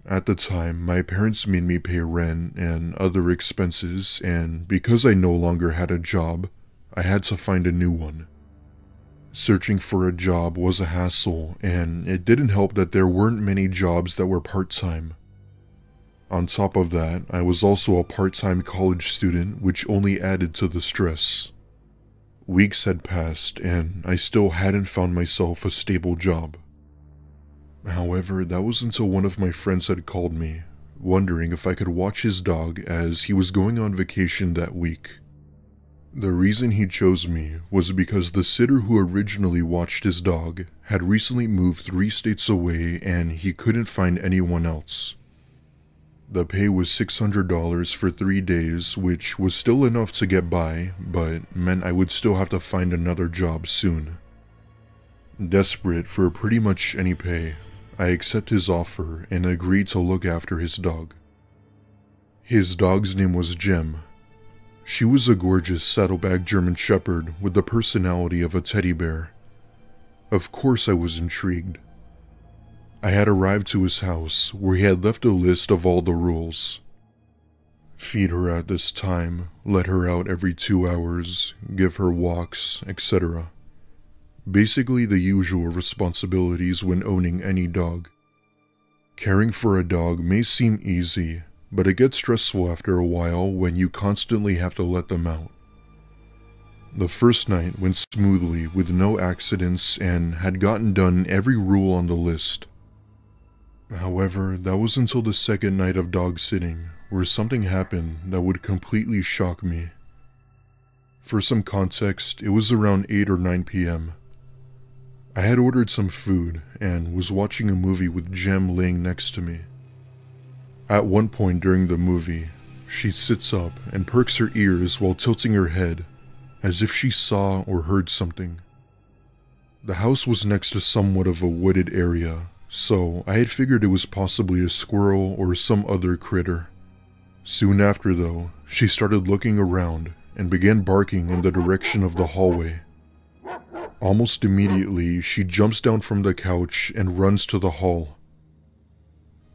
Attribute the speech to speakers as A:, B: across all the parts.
A: At the time, my parents made me pay rent and other expenses, and because I no longer had a job, I had to find a new one. Searching for a job was a hassle, and it didn't help that there weren't many jobs that were part-time. On top of that, I was also a part-time college student, which only added to the stress. Weeks had passed, and I still hadn't found myself a stable job. However, that was until one of my friends had called me, wondering if I could watch his dog as he was going on vacation that week. The reason he chose me was because the sitter who originally watched his dog had recently moved 3 states away and he couldn't find anyone else. The pay was $600 for 3 days, which was still enough to get by, but meant I would still have to find another job soon. Desperate for pretty much any pay, I accepted his offer and agreed to look after his dog. His dog's name was Jem. She was a gorgeous saddleback German Shepherd with the personality of a teddy bear. Of course I was intrigued. I had arrived to his house where he had left a list of all the rules. Feed her at this time, let her out every 2 hours, give her walks, etc. Basically the usual responsibilities when owning any dog. Caring for a dog may seem easy, but it gets stressful after a while when you constantly have to let them out. The first night went smoothly with no accidents and had gotten done every rule on the list. However, that was until the second night of dog sitting, where something happened that would completely shock me. For some context, it was around 8 or 9 p.m. I had ordered some food and was watching a movie with Jem laying next to me. At one point during the movie, she sits up and perks her ears while tilting her head, as if she saw or heard something. The house was next to somewhat of a wooded area, so I had figured it was possibly a squirrel or some other critter. Soon after though, she started looking around and began barking in the direction of the hallway. Almost immediately, she jumps down from the couch and runs to the hall.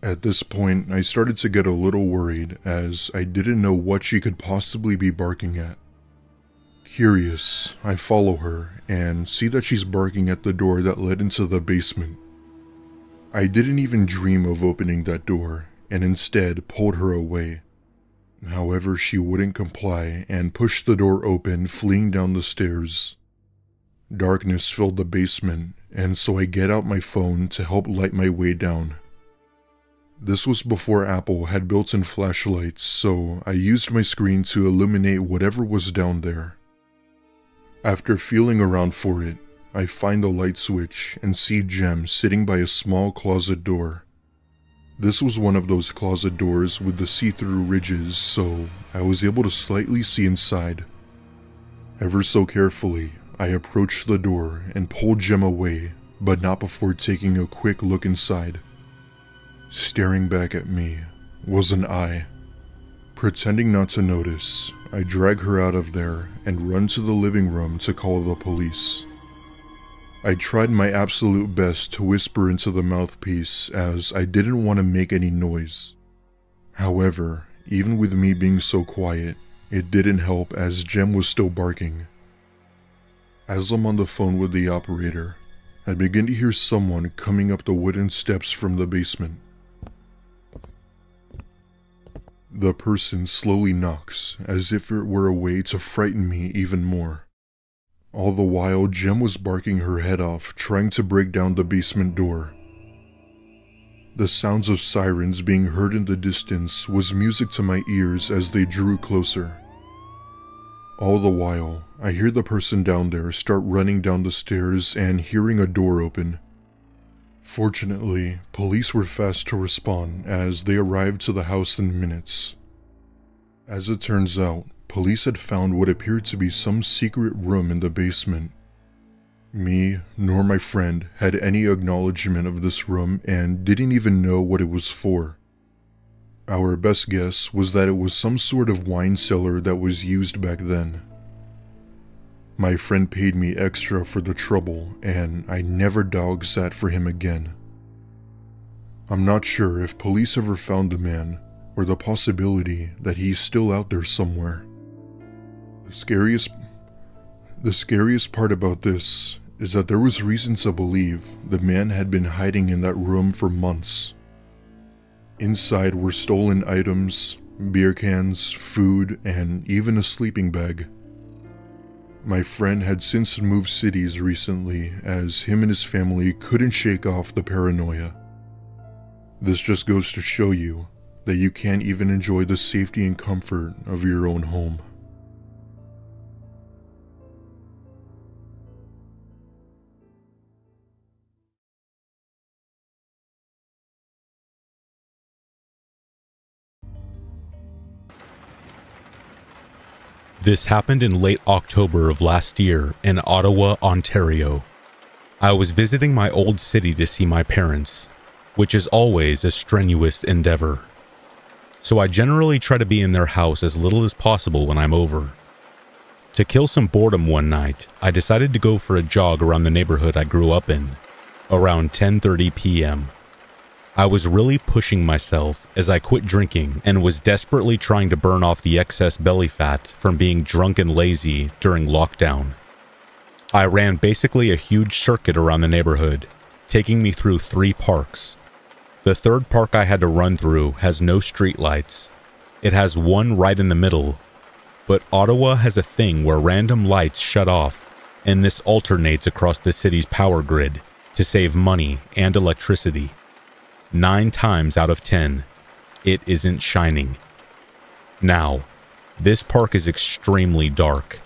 A: At this point, I started to get a little worried as I didn't know what she could possibly be barking at. Curious, I follow her and see that she's barking at the door that led into the basement. I didn't even dream of opening that door and instead pulled her away. However, she wouldn't comply and pushed the door open, fleeing down the stairs. Darkness filled the basement, and so I get out my phone to help light my way down. This was before Apple had built-in flashlights, so I used my screen to illuminate whatever was down there. After feeling around for it, I find the light switch and see Jem sitting by a small closet door. This was one of those closet doors with the see-through ridges, so I was able to slightly see inside. Ever so carefully, I approached the door and pulled Jem away, but not before taking a quick look inside. Staring back at me was an eye. Pretending not to notice, I drag her out of there and run to the living room to call the police. I tried my absolute best to whisper into the mouthpiece as I didn't want to make any noise. However, even with me being so quiet, it didn't help as Jem was still barking. As I'm on the phone with the operator, I begin to hear someone coming up the wooden steps from the basement. The person slowly knocks, as if it were a way to frighten me even more. All the while, Jem was barking her head off, trying to break down the basement door. The sounds of sirens being heard in the distance was music to my ears as they drew closer. All the while, I hear the person down there start running down the stairs and hearing a door open. Fortunately, police were fast to respond as they arrived to the house in minutes. As it turns out, police had found what appeared to be some secret room in the basement. Me, nor my friend, had any acknowledgement of this room and didn't even know what it was for. Our best guess was that it was some sort of wine cellar that was used back then. My friend paid me extra for the trouble, and I never dog sat for him again. I'm not sure if police ever found the man, or the possibility that he's still out there somewhere. The scariest part about this is that there was reason to believe the man had been hiding in that room for months. Inside were stolen items, beer cans, food, and even a sleeping bag. My friend had since moved cities recently as him and his family couldn't shake off the paranoia. This just goes to show you that you can't even enjoy the safety and comfort of your own home.
B: This happened in late October of last year in Ottawa, Ontario. I was visiting my old city to see my parents, which is always a strenuous endeavor. So I generally try to be in their house as little as possible when I'm over. To kill some boredom one night, I decided to go for a jog around the neighborhood I grew up in, around 10:30 p.m. I was really pushing myself as I quit drinking and was desperately trying to burn off the excess belly fat from being drunk and lazy during lockdown. I ran basically a huge circuit around the neighborhood, taking me through 3 parks. The third park I had to run through has no streetlights. It has one right in the middle, but Ottawa has a thing where random lights shut off, and this alternates across the city's power grid to save money and electricity. 9 times out of 10, it isn't shining. Now, this park is extremely dark,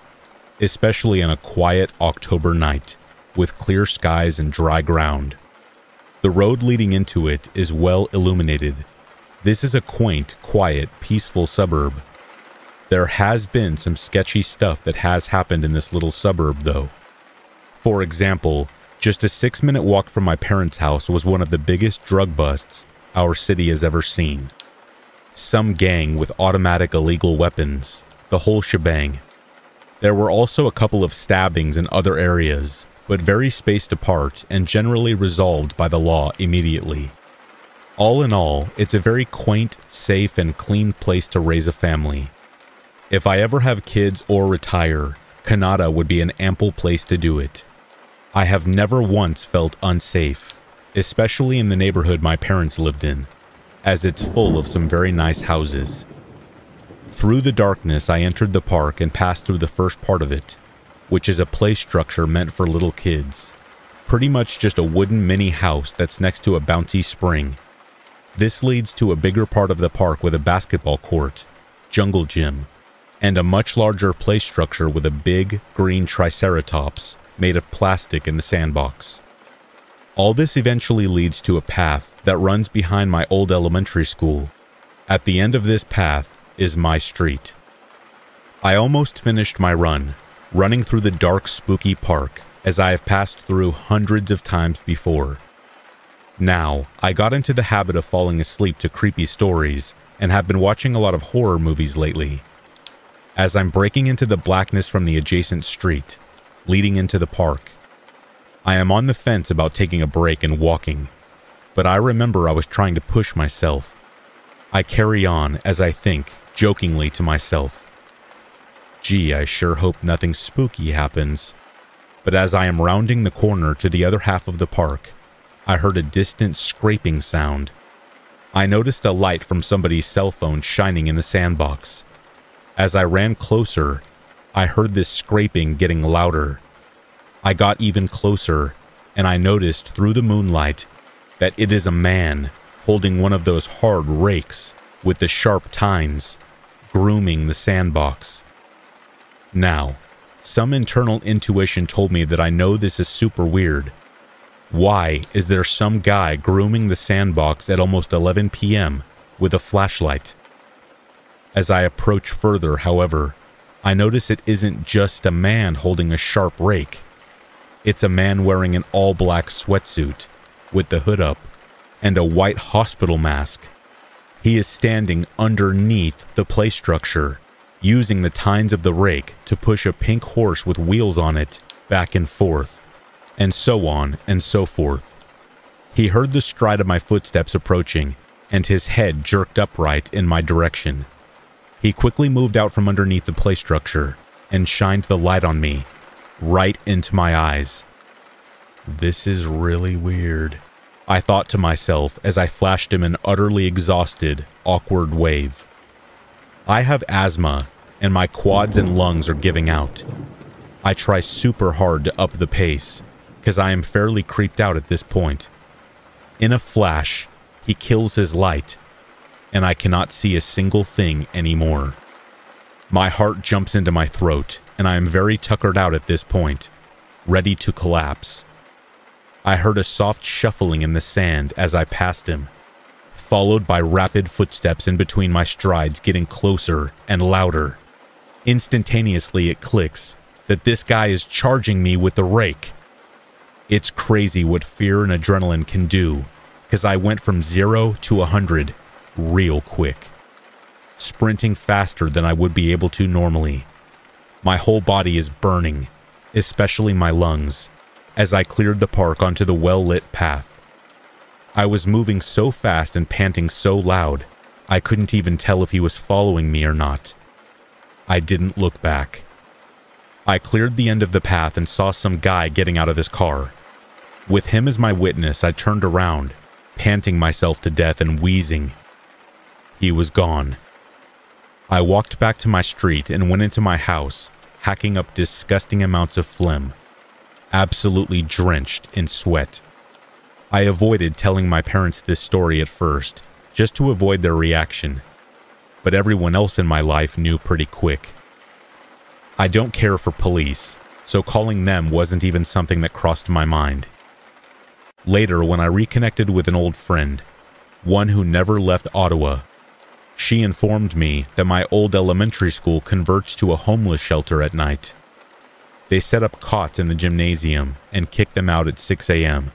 B: especially on a quiet October night with clear skies and dry ground. The road leading into it is well illuminated. This is a quaint, quiet, peaceful suburb. There has been some sketchy stuff that has happened in this little suburb, though. For example, just a 6-minute walk from my parents' house was one of the biggest drug busts our city has ever seen. Some gang with automatic illegal weapons, the whole shebang. There were also a couple of stabbings in other areas, but very spaced apart and generally resolved by the law immediately. All in all, it's a very quaint, safe, and clean place to raise a family. If I ever have kids or retire, Canada would be an ample place to do it. I have never once felt unsafe, especially in the neighborhood my parents lived in, as it's full of some very nice houses. Through the darkness, I entered the park and passed through the first part of it, which is a play structure meant for little kids. Pretty much just a wooden mini house that's next to a bouncy spring. This leads to a bigger part of the park with a basketball court, jungle gym, and a much larger play structure with a big green triceratops made of plastic in the sandbox. All this eventually leads to a path that runs behind my old elementary school. At the end of this path is my street. I almost finished my run, running through the dark, spooky park, as I have passed through hundreds of times before. Now, I got into the habit of falling asleep to creepy stories and have been watching a lot of horror movies lately. As I'm breaking into the blackness from the adjacent street, leading into the park, I am on the fence about taking a break and walking, but I remember I was trying to push myself. I carry on as I think, jokingly to myself, "Gee, I sure hope nothing spooky happens." But as I am rounding the corner to the other half of the park, I heard a distant scraping sound. I noticed a light from somebody's cell phone shining in the sandbox. As I ran closer, I heard this scraping getting louder. I got even closer, and I noticed through the moonlight that it is a man holding one of those hard rakes with the sharp tines, grooming the sandbox. Now, some internal intuition told me that I know this is super weird. Why is there some guy grooming the sandbox at almost 11 p.m. with a flashlight? As I approach further, however, I notice it isn't just a man holding a sharp rake. It's a man wearing an all-black sweatsuit, with the hood up, and a white hospital mask. He is standing underneath the play structure, using the tines of the rake to push a pink horse with wheels on it back and forth, and so on and so forth. He heard the stride of my footsteps approaching, and his head jerked upright in my direction. He quickly moved out from underneath the play structure and shined the light on me, right into my eyes. This is really weird, I thought to myself as I flashed him an utterly exhausted, awkward wave. I have asthma, and my quads and lungs are giving out. I try super hard to up the pace, because I am fairly creeped out at this point. In a flash, he kills his light, and I cannot see a single thing anymore. My heart jumps into my throat, and I am very tuckered out at this point, ready to collapse. I heard a soft shuffling in the sand as I passed him, followed by rapid footsteps in between my strides getting closer and louder. Instantaneously it clicks that this guy is charging me with the rake. It's crazy what fear and adrenaline can do, because I went from 0 to 100 real quick, sprinting faster than I would be able to normally. My whole body is burning, especially my lungs, as I cleared the park onto the well-lit path. I was moving so fast and panting so loud, I couldn't even tell if he was following me or not. I didn't look back. I cleared the end of the path and saw some guy getting out of his car. With him as my witness, I turned around, panting myself to death and wheezing. He was gone. I walked back to my street and went into my house, hacking up disgusting amounts of phlegm, absolutely drenched in sweat. I avoided telling my parents this story at first, just to avoid their reaction, but everyone else in my life knew pretty quick. I don't care for police, so calling them wasn't even something that crossed my mind. Later, when I reconnected with an old friend, one who never left Ottawa, she informed me that my old elementary school converts to a homeless shelter at night. They set up cots in the gymnasium and kicked them out at 6 a.m.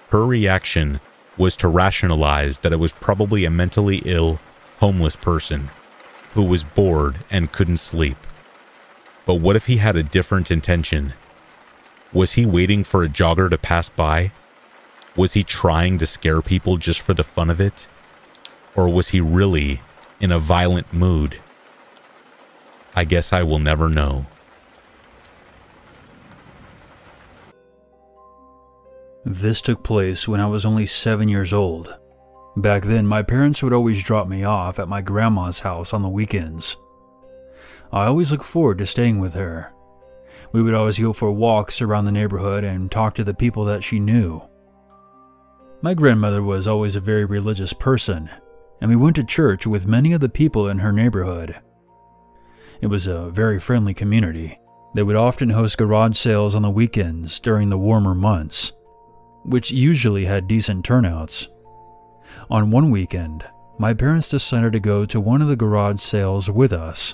B: Her reaction was to rationalize that it was probably a mentally ill, homeless person who was bored and couldn't sleep. But what if he had a different intention? Was he waiting for a jogger to pass by? Was he trying to scare people just for the fun of it? Or was he really in a violent mood? I guess I will never know.
C: This took place when I was only 7 years old. Back then, my parents would always drop me off at my grandma's house on the weekends. I always looked forward to staying with her. We would always go for walks around the neighborhood and talk to the people that she knew. My grandmother was always a very religious person, and we went to church with many of the people in her neighborhood. It was a very friendly community. They would often host garage sales on the weekends during the warmer months, which usually had decent turnouts. On one weekend, my parents decided to go to one of the garage sales with us.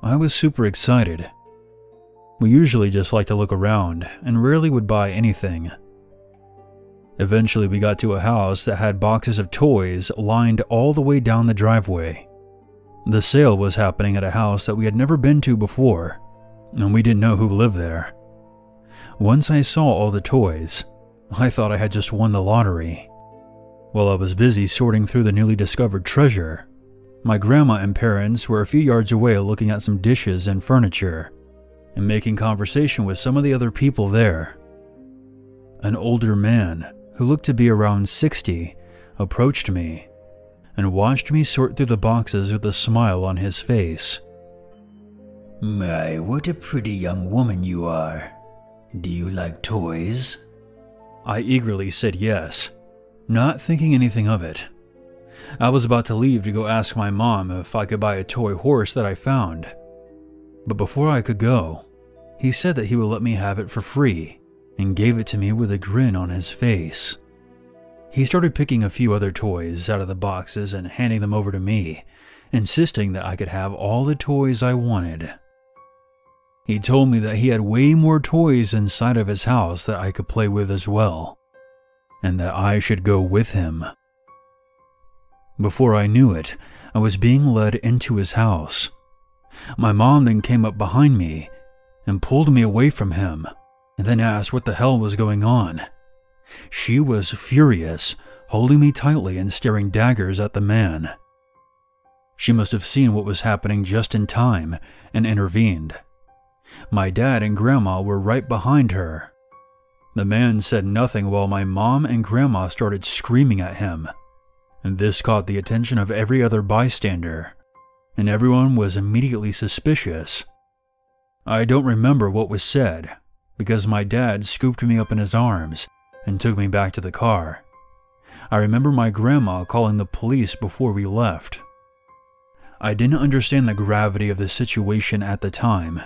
C: I was super excited. We usually just like to look around and rarely would buy anything. Eventually we got to a house that had boxes of toys lined all the way down the driveway. The sale was happening at a house that we had never been to before, and we didn't know who lived there. Once I saw all the toys, I thought I had just won the lottery. While I was busy sorting through the newly discovered treasure, my grandma and parents were a few yards away looking at some dishes and furniture, and making conversation with some of the other people there. An older man, who looked to be around 60, approached me, and watched me sort through the boxes with a smile on his face.
D: "My, what a pretty young woman you are. Do you like toys?"
C: I eagerly said yes, not thinking anything of it. I was about to leave to go ask my mom if I could buy a toy horse that I found. But before I could go, he said that he would let me have it for free and gave it to me with a grin on his face. He started picking a few other toys out of the boxes and handing them over to me, insisting that I could have all the toys I wanted. He told me that he had way more toys inside of his house that I could play with as well, and that I should go with him. Before I knew it, I was being led into his house. My mom then came up behind me and pulled me away from him, and then asked what the hell was going on. She was furious, holding me tightly and staring daggers at the man. She must have seen what was happening just in time and intervened. My dad and Grandma were right behind her. The man said nothing while my mom and Grandma started screaming at him. This caught the attention of every other bystander, and everyone was immediately suspicious. I don't remember what was said, because my dad scooped me up in his arms and took me back to the car. I remember my grandma calling the police before we left. I didn't understand the gravity of the situation at the time.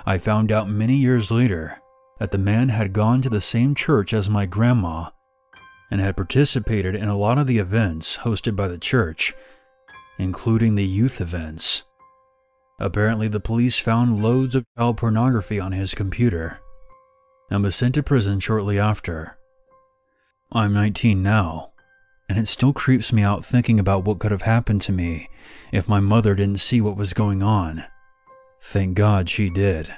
C: I found out many years later that the man had gone to the same church as my grandma and had participated in a lot of the events hosted by the church, including the youth events. Apparently, the police found loads of child pornography on his computer and was sent to prison shortly after. I'm 19 now, and it still creeps me out thinking about what could have happened to me if my mother didn't see what was going on. Thank God she did.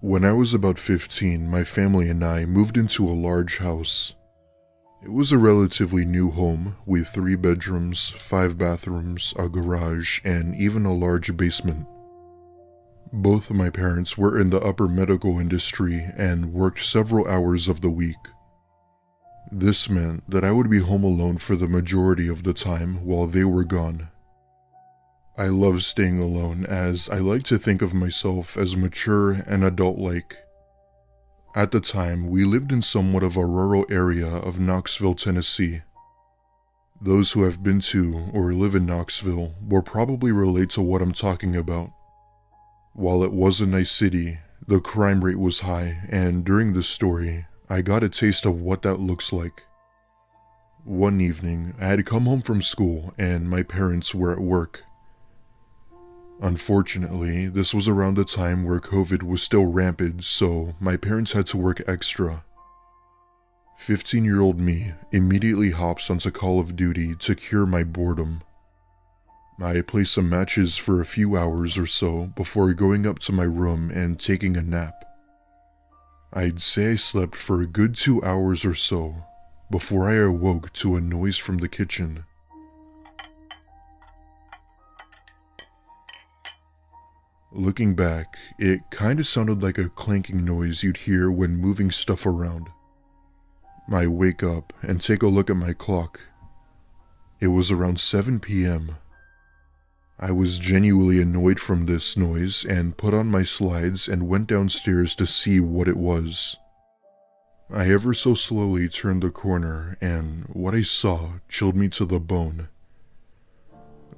A: When I was about 15, my family and I moved into a large house. It was a relatively new home with 3 bedrooms, 5 bathrooms, a garage, and even a large basement. Both of my parents were in the upper medical industry and worked several hours of the week. This meant that I would be home alone for the majority of the time while they were gone. I love staying alone as I like to think of myself as mature and adult-like. At the time, we lived in somewhat of a rural area of Knoxville, Tennessee. Those who have been to or live in Knoxville will probably relate to what I'm talking about. While it was a nice city, the crime rate was high, and during this story, I got a taste of what that looks like. One evening, I had come home from school and my parents were at work. Unfortunately, this was around the time where COVID was still rampant, so my parents had to work extra. 15-year-old me immediately hops onto Call of Duty to cure my boredom. I play some matches for a few hours or so before going up to my room and taking a nap. I'd say I slept for a good 2 hours or so before I awoke to a noise from the kitchen. Looking back, it kinda sounded like a clanking noise you'd hear when moving stuff around. I wake up and take a look at my clock. It was around 7 p.m. I was genuinely annoyed from this noise and put on my slides and went downstairs to see what it was. I ever so slowly turned the corner and what I saw chilled me to the bone.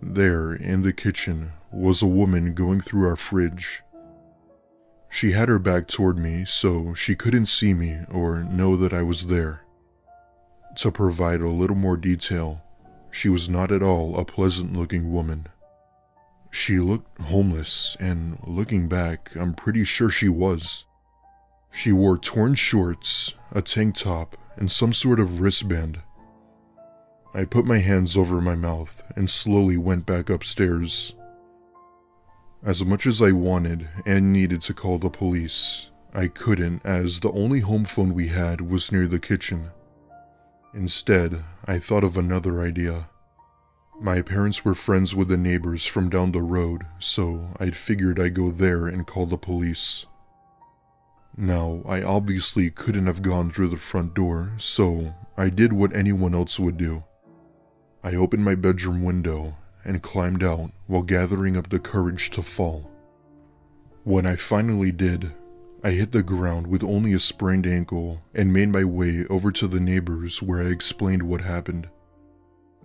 A: There, in the kitchen, was a woman going through our fridge. She had her back toward me, so she couldn't see me or know that I was there. To provide a little more detail, she was not at all a pleasant-looking woman. She looked homeless, and looking back, I'm pretty sure she was. She wore torn shorts, a tank top, and some sort of wristband. I put my hands over my mouth and slowly went back upstairs. As much as I wanted and needed to call the police, I couldn't as the only home phone we had was near the kitchen. Instead, I thought of another idea. My parents were friends with the neighbors from down the road, so I'd figured I'd go there and call the police. Now, I obviously couldn't have gone through the front door, so I did what anyone else would do. I opened my bedroom window and climbed out while gathering up the courage to fall. When I finally did, I hit the ground with only a sprained ankle and made my way over to the neighbors where I explained what happened.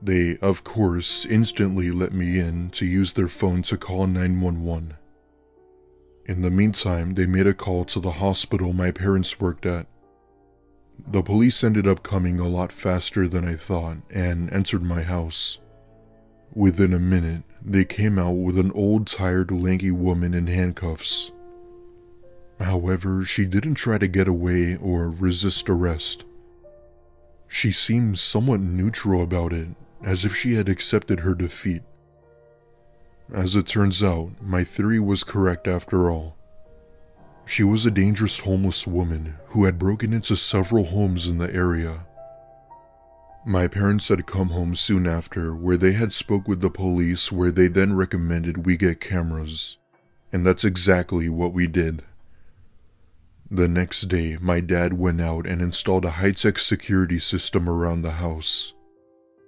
A: They, of course, instantly let me in to use their phone to call 911. In the meantime, they made a call to the hospital my parents worked at. The police ended up coming a lot faster than I thought and entered my house. Within a minute, they came out with an old, tired, lanky woman in handcuffs. However, she didn't try to get away or resist arrest. She seemed somewhat neutral about it, as if she had accepted her defeat. As it turns out, my theory was correct after all. She was a dangerous homeless woman who had broken into several homes in the area. My parents had come home soon after, where they had spoke with the police, where they then recommended we get cameras. And that's exactly what we did. The next day, my dad went out and installed a high-tech security system around the house.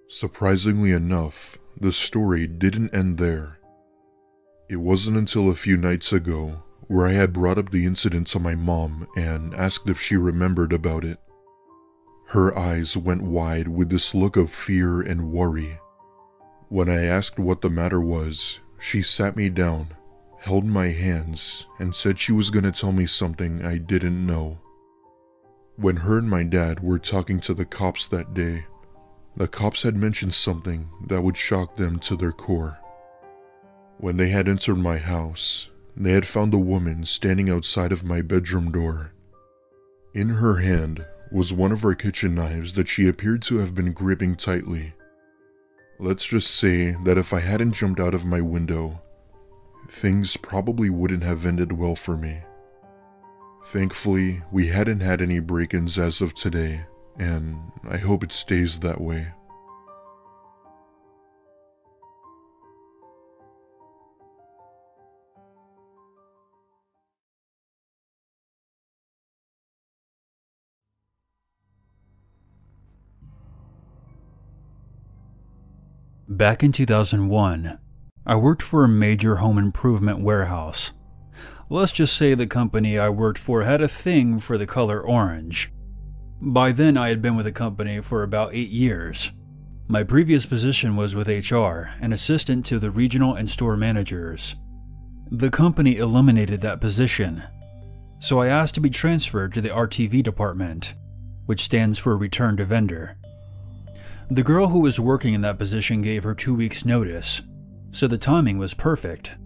A: Surprisingly enough, the story didn't end there. It wasn't until a few nights ago where I had brought up the incident to my mom and asked if she remembered about it. Her eyes went wide with this look of fear and worry. When I asked what the matter was, she sat me down, held my hands, and said she was gonna tell me something I didn't know. When her and my dad were talking to the cops that day, the cops had mentioned something that would shock them to their core. When they had entered my house, they had found a woman standing outside of my bedroom door. In her hand was one of our kitchen knives that she appeared to have been gripping tightly. Let's just say that if I hadn't jumped out of my window, things probably wouldn't have ended well for me. Thankfully, we hadn't had any break-ins as of today, and I hope it stays that way.
C: Back in 2001, I worked for a major home improvement warehouse. Let's just say the company I worked for had a thing for the color orange. By then, I had been with the company for about 8 years. My previous position was with HR, an assistant to the regional and store managers. The company eliminated that position, so I asked to be transferred to the RTV department, which stands for Return to Vendor. The girl who was working in that position gave her 2 weeks' notice, so the timing was perfect.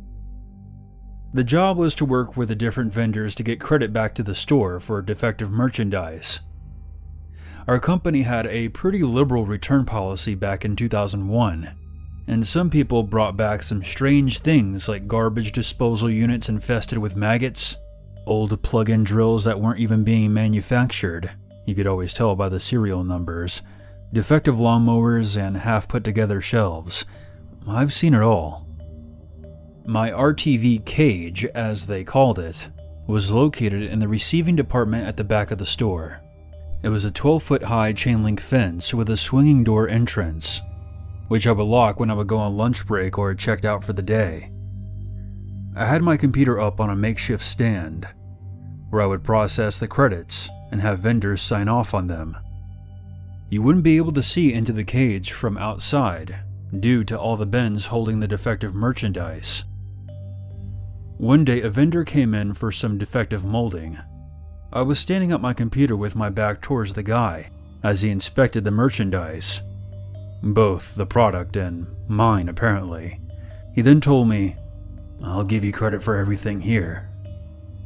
C: The job was to work with the different vendors to get credit back to the store for defective merchandise. Our company had a pretty liberal return policy back in 2001, and some people brought back some strange things like garbage disposal units infested with maggots, old plug-in drills that weren't even being manufactured, you could always tell by the serial numbers, defective lawnmowers, and half-put-together shelves. I've seen it all. My RTV cage, as they called it, was located in the receiving department at the back of the store. It was a 12-foot-high chain-link fence with a swinging door entrance, which I would lock when I would go on lunch break or checked out for the day. I had my computer up on a makeshift stand, where I would process the credits and have vendors sign off on them. You wouldn't be able to see into the cage from outside due to all the bins holding the defective merchandise. One day, a vendor came in for some defective molding. I was standing at my computer with my back towards the guy as he inspected the merchandise, both the product and mine apparently. He then told me, "I'll give you credit for everything here."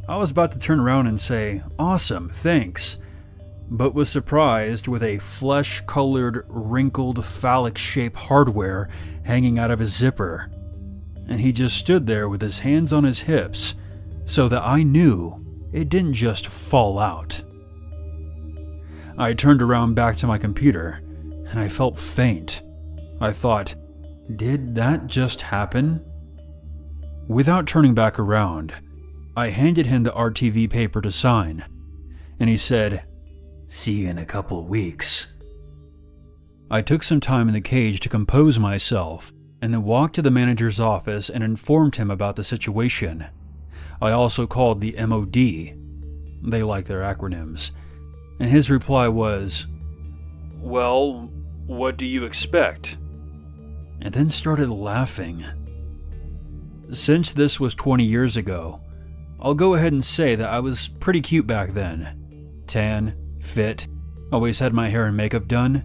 C: I was about to turn around and say, "Awesome, thanks," but was surprised with a flesh-colored, wrinkled, phallic-shaped hardware hanging out of his zipper. And he just stood there with his hands on his hips, so that I knew it didn't just fall out. I turned around back to my computer, and I felt faint. I thought, did that just happen? Without turning back around, I handed him the RTV paper to sign, and he said, "See you in a couple of weeks." I took some time in the cage to compose myself, and then walked to the manager's office and informed him about the situation. I also called the MOD. They like their acronyms. And his reply was, "Well, what do you expect?" And then started laughing. Since this was 20 years ago, I'll go ahead and say that I was pretty cute back then. Tan, fit, always had my hair and makeup done.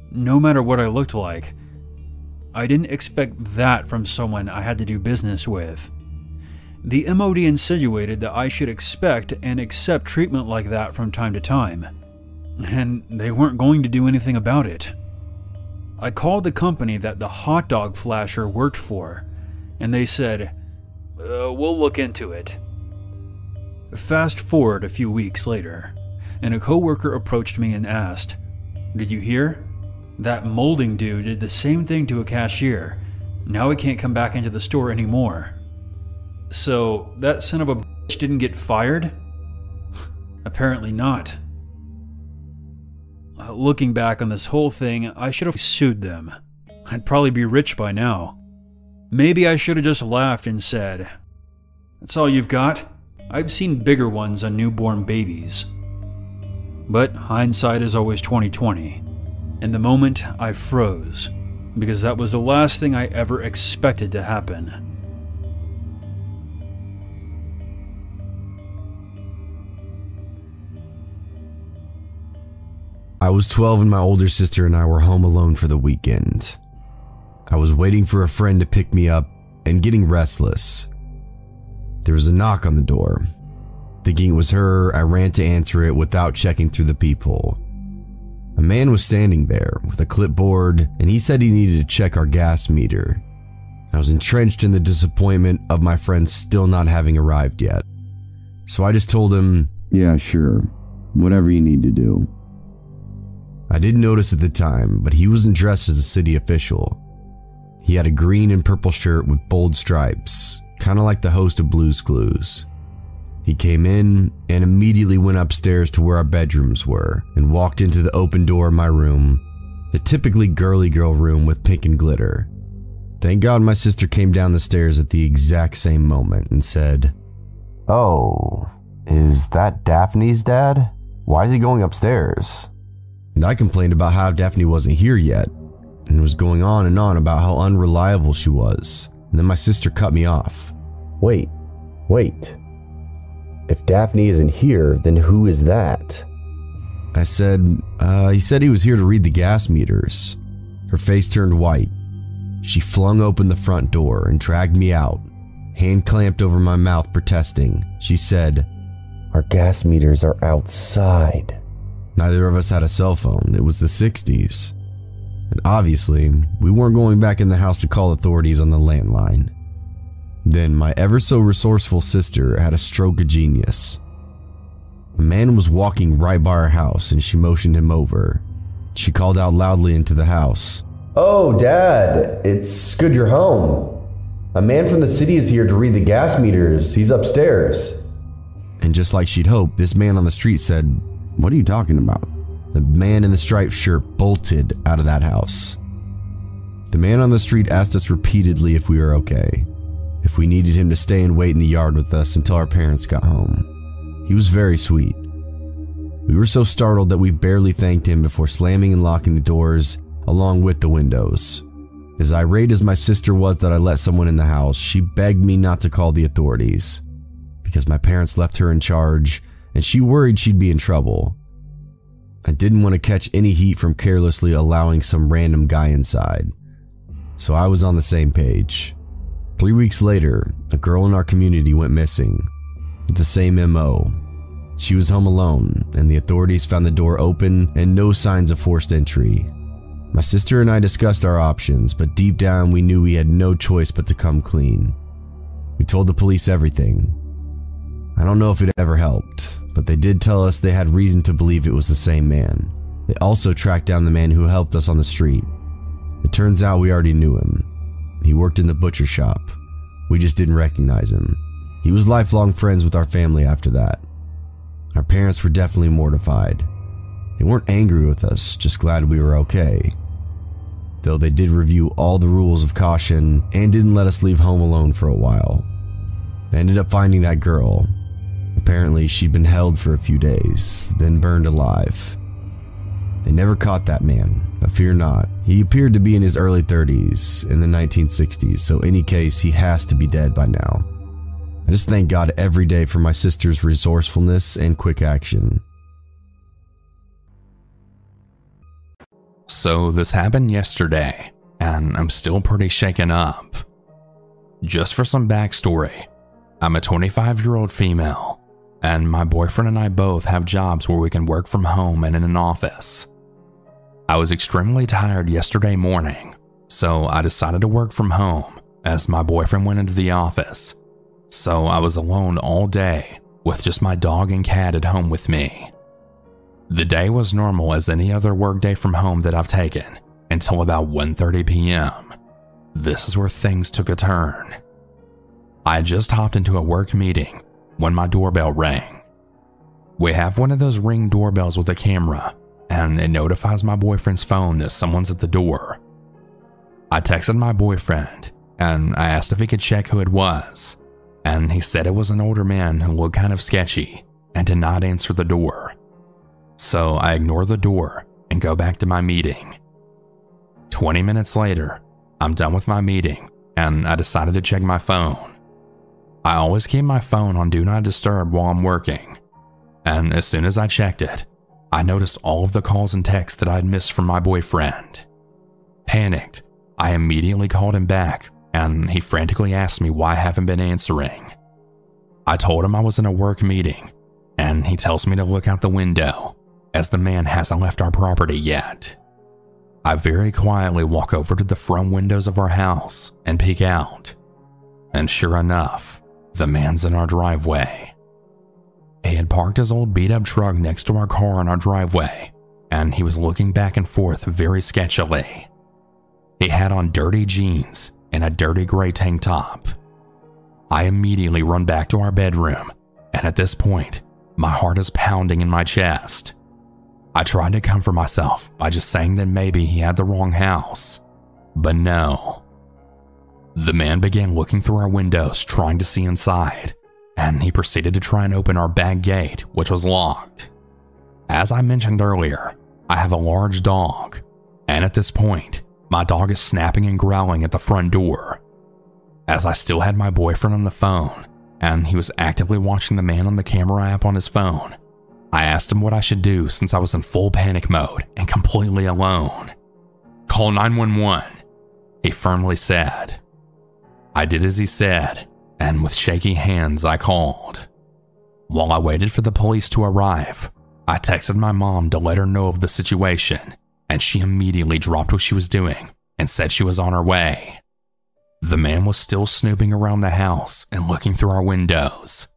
C: No matter what I looked like, I didn't expect that from someone I had to do business with. The MOD insinuated that I should expect and accept treatment like that from time to time, and they weren't going to do anything about it. I called the company that the hot dog flasher worked for, and they said, "We'll look into it." Fast forward a few weeks later, and a coworker approached me and asked, "Did you hear? That molding dude did the same thing to a cashier. Now he can't come back into the store anymore." So, that son of a bitch didn't get fired? Apparently not. Looking back on this whole thing, I should have sued them. I'd probably be rich by now. Maybe I should have just laughed and said, "That's all you've got? I've seen bigger ones on newborn babies." But hindsight is always 20/20. In the moment, I froze, because that was the last thing I ever expected to happen.
E: I was 12 and my older sister and I were home alone for the weekend. I was waiting for a friend to pick me up and getting restless. There was a knock on the door. Thinking it was her, I ran to answer it without checking through the peephole. A man was standing there with a clipboard and he said he needed to check our gas meter. I was entrenched in the disappointment of my friend still not having arrived yet. So I just told him, "Yeah, sure, whatever you need to do." I didn't notice at the time, but he wasn't dressed as a city official. He had a green and purple shirt with bold stripes, kind of like the host of Blue's Clues. He came in and immediately went upstairs to where our bedrooms were and walked into the open door of my room, the typically girly girl room with pink and glitter. Thank God my sister came down the stairs at the exact same moment and said, "Oh, is that Daphne's dad? Why is he going upstairs?" And I complained about how Daphne wasn't here yet, and was going on and on about how unreliable she was. And then my sister cut me off. Wait. If Daphne isn't here, then who is that?" I said, he said he was here to read the gas meters. Her face turned white. She flung open the front door and dragged me out, hand clamped over my mouth protesting. She said, "Our gas meters are outside." Neither of us had a cell phone. It was the 60s. And obviously, we weren't going back in the house to call authorities on the landline. Then my ever so resourceful sister had a stroke of genius. A man was walking right by our house and she motioned him over. She called out loudly into the house, "Oh, Dad, it's good you're home. A man from the city is here to read the gas meters. He's upstairs." And just like she'd hoped, this man on the street said, "What are you talking about?" The man in the striped shirt bolted out of that house. The man on the street asked us repeatedly if we were okay, if we needed him to stay and wait in the yard with us until our parents got home. He was very sweet. We were so startled that we barely thanked him before slamming and locking the doors along with the windows. As irate as my sister was that I let someone in the house, she begged me not to call the authorities because my parents left her in charge and she worried she'd be in trouble. I didn't want to catch any heat from carelessly allowing some random guy inside, so I was on the same page. 3 weeks later, a girl in our community went missing, with the same MO. She was home alone, and the authorities found the door open and no signs of forced entry. My sister and I discussed our options, but deep down we knew we had no choice but to come clean. We told the police everything. I don't know if it ever helped, but they did tell us they had reason to believe it was the same man. They also tracked down the man who helped us on the street. It turns out we already knew him. He worked in the butcher shop. We just didn't recognize him. He was lifelong friends with our family after that. Our parents were definitely mortified. They weren't angry with us, just glad we were okay. Though they did review all the rules of caution and didn't let us leave home alone for a while. They ended up finding that girl. Apparently, she'd been held for a few days, then burned alive. They never caught that man, but fear not. He appeared to be in his early 30s in the 1960s, so in any case, he has to be dead by now. I just thank God every day for my sister's resourcefulness and quick action.
B: So this happened yesterday, and I'm still pretty shaken up. Just for some backstory, I'm a 25-year-old female, and my boyfriend and I both have jobs where we can work from home and in an office. I was extremely tired yesterday morning, so I decided to work from home as my boyfriend went into the office. So I was alone all day
F: with just my dog and cat at home with me. The day was normal as any other workday from home that I've taken until about 1:30 p.m. This is where things took a turn. I had just hopped into a work meeting when my doorbell rang. We have one of those Ring doorbells with a camera, and it notifies my boyfriend's phone that someone's at the door. I texted my boyfriend, and I asked if he could check who it was, and he said it was an older man who looked kind of sketchy and did not answer the door. So I ignore the door and go back to my meeting. 20 minutes later, I'm done with my meeting, and I decided to check my phone. I always keep my phone on Do Not Disturb while I'm working, and as soon as I checked it, I noticed all of the calls and texts that I'd missed from my boyfriend. Panicked, I immediately called him back, and he frantically asked me why I haven't been answering. I told him I was in a work meeting, and he tells me to look out the window, as the man hasn't left our property yet. I very quietly walk over to the front windows of our house and peek out, and sure enough, the man's in our driveway. He had parked his old beat-up truck next to our car in our driveway, and he was looking back and forth very sketchily. He had on dirty jeans and a dirty gray tank top. I immediately run back to our bedroom, and at this point, my heart is pounding in my chest. I tried to comfort myself by just saying that maybe he had the wrong house, but no. The man began looking through our windows trying to see inside, and he proceeded to try and open our back gate, which was locked. As I mentioned earlier, I have a large dog, and at this point, my dog is snapping and growling at the front door. As I still had my boyfriend on the phone, and he was actively watching the man on the camera app on his phone, I asked him what I should do since I was in full panic mode and completely alone. "Call 911, he firmly said. I did as he said, and with shaky hands I called. While I waited for the police to arrive, I texted my mom to let her know of the situation, and she immediately dropped what she was doing and said she was on her way. The man was still snooping around the house and looking through our windows.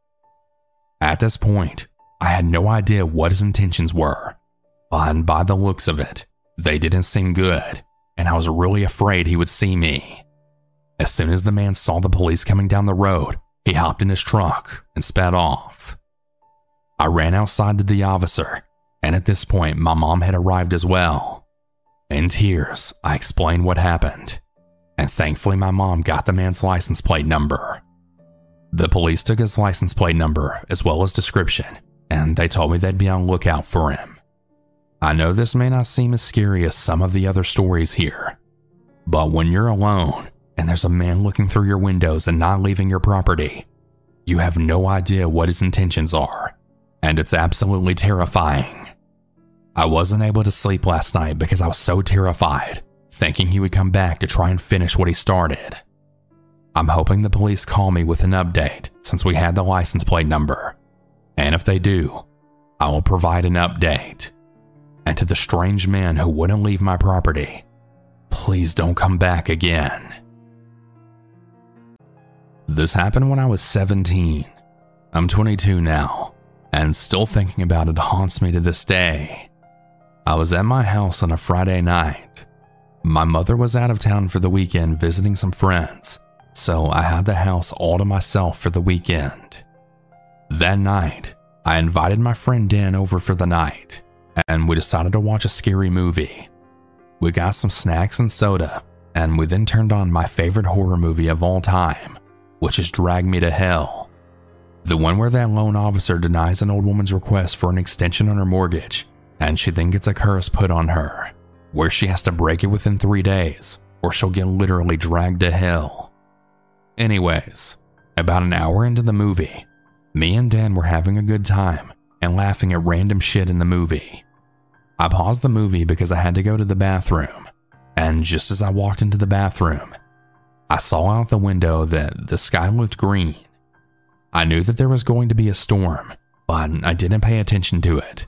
F: At this point, I had no idea what his intentions were, and by the looks of it, they didn't seem good, and I was really afraid he would see me. As soon as the man saw the police coming down the road, he hopped in his truck and sped off. I ran outside to the officer, and at this point, my mom had arrived as well. In tears, I explained what happened, and thankfully my mom got the man's license plate number. The police took his license plate number as well as description, and they told me they'd be on lookout for him. I know this may not seem as scary as some of the other stories here, but when you're alone and there's a man looking through your windows and not leaving your property, you have no idea what his intentions are, and it's absolutely terrifying. I wasn't able to sleep last night because I was so terrified, thinking he would come back to try and finish what he started. I'm hoping the police call me with an update since we had the license plate number, and if they do, I will provide an update. And to the strange man who wouldn't leave my property, please don't come back again. This happened when I was 17. I'm 22 now, and still thinking about it haunts me to this day. I was at my house on a Friday night. My mother was out of town for the weekend visiting some friends, so I had the house all to myself for the weekend. That night, I invited my friend Dan over for the night, and we decided to watch a scary movie. We got some snacks and soda, and we then turned on my favorite horror movie of all time, which is Drag Me to Hell. The one where that loan officer denies an old woman's request for an extension on her mortgage, and she then gets a curse put on her, where she has to break it within 3 days, or she'll get literally dragged to hell. Anyways, about an hour into the movie, me and Dan were having a good time and laughing at random shit in the movie. I paused the movie because I had to go to the bathroom, and just as I walked into the bathroom, I saw out the window that the sky looked green. I knew that there was going to be a storm, but I didn't pay attention to it.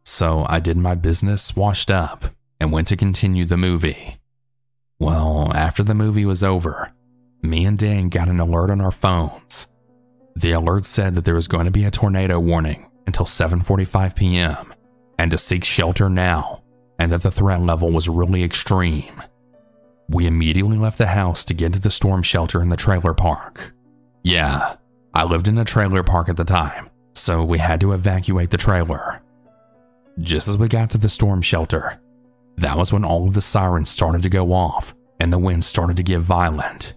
F: So I did my business, washed up, and went to continue the movie. Well, after the movie was over, me and Dan got an alert on our phones. The alert said that there was going to be a tornado warning until 7:45 p.m. and to seek shelter now, and that the threat level was really extreme. We immediately left the house to get to the storm shelter in the trailer park. Yeah, I lived in a trailer park at the time, so we had to evacuate the trailer. Just as we got to the storm shelter, that was when all of the sirens started to go off and the wind started to get violent.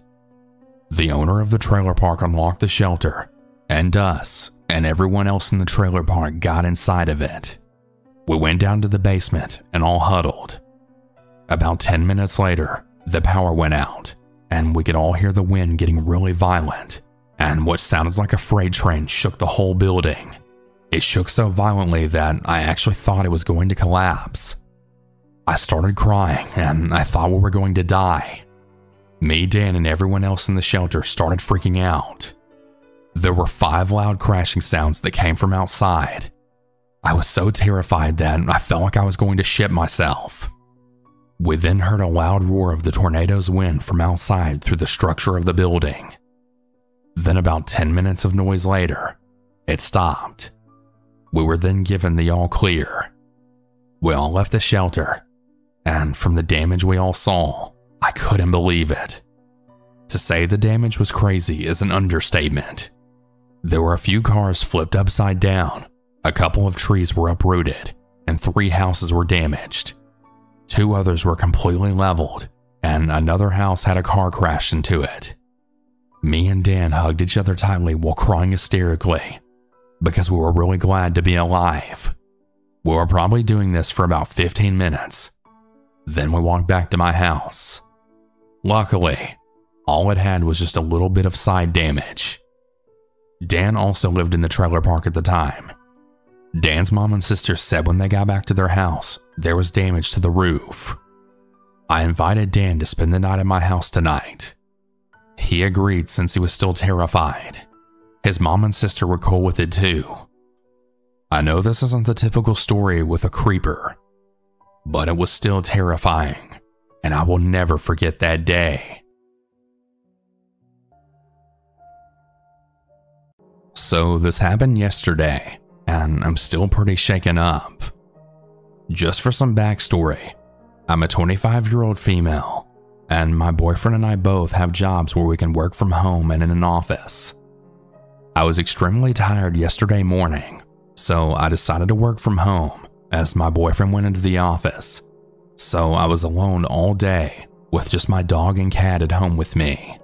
F: The owner of the trailer park unlocked the shelter, and us and everyone else in the trailer park got inside of it. We went down to the basement and all huddled. About 10 minutes later, the power went out, and we could all hear the wind getting really violent, and what sounded like a freight train shook the whole building. It shook so violently that I actually thought it was going to collapse. I started crying, and I thought we were going to die. Me, Dan, and everyone else in the shelter started freaking out. There were 5 loud crashing sounds that came from outside. I was so terrified that I felt like I was going to shit myself. We then heard a loud roar of the tornado's wind from outside through the structure of the building. Then about 10 minutes of noise later, it stopped. We were then given the all clear. We all left the shelter, and from the damage we all saw, I couldn't believe it. To say the damage was crazy is an understatement. There were a few cars flipped upside down, a couple of trees were uprooted, and 3 houses were damaged. 2 others were completely leveled, and another house had a car crash into it. Me and Dan hugged each other tightly while crying hysterically, because we were really glad to be alive. We were probably doing this for about 15 minutes. Then we walked back to my house. Luckily, all it had was just a little bit of side damage. Dan also lived in the trailer park at the time. Dan's mom and sister said when they got back to their house, there was damage to the roof. I invited Dan to spend the night at my house tonight. He agreed since he was still terrified. His mom and sister were cool with it too. I know this isn't the typical story with a creeper, but it was still terrifying, and I will never forget that day. So this happened yesterday, and I'm still pretty shaken up. Just for some backstory, I'm a 25-year-old female, and my boyfriend and I both have jobs where we can work from home and in an office. I was extremely tired yesterday morning, so I decided to work from home as my boyfriend went into the office. So I was alone all day with just my dog and cat at home with me.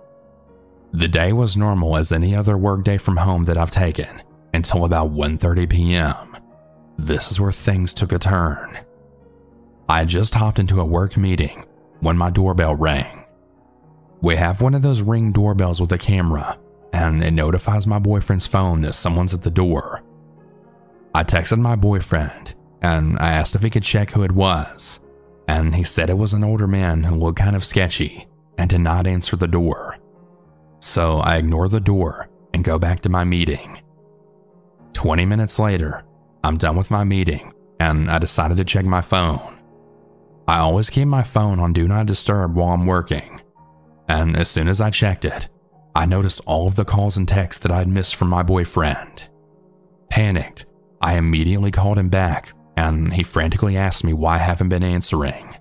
F: The day was normal as any other workday from home that I've taken until about 1:30 p.m. This is where things took a turn. I had just hopped into a work meeting when my doorbell rang. We have one of those Ring doorbells with a camera, and it notifies my boyfriend's phone that someone's at the door. I texted my boyfriend, and I asked if he could check who it was, and he said it was an older man who looked kind of sketchy and did not answer the door. So I ignore the door and go back to my meeting. 20 minutes later, I'm done with my meeting, and I decided to check my phone. I always keep my phone on Do Not Disturb while I'm working, and as soon as I checked it, I noticed all of the calls and texts that I'd missed from my boyfriend. Panicked, I immediately called him back, and he frantically asked me why I haven't been answering.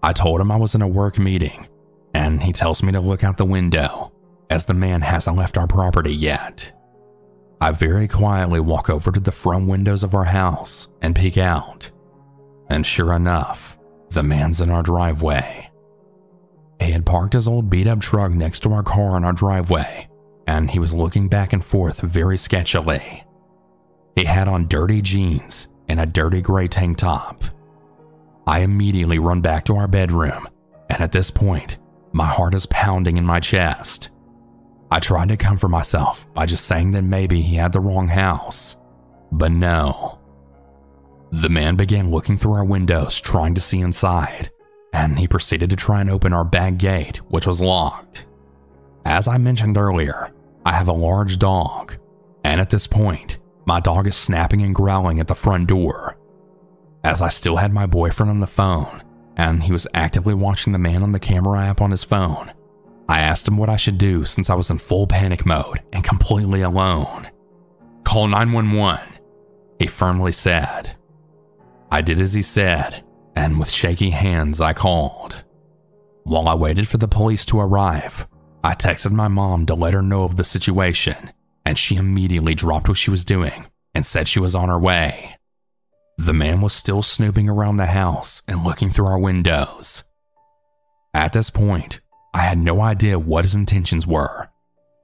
F: I told him I was in a work meeting, and he tells me to look out the window, as the man hasn't left our property yet. I very quietly walk over to the front windows of our house and peek out, and sure enough, the man's in our driveway. He had parked his old beat-up truck next to our car in our driveway, and he was looking back and forth very sketchily. He had on dirty jeans and a dirty gray tank top. I immediately run back to our bedroom, and at this point, my heart is pounding in my chest. I tried to comfort myself by just saying that maybe he had the wrong house, but no. The man began looking through our windows trying to see inside, and he proceeded to try and open our back gate, which was locked. As I mentioned earlier, I have a large dog, and at this point, my dog is snapping and growling at the front door. As I still had my boyfriend on the phone, and he was actively watching the man on the camera app on his phone, I asked him what I should do since I was in full panic mode and completely alone. "Call 911, he firmly said. I did as he said, and with shaky hands I called. While I waited for the police to arrive, I texted my mom to let her know of the situation, and she immediately dropped what she was doing and said she was on her way. The man was still snooping around the house and looking through our windows. At this point, I had no idea what his intentions were,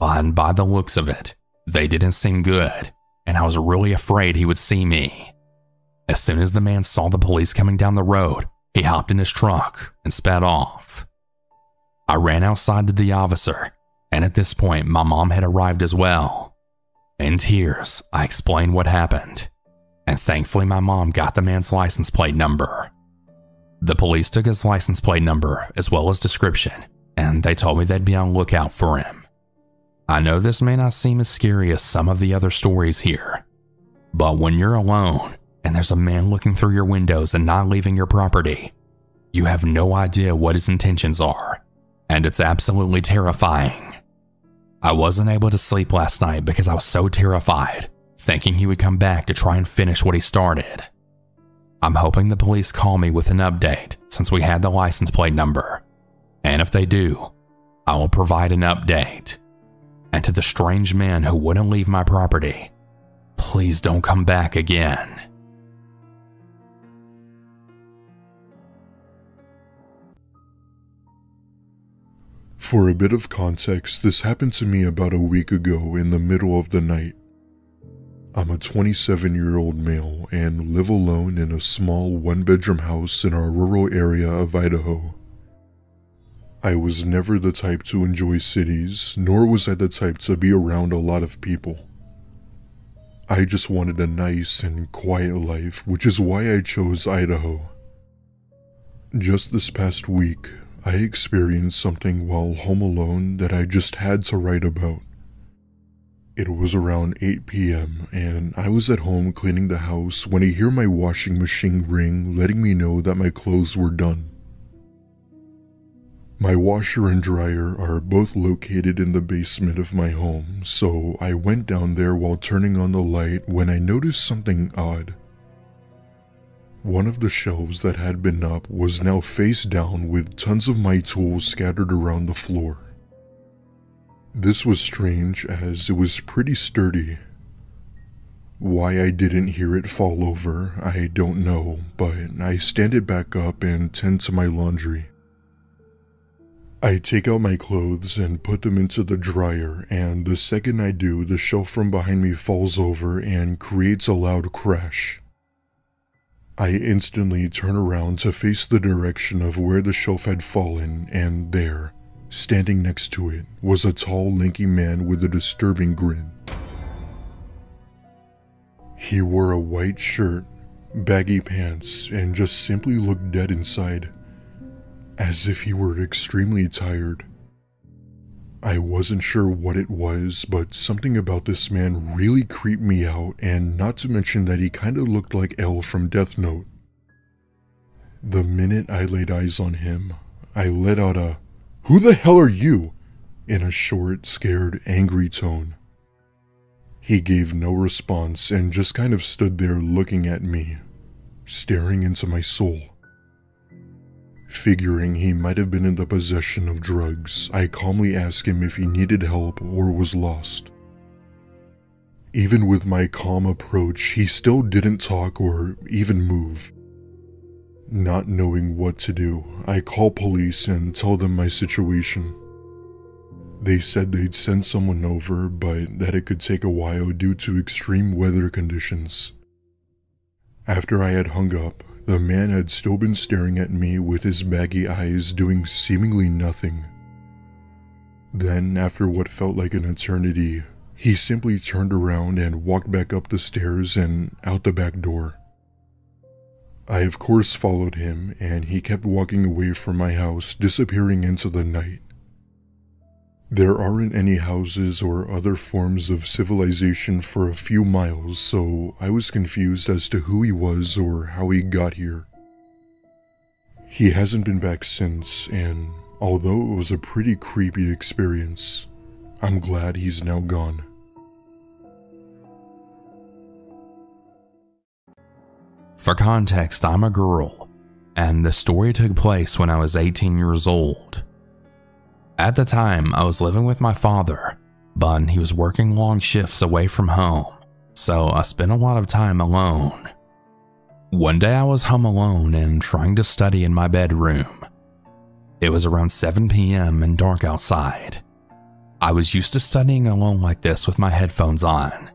F: and by the looks of it, they didn't seem good, and I was really afraid he would see me. As soon as the man saw the police coming down the road, he hopped in his truck and sped off. I ran outside to the officer, and at this point my mom had arrived as well. In tears, I explained what happened, and thankfully my mom got the man's license plate number. The police took his license plate number as well as description, and they told me they'd be on lookout for him. I know this may not seem as scary as some of the other stories here, but when you're alone and there's a man looking through your windows and not leaving your property, you have no idea what his intentions are, and it's absolutely terrifying. I wasn't able to sleep last night because I was so terrified, thinking he would come back to try and finish what he started. I'm hoping the police call me with an update since we had the license plate number, and if they do, I will provide an update. And to the strange man who wouldn't leave my property, please don't come back again.
A: For a bit of context, this happened to me about a week ago in the middle of the night. I'm a 27-year-old male and live alone in a small one-bedroom house in our rural area of Idaho. I was never the type to enjoy cities, nor was I the type to be around a lot of people. I just wanted a nice and quiet life, which is why I chose Idaho. Just this past week, I experienced something while home alone that I just had to write about. It was around 8 p.m. and I was at home cleaning the house when I hear my washing machine ring, letting me know that my clothes were done. My washer and dryer are both located in the basement of my home, so I went down there while turning on the light when I noticed something odd. One of the shelves that had been up was now face down with tons of my tools scattered around the floor. This was strange as it was pretty sturdy. Why I didn't hear it fall over, I don't know, but I stand it back up and tend to my laundry. I take out my clothes and put them into the dryer, and the second I do, the shelf from behind me falls over and creates a loud crash. I instantly turn around to face the direction of where the shelf had fallen, and there, standing next to it, was a tall, lanky man with a disturbing grin. He wore a white shirt, baggy pants, and just simply looked dead inside, as if he were extremely tired. I wasn't sure what it was, but something about this man really creeped me out, and not to mention that he kinda looked like L from Death Note. The minute I laid eyes on him, I let out a, "Who the hell are you?" in a short, scared, angry tone. He gave no response and just kind of stood there looking at me, staring into my soul. Figuring he might have been in the possession of drugs, I calmly asked him if he needed help or was lost. Even with my calm approach, he still didn't talk or even move. Not knowing what to do, I call police and tell them my situation. They said they'd send someone over, but that it could take a while due to extreme weather conditions. After I had hung up, the man had still been staring at me with his baggy eyes doing seemingly nothing. Then, after what felt like an eternity, he simply turned around and walked back up the stairs and out the back door. I of course followed him, and he kept walking away from my house, disappearing into the night. There aren't any houses or other forms of civilization for a few miles, so I was confused as to who he was or how he got here. He hasn't been back since, and Although it was a pretty creepy experience, I'm glad he's now gone.
F: For context, I'm a girl, and the story took place when I was 18 years old. At the time, I was living with my father, but he was working long shifts away from home, so I spent a lot of time alone. One day I was home alone and trying to study in my bedroom. It was around 7 p.m. and dark outside. I was used to studying alone like this with my headphones on.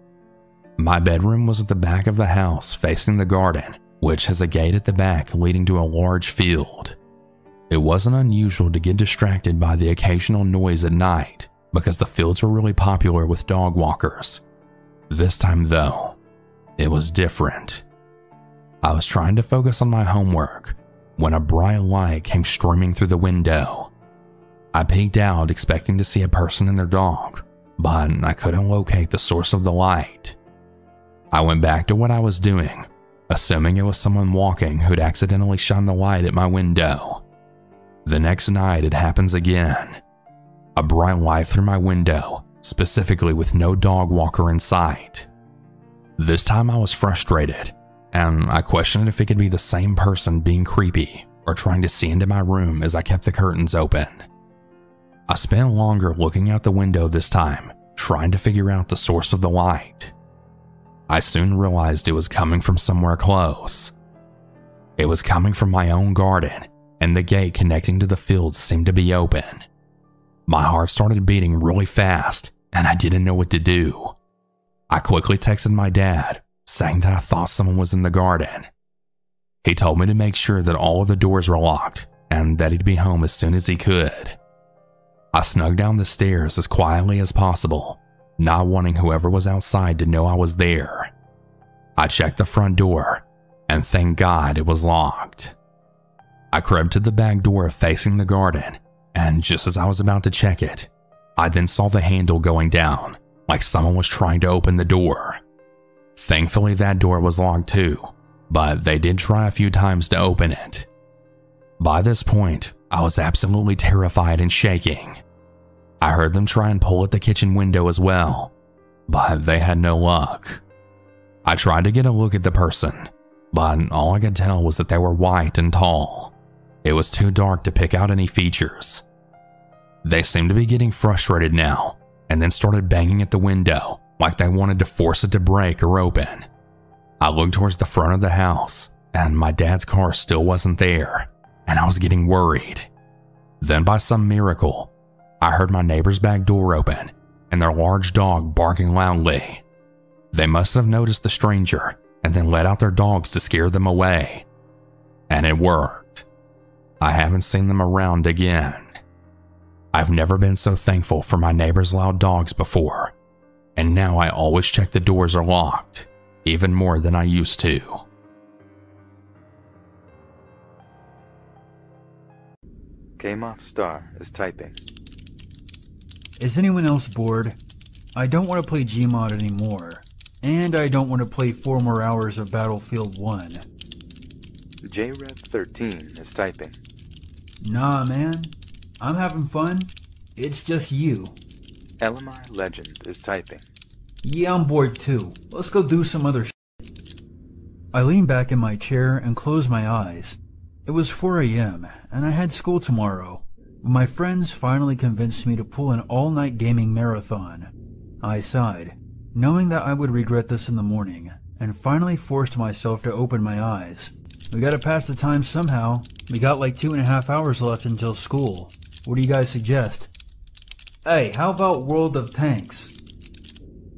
F: My bedroom was at the back of the house facing the garden, which has a gate at the back leading to a large field. It wasn't unusual to get distracted by the occasional noise at night because the fields were really popular with dog walkers. This time though, it was different. I was trying to focus on my homework when a bright light came streaming through the window. I peeked out expecting to see a person and their dog, but I couldn't locate the source of the light. I went back to what I was doing, assuming it was someone walking who'd accidentally shone the light at my window. The next night it happens again. A bright light through my window, specifically with no dog walker in sight. This time I was frustrated, and I questioned if it could be the same person being creepy or trying to see into my room as I kept the curtains open. I spent longer looking out the window this time, trying to figure out the source of the light. I soon realized it was coming from somewhere close. It was coming from my own garden, and the gate connecting to the field seemed to be open. My heart started beating really fast, and I didn't know what to do. I quickly texted my dad, saying that I thought someone was in the garden. He told me to make sure that all of the doors were locked, and that he'd be home as soon as he could. I snuck down the stairs as quietly as possible, not wanting whoever was outside to know I was there. I checked the front door, and thank God it was locked. I crept to the back door facing the garden, and just as I was about to check it, I then saw the handle going down, like someone was trying to open the door. Thankfully that door was locked too, but they did try a few times to open it. By this point, I was absolutely terrified and shaking. I heard them try and pull at the kitchen window as well, but they had no luck. I tried to get a look at the person, but all I could tell was that they were white and tall. It was too dark to pick out any features. They seemed to be getting frustrated now, and then started banging at the window like they wanted to force it to break or open. I looked towards the front of the house, and my dad's car still wasn't there, and I was getting worried. Then by some miracle, I heard my neighbor's back door open and their large dog barking loudly. They must have noticed the stranger and then let out their dogs to scare them away. And it worked. I haven't seen them around again. I've never been so thankful for my neighbor's loud dogs before, and now I always check the doors are locked, even more than I used to.
G: Game off star is typing.
C: Is anyone else bored? I don't want to play Gmod anymore, and I don't want to play 4 more hours of Battlefield 1.
G: JRev13 is typing.
C: Nah, man. I'm having fun. It's just you.
G: LMI Legend is typing.
C: Yeah, I'm bored too. Let's go do some other shit. I leaned back in my chair and closed my eyes. It was 4 a.m. and I had school tomorrow. My friends finally convinced me to pull an all-night gaming marathon. I sighed, knowing that I would regret this in the morning, and finally forced myself to open my eyes. We gotta pass the time somehow. We got like 2.5 hours left until school. What do you guys suggest? Hey, how about World of Tanks?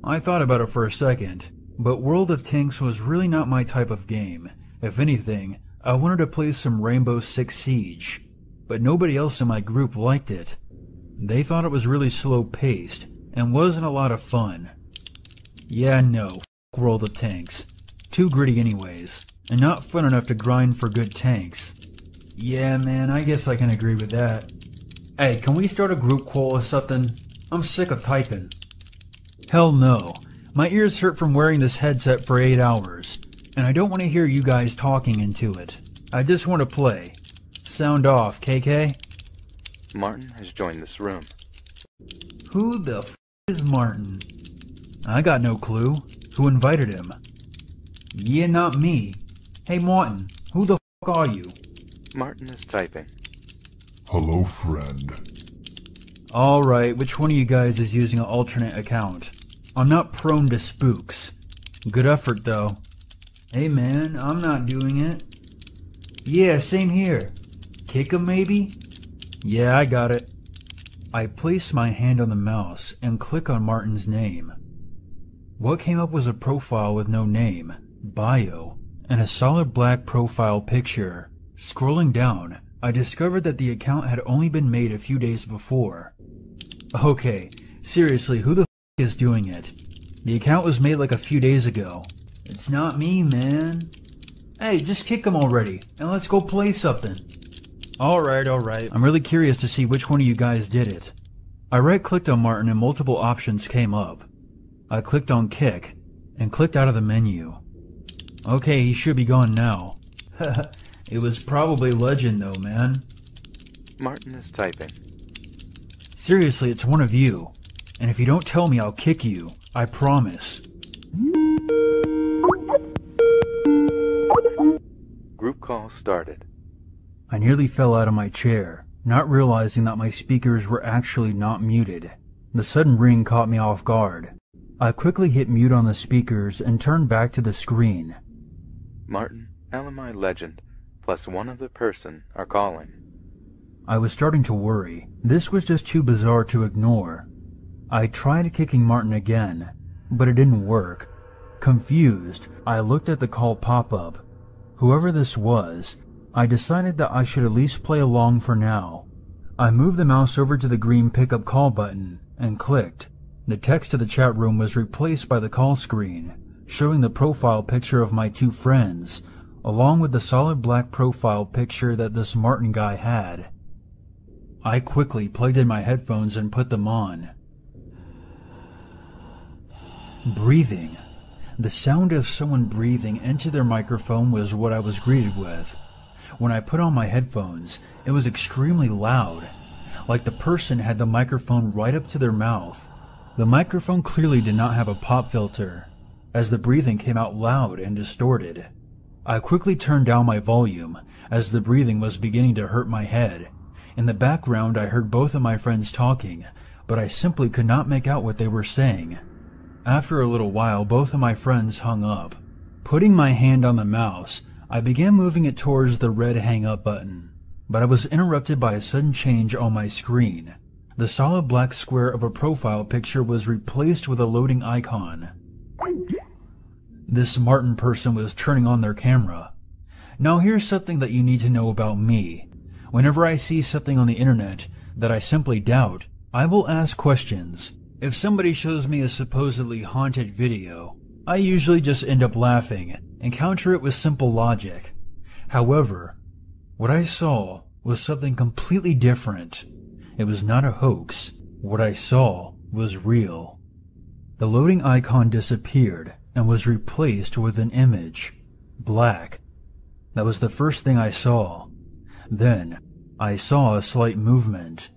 C: I thought about it for a second, but World of Tanks was really not my type of game. If anything, I wanted to play some Rainbow Six Siege, but nobody else in my group liked it. They thought it was really slow-paced and wasn't a lot of fun. Yeah, no, f*** World of Tanks. Too gritty anyways, and not fun enough to grind for good tanks. Yeah, man, I guess I can agree with that. Hey, can we start a group call or something? I'm sick of typing. Hell no. My ears hurt from wearing this headset for 8 hours, and I don't want to hear you guys talking into it. I just want to play. Sound off, KK?
G: Martin has joined this room.
C: Who the f is Martin? I got no clue. Who invited him? Yeah, not me. Hey Martin, who the f are you?
G: Martin is typing.
A: Hello, friend.
C: Alright, which one of you guys is using an alternate account? I'm not prone to spooks. Good effort, though. Hey man, I'm not doing it. Yeah, same here. Kick him, maybe? Yeah, I got it. I place my hand on the mouse and click on Martin's name. What came up was a profile with no name, bio, and a solid black profile picture. Scrolling down, I discovered that the account had only been made a few days before. Okay, seriously, who the f is doing it? The account was made like a few days ago. It's not me, man. Hey, just kick him already, and let's go play something. Alright. I'm really curious to see which one of you guys did it. I right-clicked on Martin and multiple options came up. I clicked on kick, and clicked out of the menu. Okay, he should be gone now. It was probably Legend though, man.
G: Martin is typing.
C: Seriously, it's one of you. And if you don't tell me, I'll kick you. I promise.
G: Group call started.
C: I nearly fell out of my chair, not realizing that my speakers were actually not muted. The sudden ring caught me off guard. I quickly hit mute on the speakers and turned back to the screen.
G: Martin, LMI Legend, plus one other person are calling.
C: I was starting to worry. This was just too bizarre to ignore. I tried kicking Martin again, but it didn't work. Confused, I looked at the call pop-up. Whoever this was, I decided that I should at least play along for now. I moved the mouse over to the green pickup call button and clicked. The text to the chat room was replaced by the call screen, showing the profile picture of my two friends, along with the solid black profile picture that this Martin guy had. I quickly plugged in my headphones and put them on. Breathing. The sound of someone breathing into their microphone was what I was greeted with. When I put on my headphones, it was extremely loud, like the person had the microphone right up to their mouth. The microphone clearly did not have a pop filter, as the breathing came out loud and distorted. I quickly turned down my volume, as the breathing was beginning to hurt my head. In the background I heard both of my friends talking, but I simply could not make out what they were saying. After a little while, both of my friends hung up. Putting my hand on the mouse, I began moving it towards the red hang up button, but I was interrupted by a sudden change on my screen. The solid black square of a profile picture was replaced with a loading icon. This Martin person was turning on their camera. Now here's something that you need to know about me. Whenever I see something on the internet that I simply doubt, I will ask questions. If somebody shows me a supposedly haunted video, I usually just end up laughing and counter it with simple logic. However, what I saw was something completely different. It was not a hoax. What I saw was real. The loading icon disappeared and was replaced with an image. Black. That was the first thing I saw. Then, I saw a slight movement.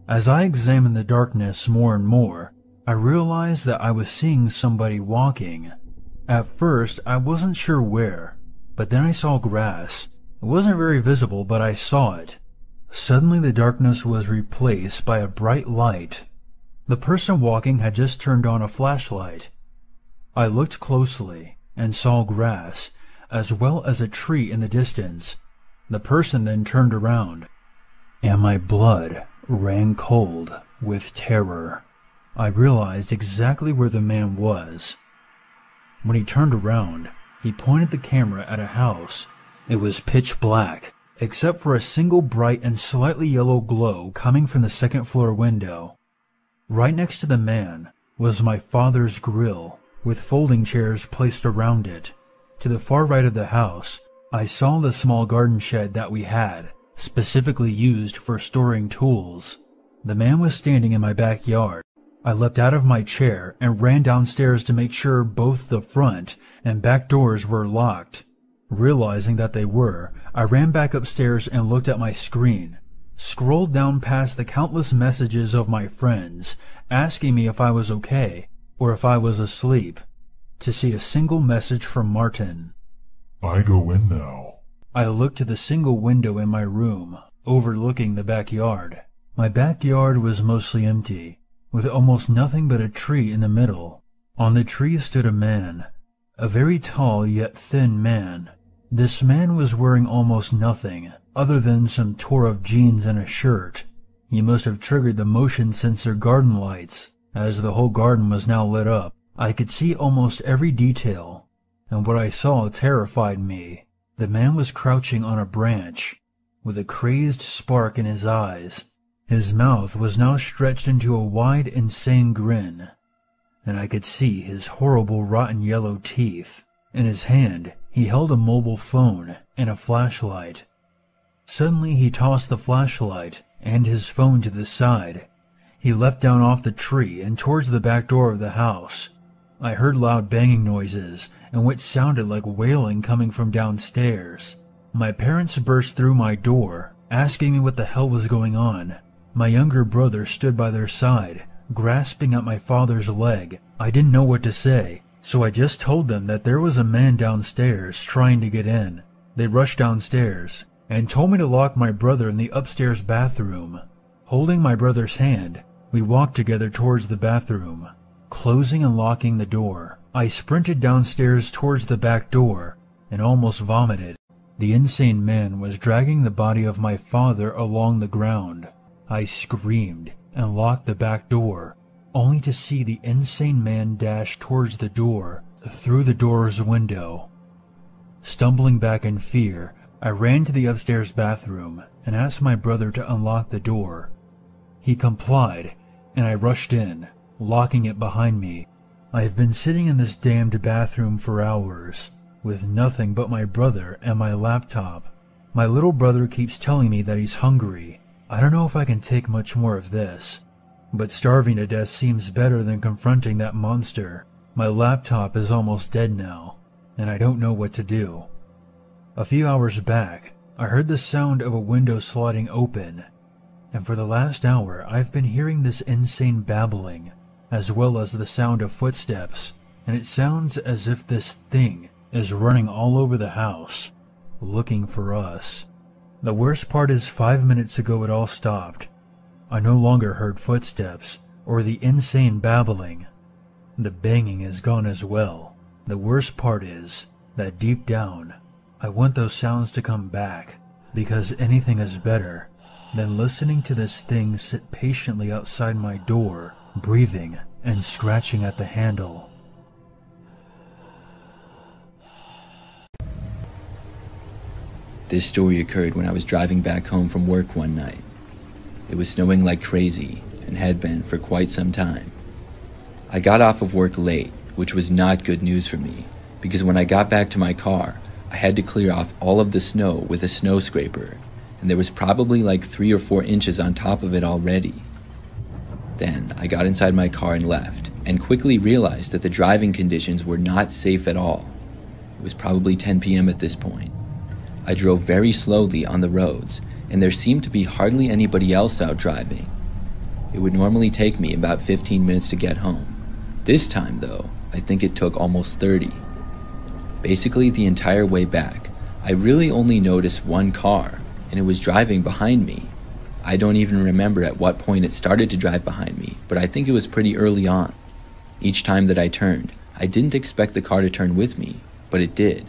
C: As I examined the darkness more and more, I realized that I was seeing somebody walking. At first, I wasn't sure where, but then I saw grass. It wasn't very visible, but I saw it. Suddenly the darkness was replaced by a bright light. The person walking had just turned on a flashlight. I looked closely and saw grass, as well as a tree in the distance. The person then turned around, and my blood ran cold with terror. I realized exactly where the man was. When he turned around, he pointed the camera at a house. It was pitch black, except for a single bright and slightly yellow glow coming from the second-floor window. Right next to the man was my father's grill, with folding chairs placed around it. To the far right of the house, I saw the small garden shed that we had, specifically used for storing tools. The man was standing in my backyard. I leapt out of my chair and ran downstairs to make sure both the front and back doors were locked. Realizing that they were, I ran back upstairs and looked at my screen. scrolled down past the countless messages of my friends asking me if I was okay or if I was asleep, to see a single message from Martin.
A: I go in now.
C: I looked to the single window in my room, overlooking the backyard. My backyard was mostly empty, with almost nothing but a tree in the middle. On the tree stood a man, a very tall yet thin man. This man was wearing almost nothing, other than some tore-up jeans and a shirt. He must have triggered the motion sensor garden lights, as the whole garden was now lit up. I could see almost every detail, and what I saw terrified me. The man was crouching on a branch, with a crazed spark in his eyes. His mouth was now stretched into a wide, insane grin, and I could see his horrible, rotten yellow teeth. In his hand, he held a mobile phone and a flashlight. Suddenly, he tossed the flashlight and his phone to the side. He leapt down off the tree and towards the back door of the house. I heard loud banging noises and what sounded like wailing coming from downstairs. My parents burst through my door, asking me what the hell was going on. My younger brother stood by their side, grasping at my father's leg. I didn't know what to say, so I just told them that there was a man downstairs trying to get in. They rushed downstairs and told me to lock my brother in the upstairs bathroom. Holding my brother's hand, we walked together towards the bathroom, closing and locking the door. I sprinted downstairs towards the back door and almost vomited. The insane man was dragging the body of my father along the ground. I screamed and locked the back door, only to see the insane man dash towards the door, through the door's window. Stumbling back in fear, I ran to the upstairs bathroom and asked my brother to unlock the door. He complied, and I rushed in, locking it behind me. I have been sitting in this damned bathroom for hours, with nothing but my brother and my laptop. My little brother keeps telling me that he's hungry. I don't know if I can take much more of this, but starving to death seems better than confronting that monster. My laptop is almost dead now, and I don't know what to do. A few hours back, I heard the sound of a window sliding open, and for the last hour I've been hearing this insane babbling, as well as the sound of footsteps, and it sounds as if this thing is running all over the house, looking for us. The worst part is 5 minutes ago it all stopped. I no longer heard footsteps or the insane babbling. The banging is gone as well. The worst part is that deep down, I want those sounds to come back, because anything is better than listening to this thing sit patiently outside my door, breathing and scratching at the handle.
H: This story occurred when I was driving back home from work one night. It was snowing like crazy and had been for quite some time. I got off of work late, which was not good news for me, because when I got back to my car, I had to clear off all of the snow with a snow scraper, and there was probably like 3 or 4 inches on top of it already. Then I got inside my car and left, and quickly realized that the driving conditions were not safe at all. It was probably 10 p.m. at this point. I drove very slowly on the roads, and there seemed to be hardly anybody else out driving. It would normally take me about 15 minutes to get home. This time, though, I think it took almost 30. Basically, the entire way back, I really only noticed one car, and it was driving behind me. I don't even remember at what point it started to drive behind me, but I think it was pretty early on. Each time that I turned, I didn't expect the car to turn with me, but it did.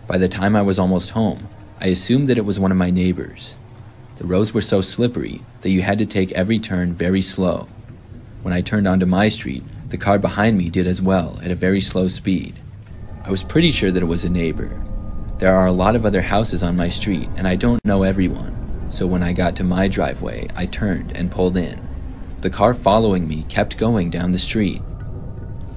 H: By the time I was almost home, I assumed that it was one of my neighbors. The roads were so slippery that you had to take every turn very slow. When I turned onto my street, the car behind me did as well at a very slow speed. I was pretty sure that it was a neighbor. There are a lot of other houses on my street, and I don't know everyone, so when I got to my driveway, I turned and pulled in. The car following me kept going down the street.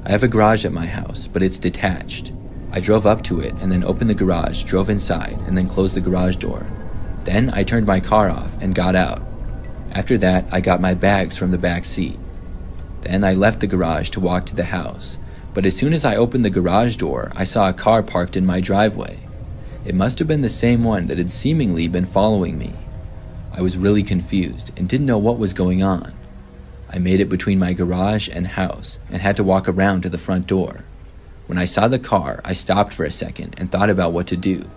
H: I have a garage at my house, but it's detached. I drove up to it and then opened the garage, drove inside, and then closed the garage door. Then I turned my car off and got out. After that, I got my bags from the back seat. Then I left the garage to walk to the house, but as soon as I opened the garage door, I saw a car parked in my driveway. It must have been the same one that had seemingly been following me. I was really confused and didn't know what was going on. I made it between my garage and house and had to walk around to the front door. When I saw the car, I stopped for a second and thought about what to do.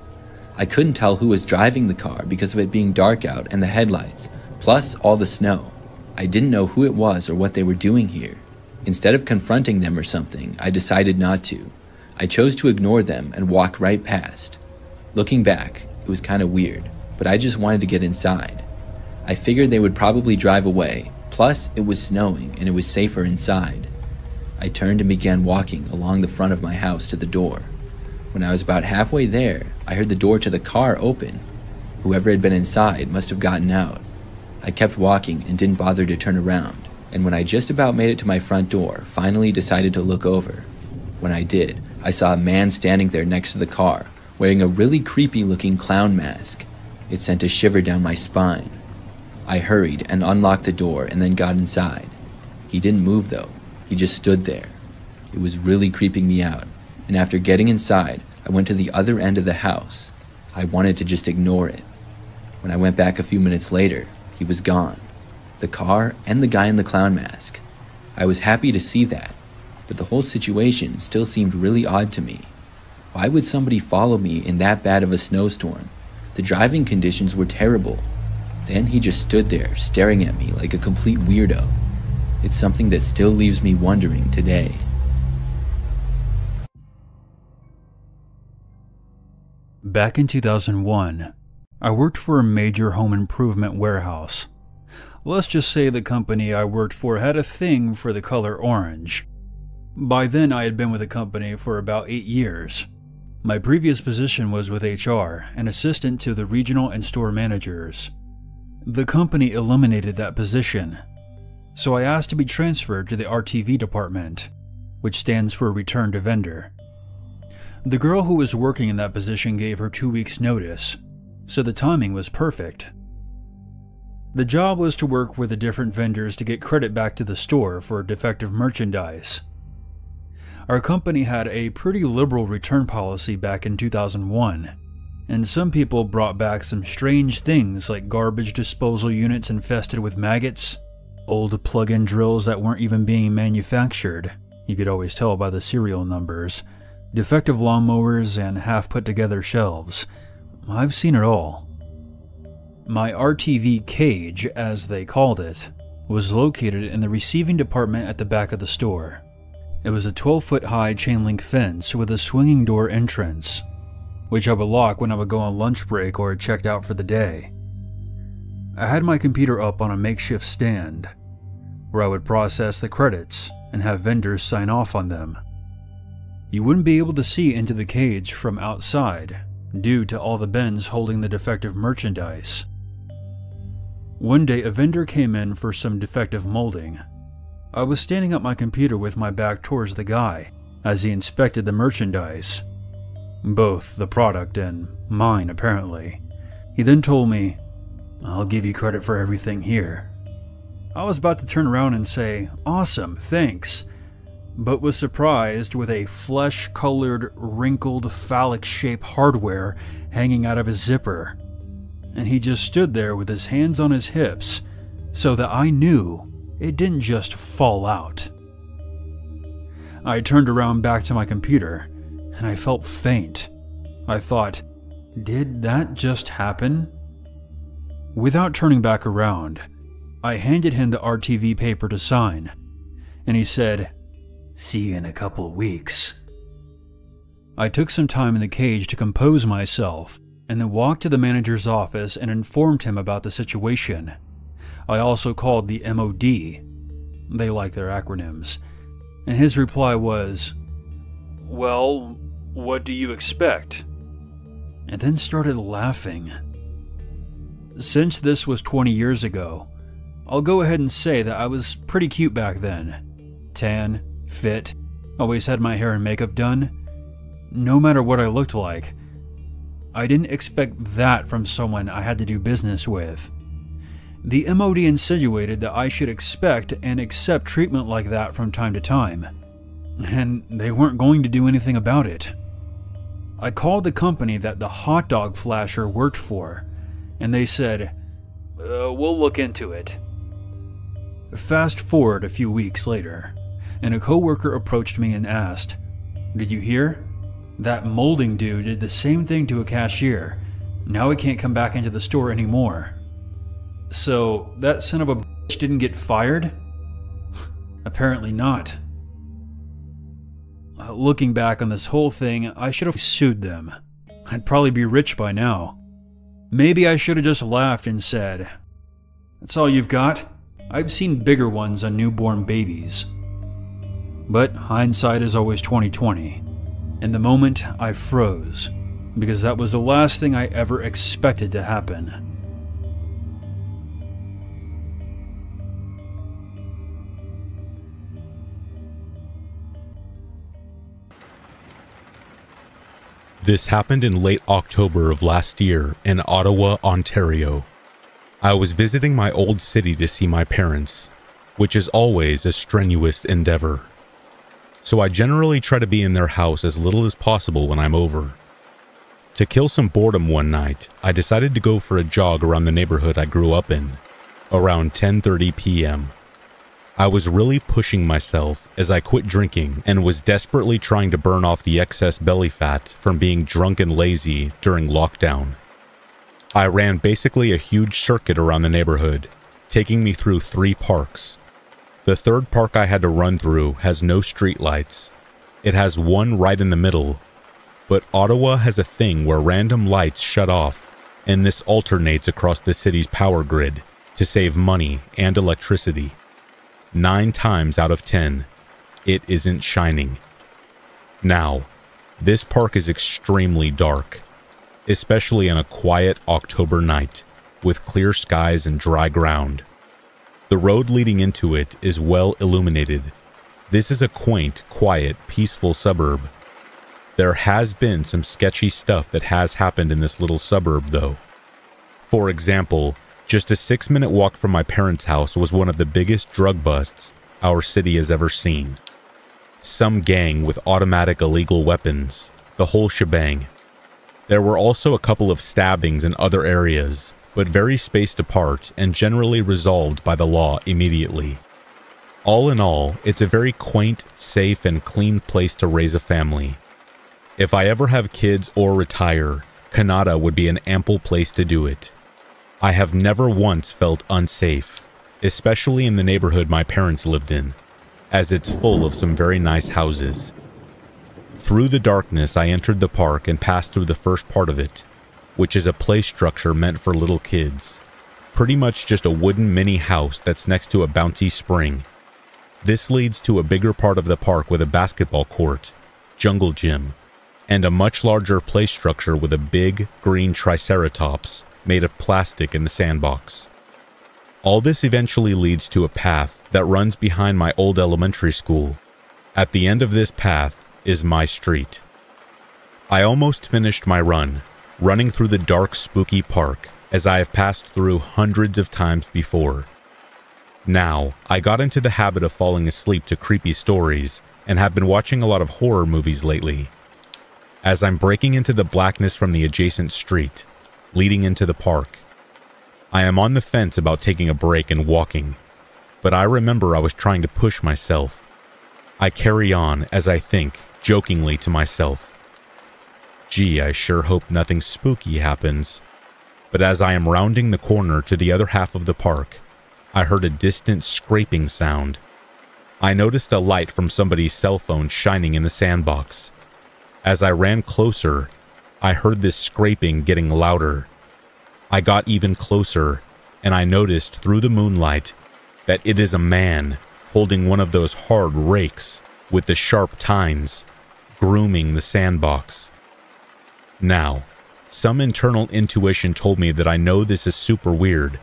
H: I couldn't tell who was driving the car because of it being dark out and the headlights, plus all the snow. I didn't know who it was or what they were doing here. Instead of confronting them or something, I decided not to. I chose to ignore them and walk right past. Looking back, it was kind of weird, but I just wanted to get inside. I figured they would probably drive away, plus it was snowing and it was safer inside. I turned and began walking along the front of my house to the door. When I was about halfway there, I heard the door to the car open. Whoever had been inside must have gotten out. I kept walking and didn't bother to turn around, and when I just about made it to my front door, finally decided to look over. When I did, I saw a man standing there next to the car, wearing a really creepy-looking clown mask. It sent a shiver down my spine. I hurried and unlocked the door and then got inside. He didn't move though. He just stood there. It was really creeping me out, and after getting inside, I went to the other end of the house. I wanted to just ignore it. When I went back a few minutes later, he was gone. The car and the guy in the clown mask. I was happy to see that, but the whole situation still seemed really odd to me. Why would somebody follow me in that bad of a snowstorm? The driving conditions were terrible. Then he just stood there staring at me like a complete weirdo. It's something that still leaves me wondering today.
C: Back in 2001, I worked for a major home improvement warehouse. Let's just say the company I worked for had a thing for the color orange. By then, I had been with the company for about 8 years. My previous position was with HR, an assistant to the regional and store managers. The company eliminated that position, so I asked to be transferred to the RTV department, which stands for Return to Vendor. The girl who was working in that position gave her 2 weeks' notice, so the timing was perfect. The job was to work with the different vendors to get credit back to the store for defective merchandise. Our company had a pretty liberal return policy back in 2001, and some people brought back some strange things like garbage disposal units infested with maggots, old plug-in drills that weren't even being manufactured, you could always tell by the serial numbers, defective lawnmowers, and half-put-together shelves. I've seen it all. My RTV cage, as they called it, was located in the receiving department at the back of the store. It was a 12-foot-high chain-link fence with a swinging door entrance, which I would lock when I would go on lunch break or checked out for the day. I had my computer up on a makeshift stand, where I would process the credits and have vendors sign off on them. You wouldn't be able to see into the cage from outside, due to all the bins holding the defective merchandise. One day, a vendor came in for some defective molding. I was standing at my computer with my back towards the guy as he inspected the merchandise. Both the product and mine, apparently. He then told me, "I'll give you credit for everything here." I was about to turn around and say, "Awesome, thanks," but was surprised with a flesh-colored, wrinkled, phallic-shaped hardware hanging out of his zipper. And he just stood there with his hands on his hips, so that I knew it didn't just fall out. I turned around back to my computer, and I felt faint. I thought, did that just happen? Without turning back around, I handed him the RTV paper to sign, and he said, "See you in a couple of weeks." I took some time in the cage to compose myself, and then walked to the manager's office and informed him about the situation. I also called the MOD. They like their acronyms. And his reply was, "Well, what do you expect?" And then started laughing. Since this was 20 years ago, I'll go ahead and say that I was pretty cute back then. Tan, fit, always had my hair and makeup done. No matter what I looked like, I didn't expect that from someone I had to do business with. The MOD insinuated that I should expect and accept treatment like that from time to time, and they weren't going to do anything about it. I called the company that the hot dog flasher worked for, and they said, We'll look into it. Fast forward a few weeks later, and a coworker approached me and asked, "Did you hear? That molding dude did the same thing to a cashier. Now he can't come back into the store anymore." So, that son of a bitch didn't get fired? Apparently not. Looking back on this whole thing, I should have sued them. I'd probably be rich by now. Maybe I should have just laughed and said, "That's all you've got? I've seen bigger ones on newborn babies." But hindsight is always 20/20. In the moment, I froze, because that was the last thing I ever expected to happen.
B: This happened in late October of last year in Ottawa, Ontario. I was visiting my old city to see my parents, which is always a strenuous endeavor. So I generally try to be in their house as little as possible when I'm over. To kill some boredom one night, I decided to go for a jog around the neighborhood I grew up in, around 10:30 p.m. I was really pushing myself as I quit drinking and was desperately trying to burn off the excess belly fat from being drunk and lazy during lockdown. I ran basically a huge circuit around the neighborhood, taking me through 3 parks. The third park I had to run through has no streetlights. It has one right in the middle, but Ottawa has a thing where random lights shut off, and this alternates across the city's power grid to save money and electricity. 9 times out of 10, it isn't shining. Now, this park is extremely dark, especially on a quiet October night with clear skies and dry ground. The road leading into it is well illuminated. This is a quaint, quiet, peaceful suburb. There has been some sketchy stuff that has happened in this little suburb, though. For example, just a 6-minute walk from my parents' house was one of the biggest drug busts our city has ever seen. Some gang with automatic illegal weapons, the whole shebang. There were also a couple of stabbings in other areas, but very spaced apart and generally resolved by the law immediately. All in all, it's a very quaint, safe, and clean place to raise a family. If I ever have kids or retire, Canada would be an ample place to do it. I have never once felt unsafe, especially in the neighborhood my parents lived in, as it's full of some very nice houses. Through the darkness, I entered the park and passed through the first part of it, which is a play structure meant for little kids. Pretty much just a wooden mini house that's next to a bouncy spring. This leads to a bigger part of the park with a basketball court, jungle gym, and a much larger play structure with a big green triceratops made of plastic in the sandbox. All this eventually leads to a path that runs behind my old elementary school. At the end of this path is my street. I almost finished my run, running through the dark, spooky park, as I have passed through hundreds of times before. Now, I got into the habit of falling asleep to creepy stories and have been watching a lot of horror movies lately. As I'm breaking into the blackness from the adjacent street, leading into the park, I am on the fence about taking a break and walking, but I remember I was trying to push myself. I carry on as I think, jokingly to myself, "Gee, I sure hope nothing spooky happens." But as I am rounding the corner to the other half of the park, I heard a distant scraping sound. I noticed a light from somebody's cell phone shining in the sandbox. As I ran closer, I heard this scraping getting louder. I got even closer, and I noticed through the moonlight that it is a man holding one of those hard rakes with the sharp tines, grooming the sandbox. Now, some internal intuition told me that I know this is super weird.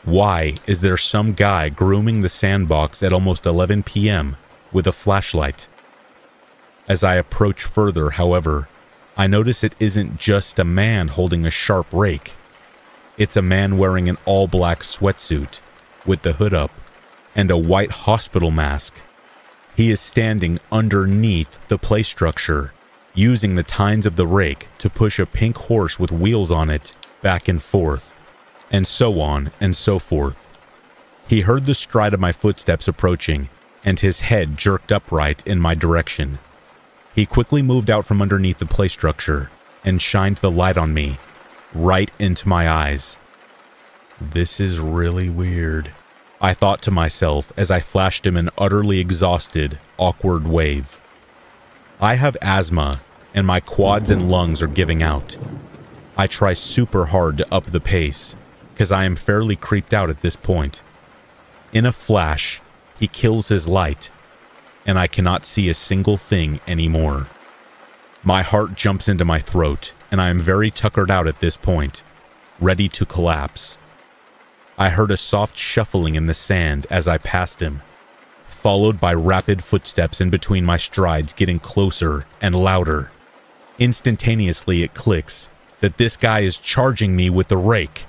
B: Why is there some guy grooming the sandbox at almost 11 p.m. with a flashlight? As I approach further, however, I notice it isn't just a man holding a sharp rake. It's a man wearing an all-black sweatsuit, with the hood up, and a white hospital mask. He is standing underneath the play structure, using the tines of the rake to push a pink horse with wheels on it back and forth. and so on and so forth. He heard the stride of my footsteps approaching, and his head jerked upright in my direction. He quickly moved out from underneath the play structure and shined the light on me, right into my eyes. This is really weird, I thought to myself as I flashed him an utterly exhausted, awkward wave. I have asthma, and my quads and lungs are giving out. I try super hard to up the pace, because I am fairly creeped out at this point. In a flash, he kills his light, and I cannot see a single thing anymore. My heart jumps into my throat, and I am very tuckered out at this point, ready to collapse. I heard a soft shuffling in the sand as I passed him, followed by rapid footsteps in between my strides getting closer and louder. Instantaneously it clicks that this guy is charging me with the rake.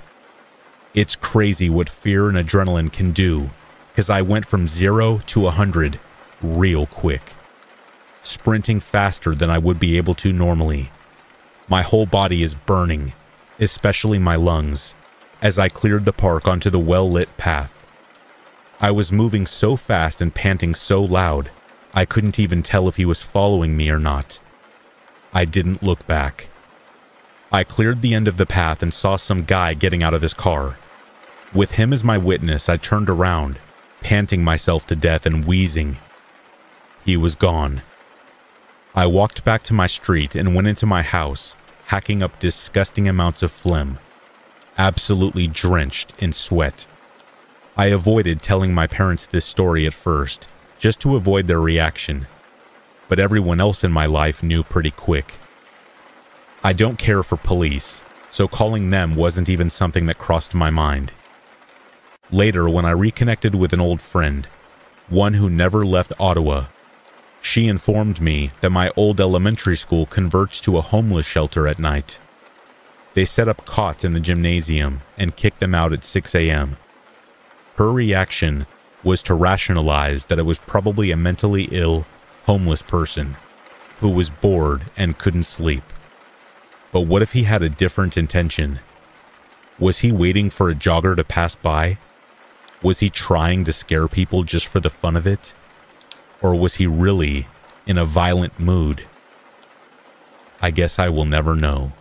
B: It's crazy what fear and adrenaline can do, because I went from 0 to 100 real quick, sprinting faster than I would be able to normally. My whole body is burning, especially my lungs, as I cleared the park onto the well-lit path. I was moving so fast and panting so loud, I couldn't even tell if he was following me or not. I didn't look back. I cleared the end of the path and saw some guy getting out of his car. With him as my witness, I turned around, panting myself to death and wheezing. He was gone. I walked back to my street and went into my house, hacking up disgusting amounts of phlegm, absolutely drenched in sweat. I avoided telling my parents this story at first, just to avoid their reaction, but everyone else in my life knew pretty quick. I don't care for police, so calling them wasn't even something that crossed my mind. Later, when I reconnected with an old friend, one who never left Ottawa, she informed me that my old elementary school converts to a homeless shelter at night. They set up cots in the gymnasium and kicked them out at 6 a.m. Her reaction was to rationalize that it was probably a mentally ill, homeless person who was bored and couldn't sleep. But what if he had a different intention? Was he waiting for a jogger to pass by? Was he trying to scare people just for the fun of it? Or was he really in a violent mood? I guess I will never know.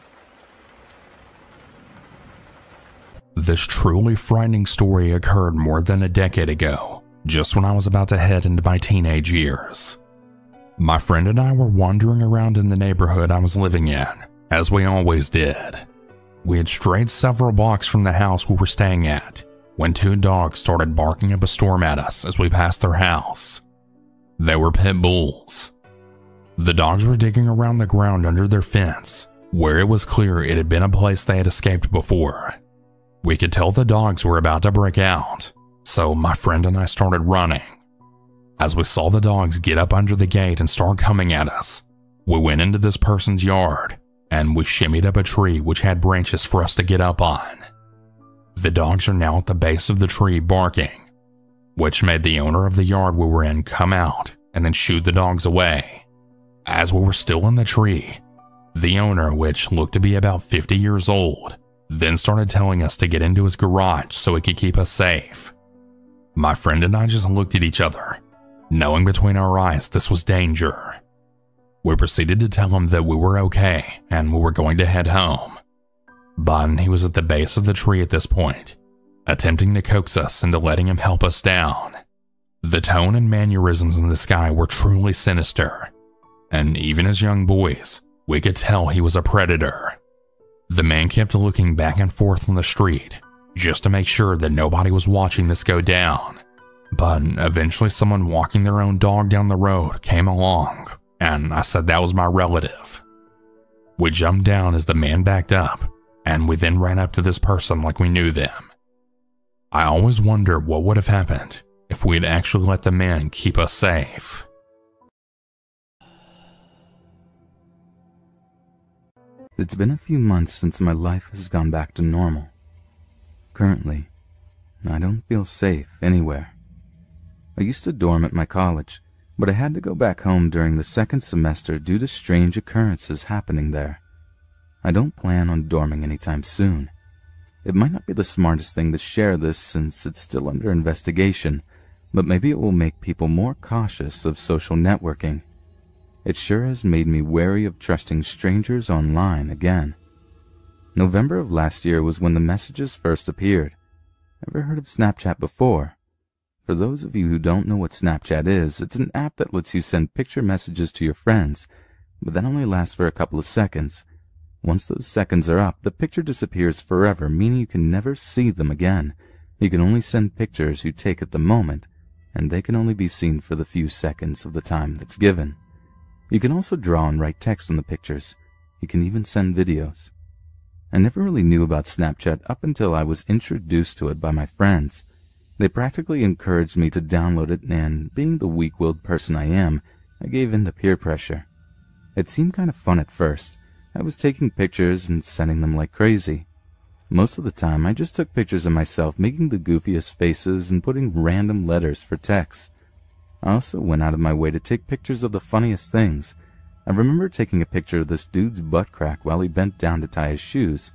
F: This truly frightening story occurred more than a decade ago, just when I was about to head into my teenage years. My friend and I were wandering around in the neighborhood I was living in, as we always did. We had strayed several blocks from the house we were staying at, when two dogs started barking up a storm at us as we passed their house. They were pit bulls. The dogs were digging around the ground under their fence, where it was clear it had been a place they had escaped before. We could tell the dogs were about to break out, so my friend and I started running. As we saw the dogs get up under the gate and start coming at us, we went into this person's yard, and we shimmied up a tree which had branches for us to get up on. The dogs are now at the base of the tree barking, which made the owner of the yard we were in come out and then shoo the dogs away. As we were still in the tree, the owner, which looked to be about 50 years old, then started telling us to get into his garage so he could keep us safe. My friend and I just looked at each other, knowing between our eyes this was danger. We proceeded to tell him that we were okay and we were going to head home. But he was at the base of the tree at this point, attempting to coax us into letting him help us down. The tone and mannerisms in this guy were truly sinister, and even as young boys, we could tell he was a predator. The man kept looking back and forth on the street, just to make sure that nobody was watching this go down. But eventually someone walking their own dog down the road came along, and I said that was my relative. We jumped down as the man backed up, and we then ran up to this person like we knew them. I always wonder what would have happened if we had actually let the man keep us safe.
G: It's been a few months since my life has gone back to normal. Currently, I don't feel safe anywhere. I used to dorm at my college, but I had to go back home during the second semester due to strange occurrences happening there. I don't plan on dorming anytime soon. It might not be the smartest thing to share this since it's still under investigation, but maybe it will make people more cautious of social networking. It sure has made me wary of trusting strangers online again. November of last year was when the messages first appeared. Ever heard of Snapchat before? For those of you who don't know what Snapchat is, it's an app that lets you send picture messages to your friends, but that only lasts for a couple of seconds. Once those seconds are up, the picture disappears forever, meaning you can never see them again. You can only send pictures you take at the moment, and they can only be seen for the few seconds of the time that's given. You can also draw and write text on the pictures. You can even send videos. I never really knew about Snapchat up until I was introduced to it by my friends. They practically encouraged me to download it, and being the weak-willed person I am, I gave in to peer pressure. It seemed kind of fun at first. I was taking pictures and sending them like crazy. Most of the time, I just took pictures of myself making the goofiest faces and putting random letters for text. I also went out of my way to take pictures of the funniest things. I remember taking a picture of this dude's butt crack while he bent down to tie his shoes.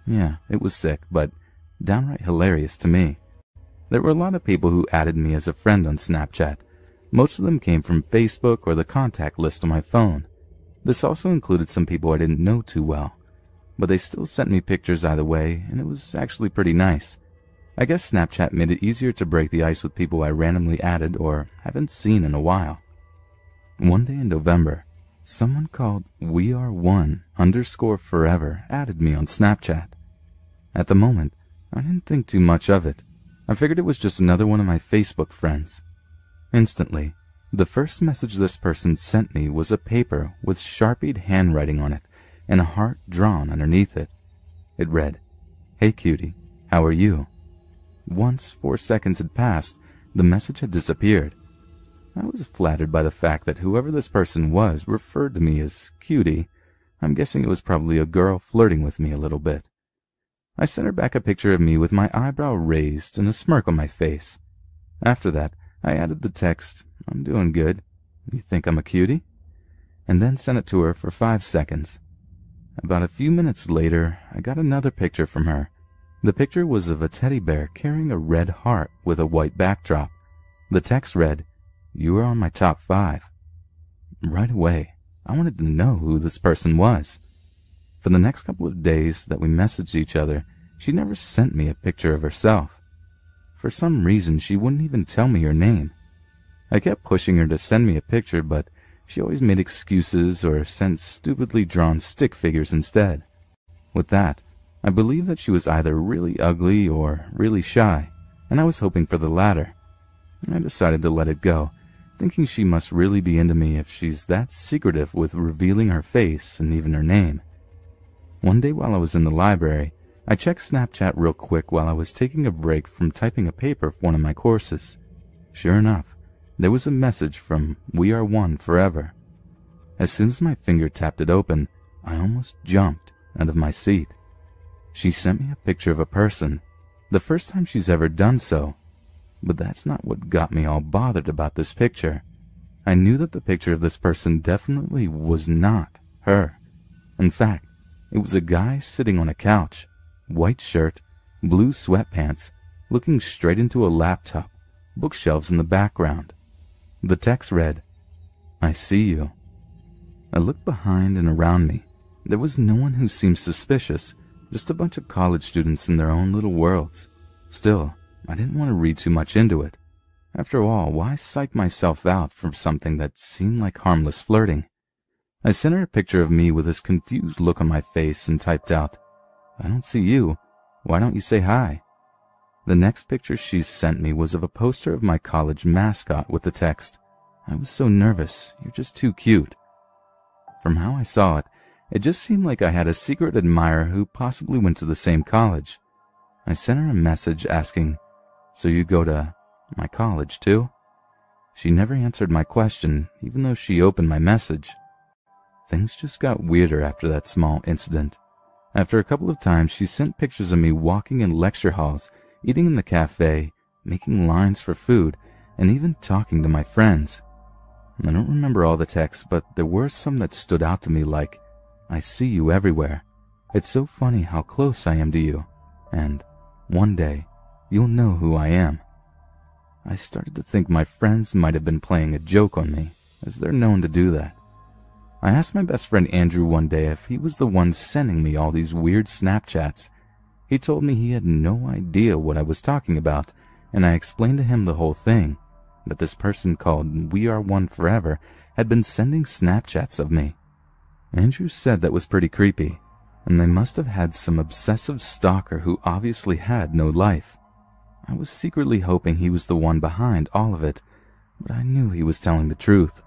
G: Yeah, it was sick, but downright hilarious to me. There were a lot of people who added me as a friend on Snapchat. Most of them came from Facebook or the contact list on my phone. This also included some people I didn't know too well, but they still sent me pictures either way, and it was actually pretty nice. I guess Snapchat made it easier to break the ice with people I randomly added or haven't seen in a while. One day in November, someone called WeAreOne_Forever added me on Snapchat. At the moment, I didn't think too much of it. I figured it was just another one of my Facebook friends. Instantly, the first message this person sent me was a paper with Sharpied handwriting on it and a heart drawn underneath it. It read, "Hey cutie, how are you?" Once 4 seconds had passed, the message had disappeared. I was flattered by the fact that whoever this person was referred to me as cutie. I'm guessing it was probably a girl flirting with me a little bit. I sent her back a picture of me with my eyebrow raised and a smirk on my face. After that, I added the text, "I'm doing good. You think I'm a cutie?" and then sent it to her for 5 seconds. About a few minutes later, I got another picture from her. The picture was of a teddy bear carrying a red heart with a white backdrop. The text read, "You are on my top 5. Right away, I wanted to know who this person was. For the next couple of days that we messaged each other, she never sent me a picture of herself. For some reason, she wouldn't even tell me her name. I kept pushing her to send me a picture, but she always made excuses or sent stupidly drawn stick figures instead. With that, I believed that she was either really ugly or really shy, and I was hoping for the latter. I decided to let it go, thinking she must really be into me if she's that secretive with revealing her face and even her name. One day while I was in the library, I checked Snapchat real quick while I was taking a break from typing a paper for one of my courses. Sure enough, there was a message from WeAreOneForever. As soon as my finger tapped it open, I almost jumped out of my seat. She sent me a picture of a person, the first time she's ever done so. But that's not what got me all bothered about this picture. I knew that the picture of this person definitely was not her. In fact, it was a guy sitting on a couch, white shirt, blue sweatpants, looking straight into a laptop, bookshelves in the background. The text read, "I see you." I looked behind and around me. There was no one who seemed suspicious, just a bunch of college students in their own little worlds. Still, I didn't want to read too much into it. After all, why psych myself out for something that seemed like harmless flirting? I sent her a picture of me with this confused look on my face and typed out, "I don't see you. Why don't you say hi?" The next picture she sent me was of a poster of my college mascot with the text, "I was so nervous. You're just too cute." From how I saw it, it just seemed like I had a secret admirer who possibly went to the same college. I sent her a message asking, "So you go to my college too?" She never answered my question, even though she opened my message. Things just got weirder after that small incident. After a couple of times, she sent pictures of me walking in lecture halls, eating in the cafe, making lines for food, and even talking to my friends. I don't remember all the texts, but there were some that stood out to me like, "I see you everywhere. It's so funny how close I am to you. and one day you'll know who I am. I started to think my friends might have been playing a joke on me, as they're known to do that. I asked my best friend Andrew one day if he was the one sending me all these weird Snapchats. He told me he had no idea what I was talking about, and I explained to him the whole thing, that this person called We Are One Forever had been sending Snapchats of me. Andrew said that was pretty creepy, and they must have had some obsessive stalker who obviously had no life. I was secretly hoping he was the one behind all of it, but I knew he was telling the truth.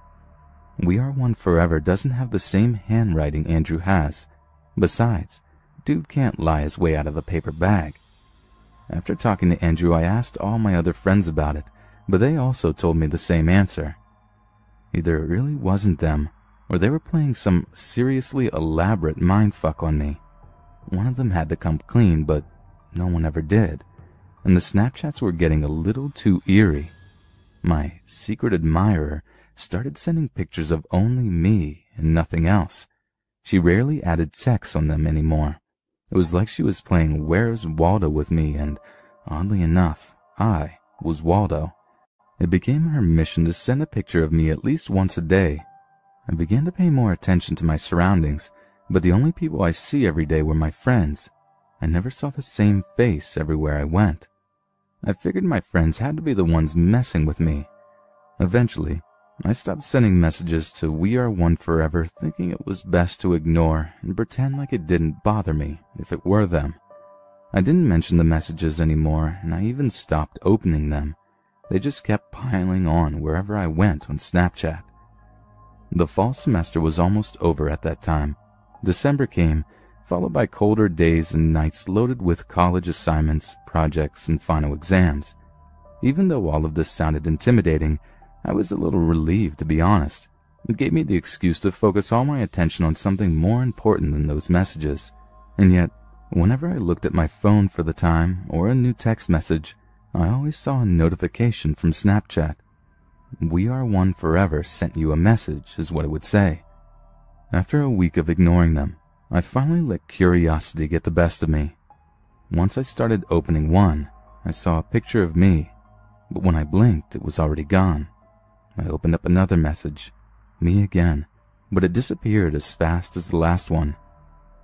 G: We Are One Forever doesn't have the same handwriting Andrew has. Besides, dude can't lie his way out of a paper bag. After talking to Andrew, I asked all my other friends about it, but they also told me the same answer. Either it really wasn't them, or they were playing some seriously elaborate mindfuck on me. One of them had to come clean, but no one ever did, and the Snapchats were getting a little too eerie. My secret admirer started sending pictures of only me and nothing else. She rarely added text on them anymore. It was like she was playing Where's Waldo with me, and oddly enough, I was Waldo. It became her mission to send a picture of me at least once a day. I began to pay more attention to my surroundings, but the only people I see every day were my friends. I never saw the same face everywhere I went. I figured my friends had to be the ones messing with me. Eventually, I stopped sending messages to We Are One Forever, thinking it was best to ignore and pretend like it didn't bother me if it were them. I didn't mention the messages anymore, and I even stopped opening them. They just kept piling on wherever I went on Snapchat. The fall semester was almost over at that time. December came, followed by colder days and nights loaded with college assignments, projects, and final exams. Even though all of this sounded intimidating, I was a little relieved, to be honest. It gave me the excuse to focus all my attention on something more important than those messages. And yet, whenever I looked at my phone for the time or a new text message, I always saw a notification from Snapchat. We Are One Forever sent you a message, is what it would say. After a week of ignoring them, I finally let curiosity get the best of me. Once I started opening one, I saw a picture of me, but when I blinked, it was already gone. I opened up another message, me again, but it disappeared as fast as the last one.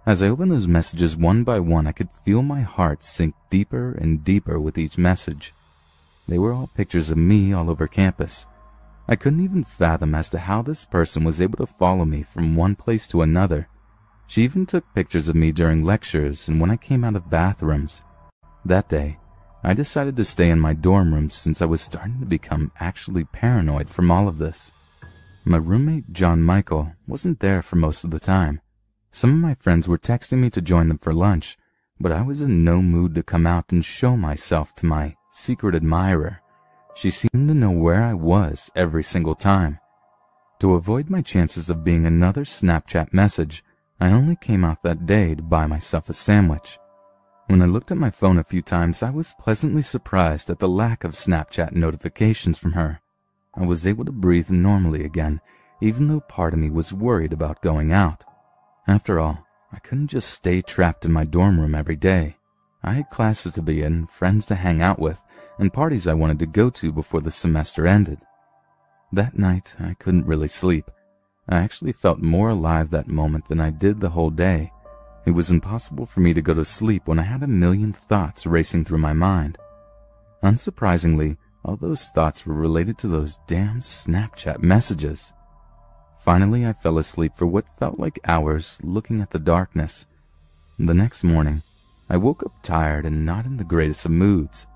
G: As I opened those messages one by one, I could feel my heart sink deeper and deeper with each message. They were all pictures of me all over campus. I couldn't even fathom as to how this person was able to follow me from one place to another. She even took pictures of me during lectures and when I came out of bathrooms. That day, I decided to stay in my dorm room since I was starting to become actually paranoid from all of this. My roommate, John Michael, wasn't there for most of the time. Some of my friends were texting me to join them for lunch, but I was in no mood to come out and show myself to my secret admirer. She seemed to know where I was every single time. To avoid my chances of being another Snapchat message, I only came out that day to buy myself a sandwich. When I looked at my phone a few times, I was pleasantly surprised at the lack of Snapchat notifications from her. I was able to breathe normally again, even though part of me was worried about going out. After all, I couldn't just stay trapped in my dorm room every day. I had classes to be in, friends to hang out with, and parties I wanted to go to before the semester ended. That night, I couldn't really sleep. I actually felt more alive that moment than I did the whole day. It was impossible for me to go to sleep when I had a million thoughts racing through my mind. Unsurprisingly, all those thoughts were related to those damn Snapchat messages. Finally, I fell asleep for what felt like hours looking at the darkness. The next morning, I woke up tired and not in the greatest of moods.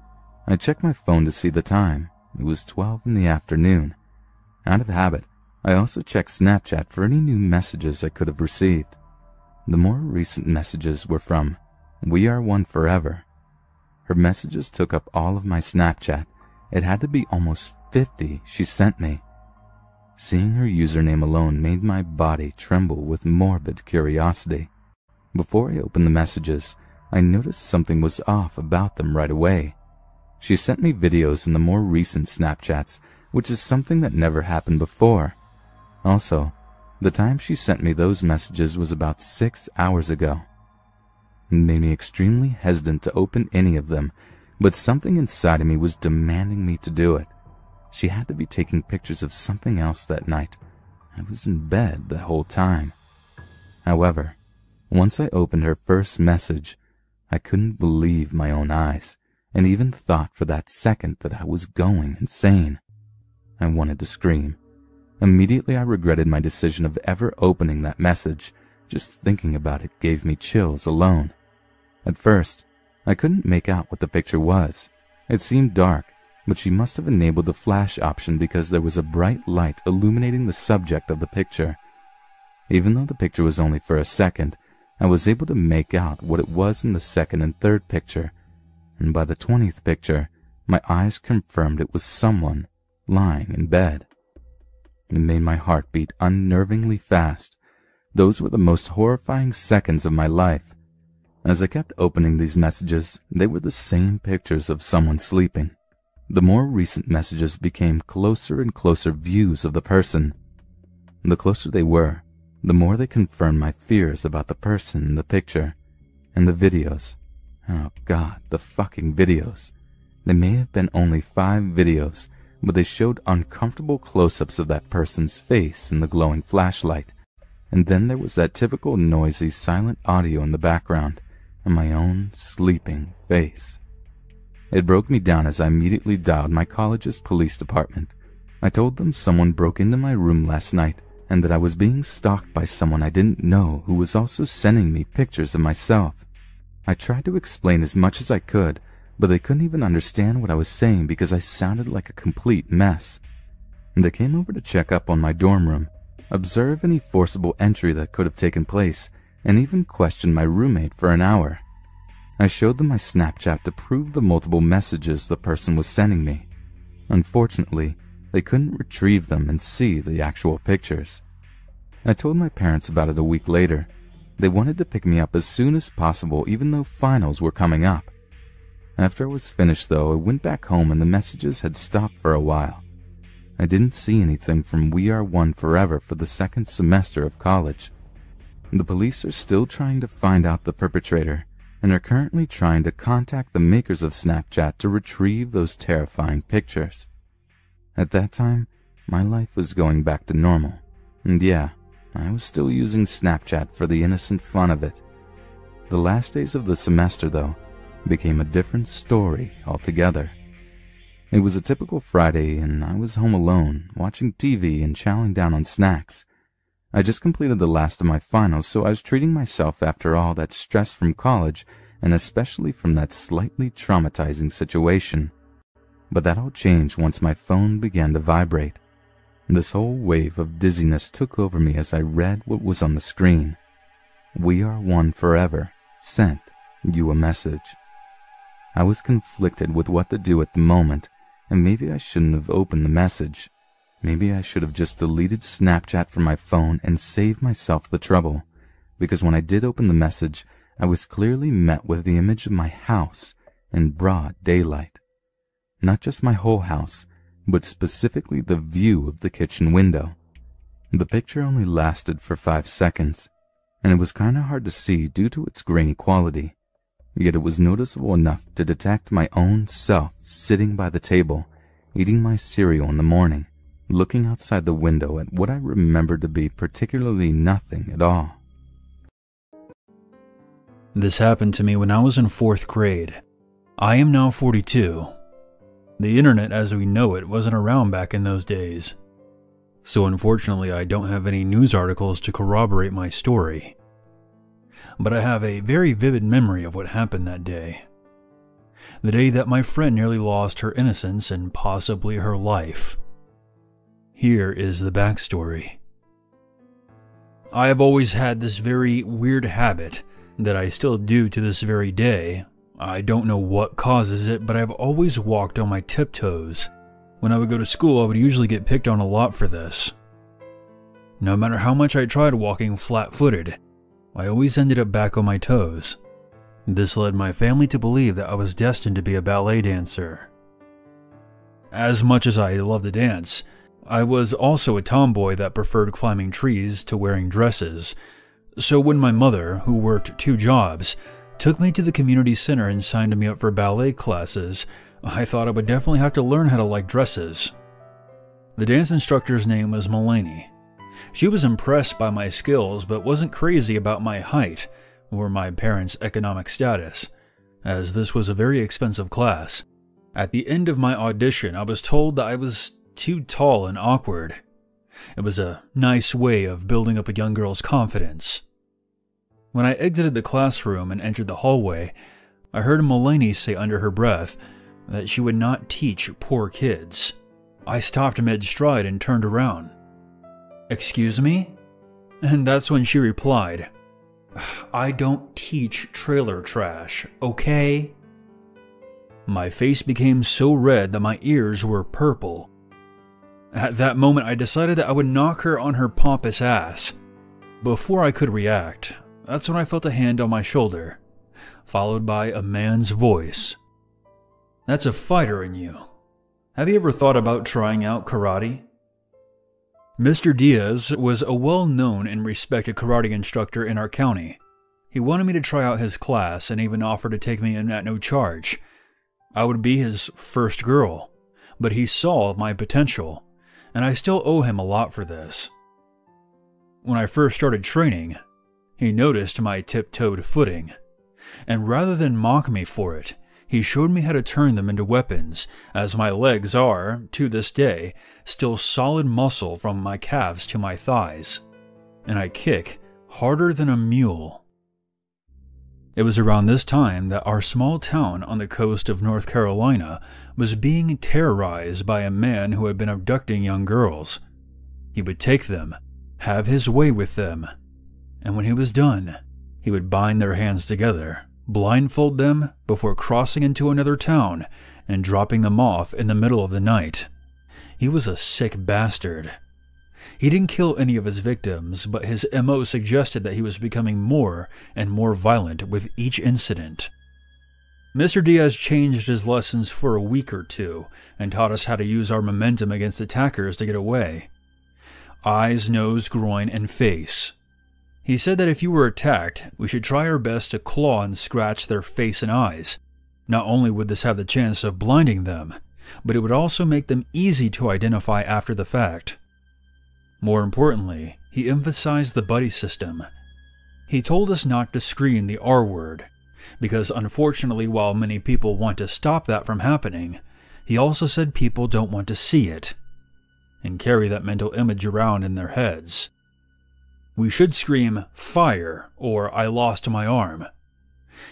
G: I checked my phone to see the time. It was 12 in the afternoon. Out of habit, I also checked Snapchat for any new messages I could have received. The more recent messages were from We Are One Forever. Her messages took up all of my Snapchat. It had to be almost 50 she sent me. Seeing her username alone made my body tremble with morbid curiosity. Before I opened the messages, I noticed something was off about them right away. She sent me videos in the more recent Snapchats, which is something that never happened before. Also, the time she sent me those messages was about 6 hours ago. and made me extremely hesitant to open any of them, but something inside of me was demanding me to do it. She had to be taking pictures of something else that night. I was in bed the whole time. However, once I opened her first message, I couldn't believe my own eyes, and even thought for that second that I was going insane. I wanted to scream. Immediately I regretted my decision of ever opening that message. Just thinking about it gave me chills alone. At first, I couldn't make out what the picture was. It seemed dark, but she must have enabled the flash option because there was a bright light illuminating the subject of the picture. Even though the picture was only for a second, I was able to make out what it was in the second and third picture, and by the 20th picture, my eyes confirmed it was someone lying in bed. It made my heart beat unnervingly fast. Those were the most horrifying seconds of my life. As I kept opening these messages, they were the same pictures of someone sleeping. The more recent messages became closer and closer views of the person. The closer they were, the more they confirmed my fears about the person in the picture. And the videos. Oh God, the fucking videos. They may have been only 5 videos, but they showed uncomfortable close-ups of that person's face in the glowing flashlight. And then there was that typical noisy, silent audio in the background, and my own sleeping face. It broke me down as I immediately dialed my college's police department. I told them someone broke into my room last night, and that I was being stalked by someone I didn't know who was also sending me pictures of myself. I tried to explain as much as I could, but they couldn't even understand what I was saying because I sounded like a complete mess. And they came over to check up on my dorm room, observe any forcible entry that could have taken place, and even question my roommate for an hour. I showed them my Snapchat to prove the multiple messages the person was sending me. Unfortunately, they couldn't retrieve them and see the actual pictures. I told my parents about it a week later. They wanted to pick me up as soon as possible, even though finals were coming up. After I was finished, though, I went back home and the messages had stopped for a while. I didn't see anything from We Are One Forever for the second semester of college. The police are still trying to find out the perpetrator and are currently trying to contact the makers of Snapchat to retrieve those terrifying pictures. At that time, my life was going back to normal. And yeah, I was still using Snapchat for the innocent fun of it. The last days of the semester, though, became a different story altogether. It was a typical Friday, and I was home alone, watching TV and chowing down on snacks. I just completed the last of my finals, so I was treating myself after all that stress from college, and especially from that slightly traumatizing situation. But that all changed once my phone began to vibrate. This whole wave of dizziness took over me as I read what was on the screen. We Are One Forever sent you a message. I was conflicted with what to do at the moment, and maybe I shouldn't have opened the message. Maybe I should have just deleted Snapchat from my phone and saved myself the trouble, because when I did open the message, I was clearly met with the image of my house in broad daylight. Not just my whole house, but specifically the view of the kitchen window. The picture only lasted for 5 seconds, and it was kinda hard to see due to its grainy quality. Yet it was noticeable enough to detect my own self sitting by the table, eating my cereal in the morning, looking outside the window at what I remembered to be particularly nothing at all.
C: This happened to me when I was in 4th grade. I am now 42. The internet as we know it wasn't around back in those days. So unfortunately I don't have any news articles to corroborate my story. But I have a very vivid memory of what happened that day. The day that my friend nearly lost her innocence and possibly her life. Here is the backstory. I have always had this very weird habit that I still do to this very day. I don't know what causes it, but I've always walked on my tiptoes. When I would go to school, I would usually get picked on a lot for this. No matter how much I tried walking flat-footed, I always ended up back on my toes. This led my family to believe that I was destined to be a ballet dancer. As much as I love to dance, I was also a tomboy that preferred climbing trees to wearing dresses. So when my mother, who worked 2 jobs, took me to the community center and signed me up for ballet classes. I thought I would definitely have to learn how to like dresses. The dance instructor's name was Mulaney. She was impressed by my skills but wasn't crazy about my height or my parents' economic status, as this was a very expensive class. At the end of my audition, I was told that I was too tall and awkward. It was a nice way of building up a young girl's confidence. When I exited the classroom and entered the hallway, I heard Mulaney say under her breath that she would not teach poor kids. I stopped mid-stride and turned around. "Excuse me?" And that's when she replied, "I don't teach trailer trash, okay?" My face became so red that my ears were purple. At that moment, I decided that I would knock her on her pompous ass. Before I could react, that's when I felt a hand on my shoulder, followed by a man's voice. "That's a fighter in you. Have you ever thought about trying out karate?" Mr. Diaz was a well-known and respected karate instructor in our county. He wanted me to try out his class and even offered to take me in at no charge. I would be his first girl, but he saw my potential, and I still owe him a lot for this. When I first started training, he noticed my tiptoed footing, and rather than mock me for it, he showed me how to turn them into weapons, as my legs are, to this day, still solid muscle from my calves to my thighs, and I kick harder than a mule. It was around this time that our small town on the coast of North Carolina was being terrorized by a man who had been abducting young girls. He would take them, have his way with them, and when he was done, he would bind their hands together, blindfold them before crossing into another town and dropping them off in the middle of the night. He was a sick bastard. He didn't kill any of his victims, but his MO suggested that he was becoming more and more violent with each incident. Mr. Diaz changed his lessons for a week or two and taught us how to use our momentum against attackers to get away. Eyes, nose, groin, and face. He said that if you were attacked, we should try our best to claw and scratch their face and eyes. Not only would this have the chance of blinding them, but it would also make them easy to identify after the fact. More importantly, he emphasized the buddy system. He told us not to scream the R word, because unfortunately, while many people want to stop that from happening, he also said people don't want to see it, and carry that mental image around in their heads. We should scream fire or I lost my arm.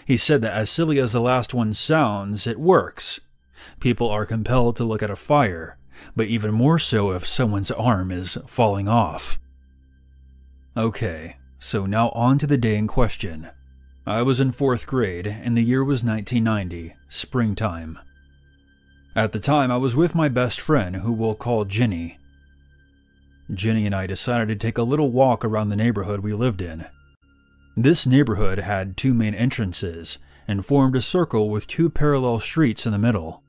C: He said that as silly as the last one sounds, it works. People are compelled to look at a fire, but even more so if someone's arm is falling off. Okay, so now on to the day in question. I was in 4th grade, and the year was 1990, springtime. At the time, I was with my best friend, who we'll call Jenny. Jenny and I decided to take a little walk around the neighborhood we lived in. This neighborhood had 2 main entrances, and formed a circle with 2 parallel streets in the middle.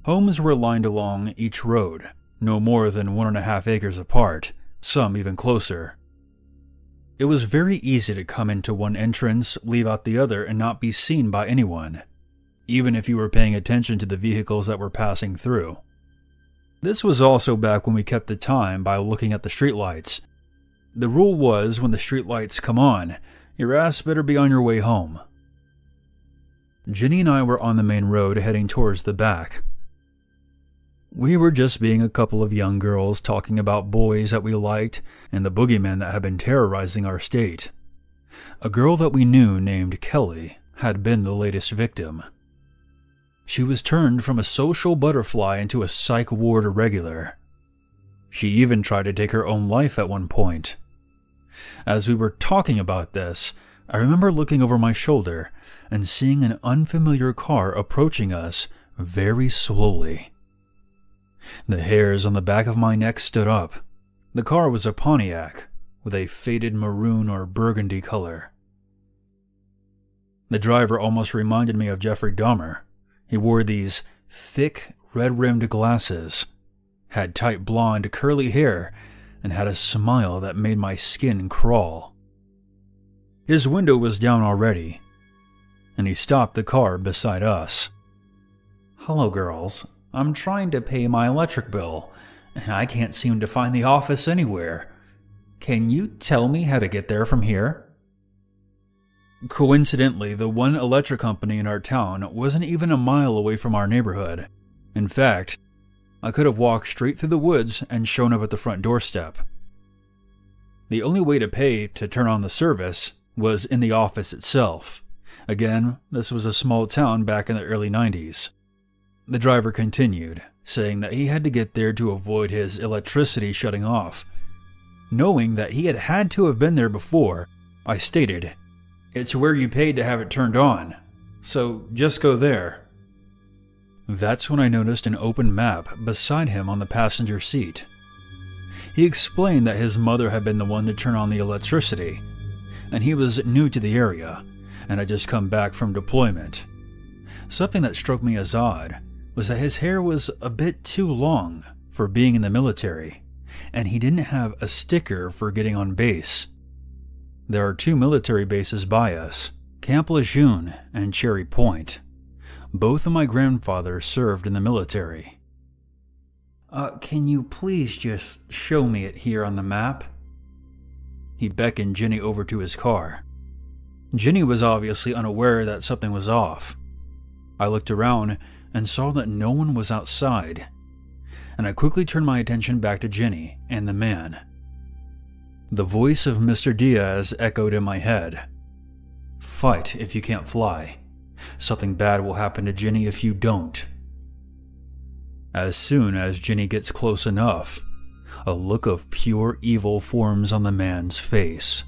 C: Homes were lined along each road, no more than 1.5 acres apart, some even closer. It was very easy to come into one entrance, leave out the other, and not be seen by anyone, even if you were paying attention to the vehicles that were passing through. This was also back when we kept the time by looking at the streetlights. The rule was when the streetlights come on, your ass better be on your way home. Jenny and I were on the main road heading towards the back. We were just being a couple of young girls talking about boys that we liked and the boogeyman that had been terrorizing our state. A girl that we knew named Kelly had been the latest victim. She was turned from a social butterfly into a psych ward irregular. She even tried to take her own life at one point. As we were talking about this, I remember looking over my shoulder and seeing an unfamiliar car approaching us very slowly. The hairs on the back of my neck stood up. The car was a Pontiac, with a faded maroon or burgundy color. The driver almost reminded me of Jeffrey Dahmer. He wore these thick, red-rimmed glasses, had tight blonde, curly hair, and had a smile that made my skin crawl. His window was down already. and he stopped the car beside us. "Hello, girls. I'm trying to pay my electric bill, and I can't seem to find the office anywhere. Can you tell me how to get there from here?" Coincidentally, the one electric company in our town wasn't even a mile away from our neighborhood. In fact, I could have walked straight through the woods and shown up at the front doorstep. The only way to pay to turn on the service was in the office itself. Again, this was a small town back in the early 90s. The driver continued, saying that he had to get there to avoid his electricity shutting off. Knowing that he had to have been there before, I stated, "It's where you paid to have it turned on, so just go there." That's when I noticed an open map beside him on the passenger seat. He explained that his mother had been the one to turn on the electricity, and he was new to the area, and had just come back from deployment. Something that struck me as odd was that his hair was a bit too long for being in the military, and he didn't have a sticker for getting on base. There are 2 military bases by us, Camp Lejeune and Cherry Point. Both of my grandfathers served in the military. Can you please just show me it here on the map?" He beckoned Jenny over to his car. Jenny was obviously unaware that something was off. I looked around and saw that no one was outside, and I quickly turned my attention back to Jenny and the man. The voice of Mr. Diaz echoed in my head. "Fight if you can't fly. Something bad will happen to Jenny if you don't." As soon as Jenny gets close enough, a look of pure evil forms on the man's face.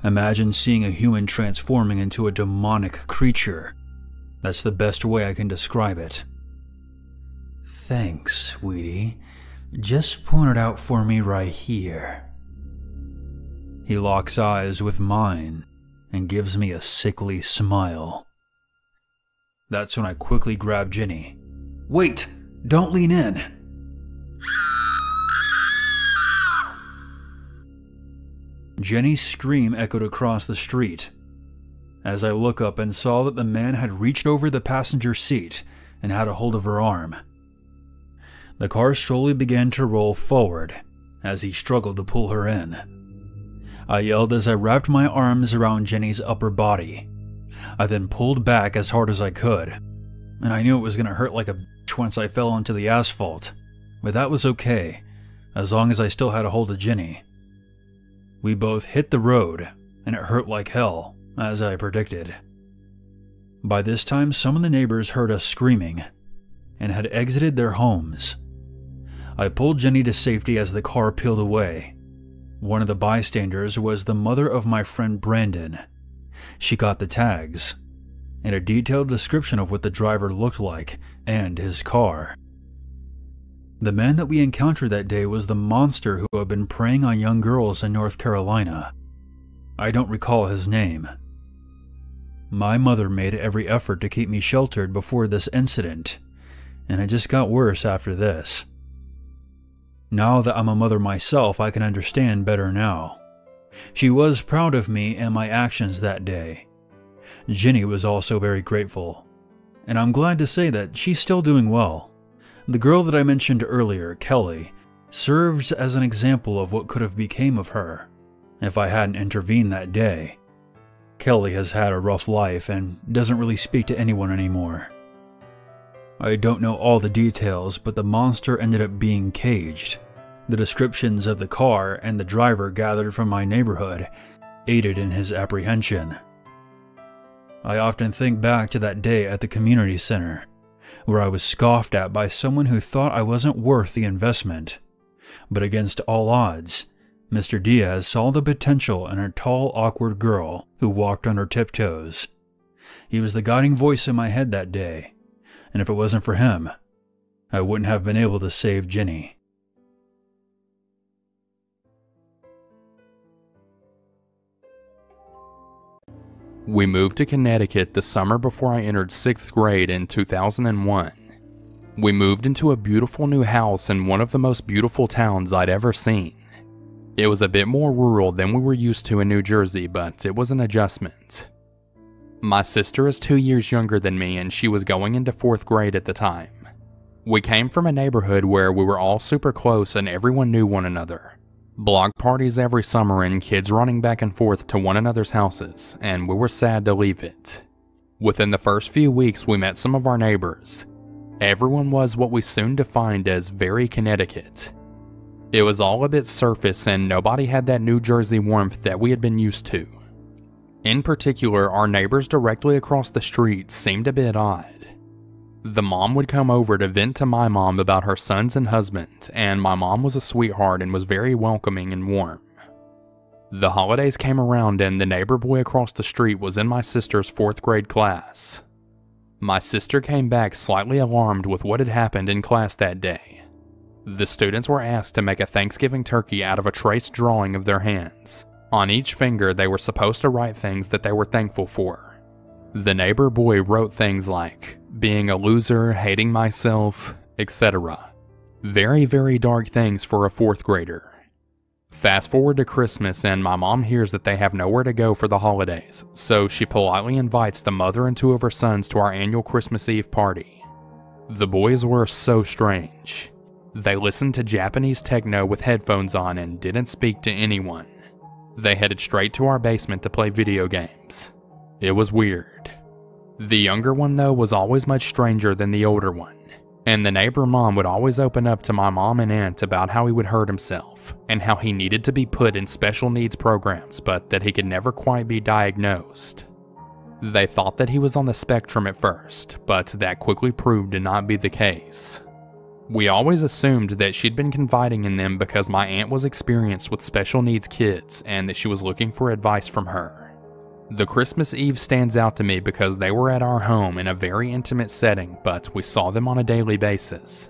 C: Imagine seeing a human transforming into a demonic creature. That's the best way I can describe it. "Thanks, sweetie. Just point it out for me right here." He locks eyes with mine and gives me a sickly smile. That's when I quickly grab Jenny. "Wait! Don't lean in!" Jenny's scream echoed across the street, as I look up and saw that the man had reached over the passenger seat and had a hold of her arm. The car slowly began to roll forward as he struggled to pull her in. I yelled as I wrapped my arms around Jenny's upper body. I then pulled back as hard as I could, and I knew it was going to hurt like a bitch once I fell onto the asphalt, but that was okay, as long as I still had a hold of Jenny. We both hit the road, and it hurt like hell, as I predicted. By this time, some of the neighbors heard us screaming, and had exited their homes. I pulled Jenny to safety as the car peeled away. One of the bystanders was the mother of my friend Brandon. She got the tags, and a detailed description of what the driver looked like and his car. The man that we encountered that day was the monster who had been preying on young girls in North Carolina. I don't recall his name. My mother made every effort to keep me sheltered before this incident, and it just got worse after this. Now that I'm a mother myself, I can understand better now. She was proud of me and my actions that day. Jenny was also very grateful, and I'm glad to say that she's still doing well. The girl that I mentioned earlier, Kelly, serves as an example of what could have become of her if I hadn't intervened that day. Kelly has had a rough life and doesn't really speak to anyone anymore. I don't know all the details, but the monster ended up being caged. The descriptions of the car and the driver gathered from my neighborhood aided in his apprehension. I often think back to that day at the community center, where I was scoffed at by someone who thought I wasn't worth the investment. But against all odds, Mr. Diaz saw the potential in a tall, awkward girl who walked on her tiptoes. He was the guiding voice in my head that day, and if it wasn't for him, I wouldn't have been able to save Jenny.
F: We moved to Connecticut the summer before I entered 6th grade in 2001. We moved into a beautiful new house in one of the most beautiful towns I'd ever seen. It was a bit more rural than we were used to in New Jersey, but it was an adjustment. My sister is 2 years younger than me and she was going into 4th grade at the time. We came from a neighborhood where we were all super close and everyone knew one another. Block parties every summer and kids running back and forth to one another's houses, and we were sad to leave it. Within the first few weeks we met some of our neighbors. Everyone was what we soon defined as very Connecticut. It was all a bit surface and nobody had that New Jersey warmth that we had been used to. In particular, our neighbors directly across the street seemed a bit odd. The mom would come over to vent to my mom about her sons and husband, and my mom was a sweetheart and was very welcoming and warm. The holidays came around and the neighbor boy across the street was in my sister's 4th grade class. My sister came back slightly alarmed with what had happened in class that day. The students were asked to make a Thanksgiving turkey out of a traced drawing of their hands. On each finger they were supposed to write things that they were thankful for. The neighbor boy wrote things like, being a loser, hating myself, etc. Very, very dark things for a 4th grader. Fast forward to Christmas and my mom hears that they have nowhere to go for the holidays, so she politely invites the mother and 2 of her sons to our annual Christmas Eve party. The boys were so strange. They listened to Japanese techno with headphones on and didn't speak to anyone. They headed straight to our basement to play video games. It was weird. The younger one though was always much stranger than the older one, and the neighbor mom would always open up to my mom and aunt about how he would hurt himself, and how he needed to be put in special needs programs but that he could never quite be diagnosed. They thought that he was on the spectrum at first, but that quickly proved to not be the case. We always assumed that she'd been confiding in them because my aunt was experienced with special needs kids and that she was looking for advice from her. The Christmas Eve stands out to me because they were at our home in a very intimate setting, but we saw them on a daily basis.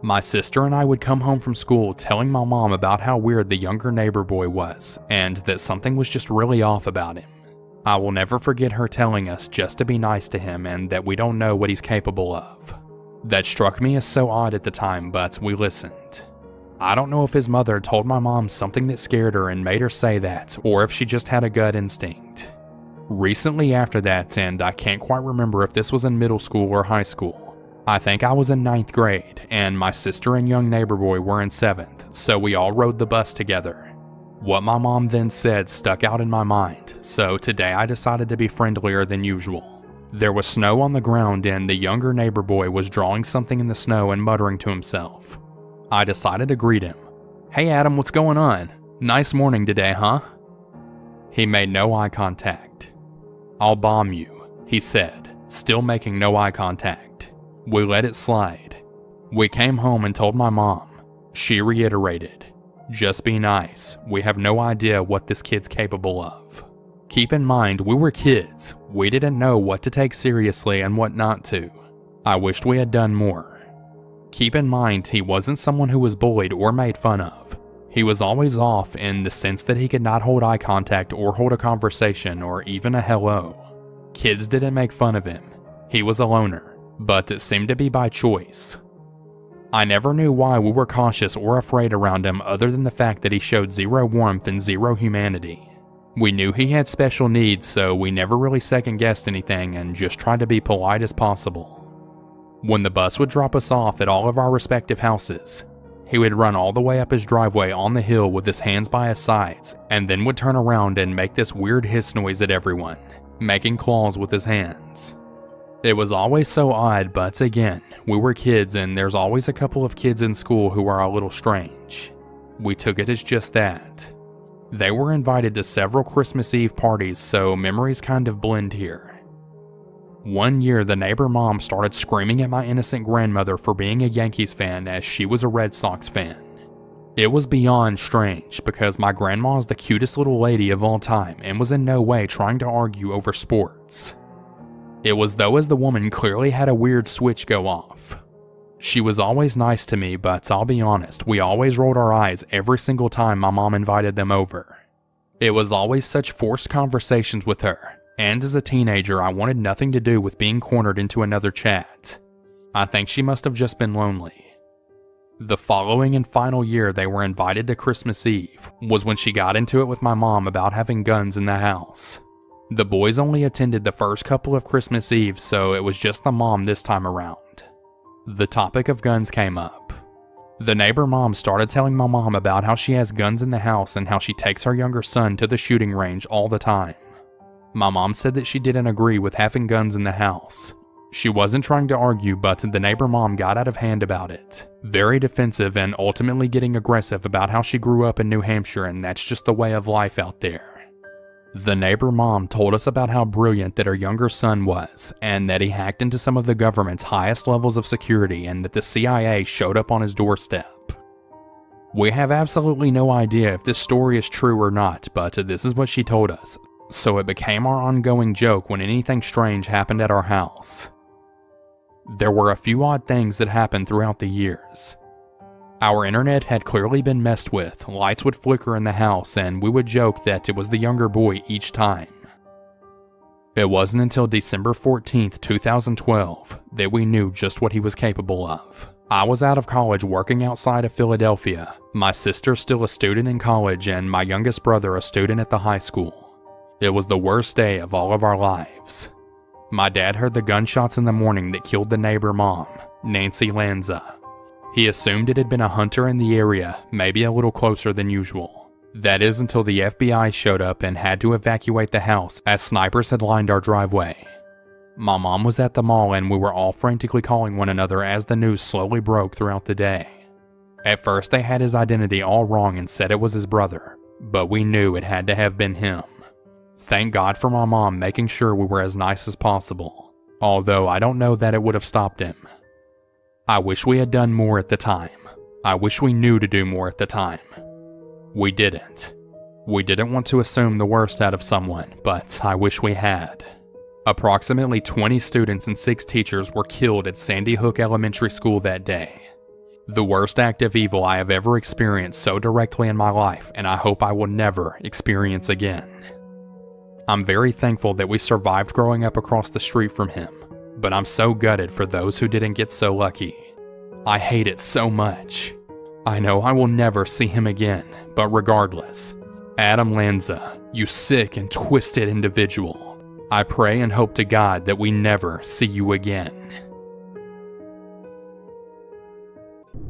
F: My sister and I would come home from school telling my mom about how weird the younger neighbor boy was, and that something was just really off about him. I will never forget her telling us just to be nice to him and that we don't know what he's capable of. That struck me as so odd at the time, but we listened. I don't know if his mother told my mom something that scared her and made her say that, or if she just had a gut instinct. Recently after that, and I can't quite remember if this was in middle school or high school, I think I was in 9th grade, and my sister and young neighbor boy were in 7th, so we all rode the bus together. What my mom then said stuck out in my mind, so today I decided to be friendlier than usual. There was snow on the ground and the younger neighbor boy was drawing something in the snow and muttering to himself. I decided to greet him. "Hey Adam, what's going on? Nice morning today, huh?" He made no eye contact. "I'll bomb you," he said, still making no eye contact. We let it slide. We came home and told my mom. She reiterated, "Just be nice. We have no idea what this kid's capable of." Keep in mind, we were kids. We didn't know what to take seriously and what not to. I wished we had done more. Keep in mind, he wasn't someone who was bullied or made fun of. He was always off in the sense that he could not hold eye contact or hold a conversation or even a hello. Kids didn't make fun of him. He was a loner, but it seemed to be by choice. I never knew why we were cautious or afraid around him other than the fact that he showed zero warmth and zero humanity. We knew he had special needs, so we never really second-guessed anything and just tried to be polite as possible. When the bus would drop us off at all of our respective houses, he would run all the way up his driveway on the hill with his hands by his sides, and then would turn around and make this weird hiss noise at everyone, making claws with his hands. It was always so odd, but again, we were kids and there's always a couple of kids in school who are a little strange. We took it as just that. They were invited to several Christmas Eve parties, so memories kind of blend here. One year, the neighbor mom started screaming at my innocent grandmother for being a Yankees fan as she was a Red Sox fan. It was beyond strange because my grandma is the cutest little lady of all time and was in no way trying to argue over sports. It was though as the woman clearly had a weird switch go off. She was always nice to me, but I'll be honest, we always rolled our eyes every single time my mom invited them over. It was always such forced conversations with her, and as a teenager I wanted nothing to do with being cornered into another chat. I think she must have just been lonely. The following and final year they were invited to Christmas Eve was when she got into it with my mom about having guns in the house. The boys only attended the first couple of Christmas Eves, so it was just the mom this time around. The topic of guns came up. The neighbor mom started telling my mom about how she has guns in the house and how she takes her younger son to the shooting range all the time. My mom said that she didn't agree with having guns in the house. She wasn't trying to argue, but the neighbor mom got out of hand about it, very defensive and ultimately getting aggressive about how she grew up in New Hampshire and that's just the way of life out there. The neighbor mom told us about how brilliant that her younger son was, and that he hacked into some of the government's highest levels of security and that the CIA showed up on his doorstep. We have absolutely no idea if this story is true or not, but this is what she told us, so it became our ongoing joke when anything strange happened at our house. There were a few odd things that happened throughout the years. Our internet had clearly been messed with, lights would flicker in the house, and we would joke that it was the younger boy each time. It wasn't until December 14th, 2012 that we knew just what he was capable of. I was out of college working outside of Philadelphia, my sister still a student in college, and my youngest brother a student at the high school. It was the worst day of all of our lives. My dad heard the gunshots in the morning that killed the neighbor mom, Nancy Lanza. He assumed it had been a hunter in the area, maybe a little closer than usual. That is until the FBI showed up and had to evacuate the house as snipers had lined our driveway. My mom was at the mall and we were all frantically calling one another as the news slowly broke throughout the day. At first they had his identity all wrong and said it was his brother, but we knew it had to have been him. Thank God for my mom making sure we were as nice as possible, although I don't know that it would have stopped him. I wish we had done more at the time. I wish we knew to do more at the time. We didn't. We didn't want to assume the worst out of someone, but I wish we had. Approximately 20 students and 6 teachers were killed at Sandy Hook Elementary School that day. The worst act of evil I have ever experienced so directly in my life, and I hope I will never experience again. I'm very thankful that we survived growing up across the street from him, but I'm so gutted for those who didn't get so lucky. I hate it so much. I know I will never see him again, but regardless, Adam Lanza, you sick and twisted individual, I pray and hope to God that we never see you again.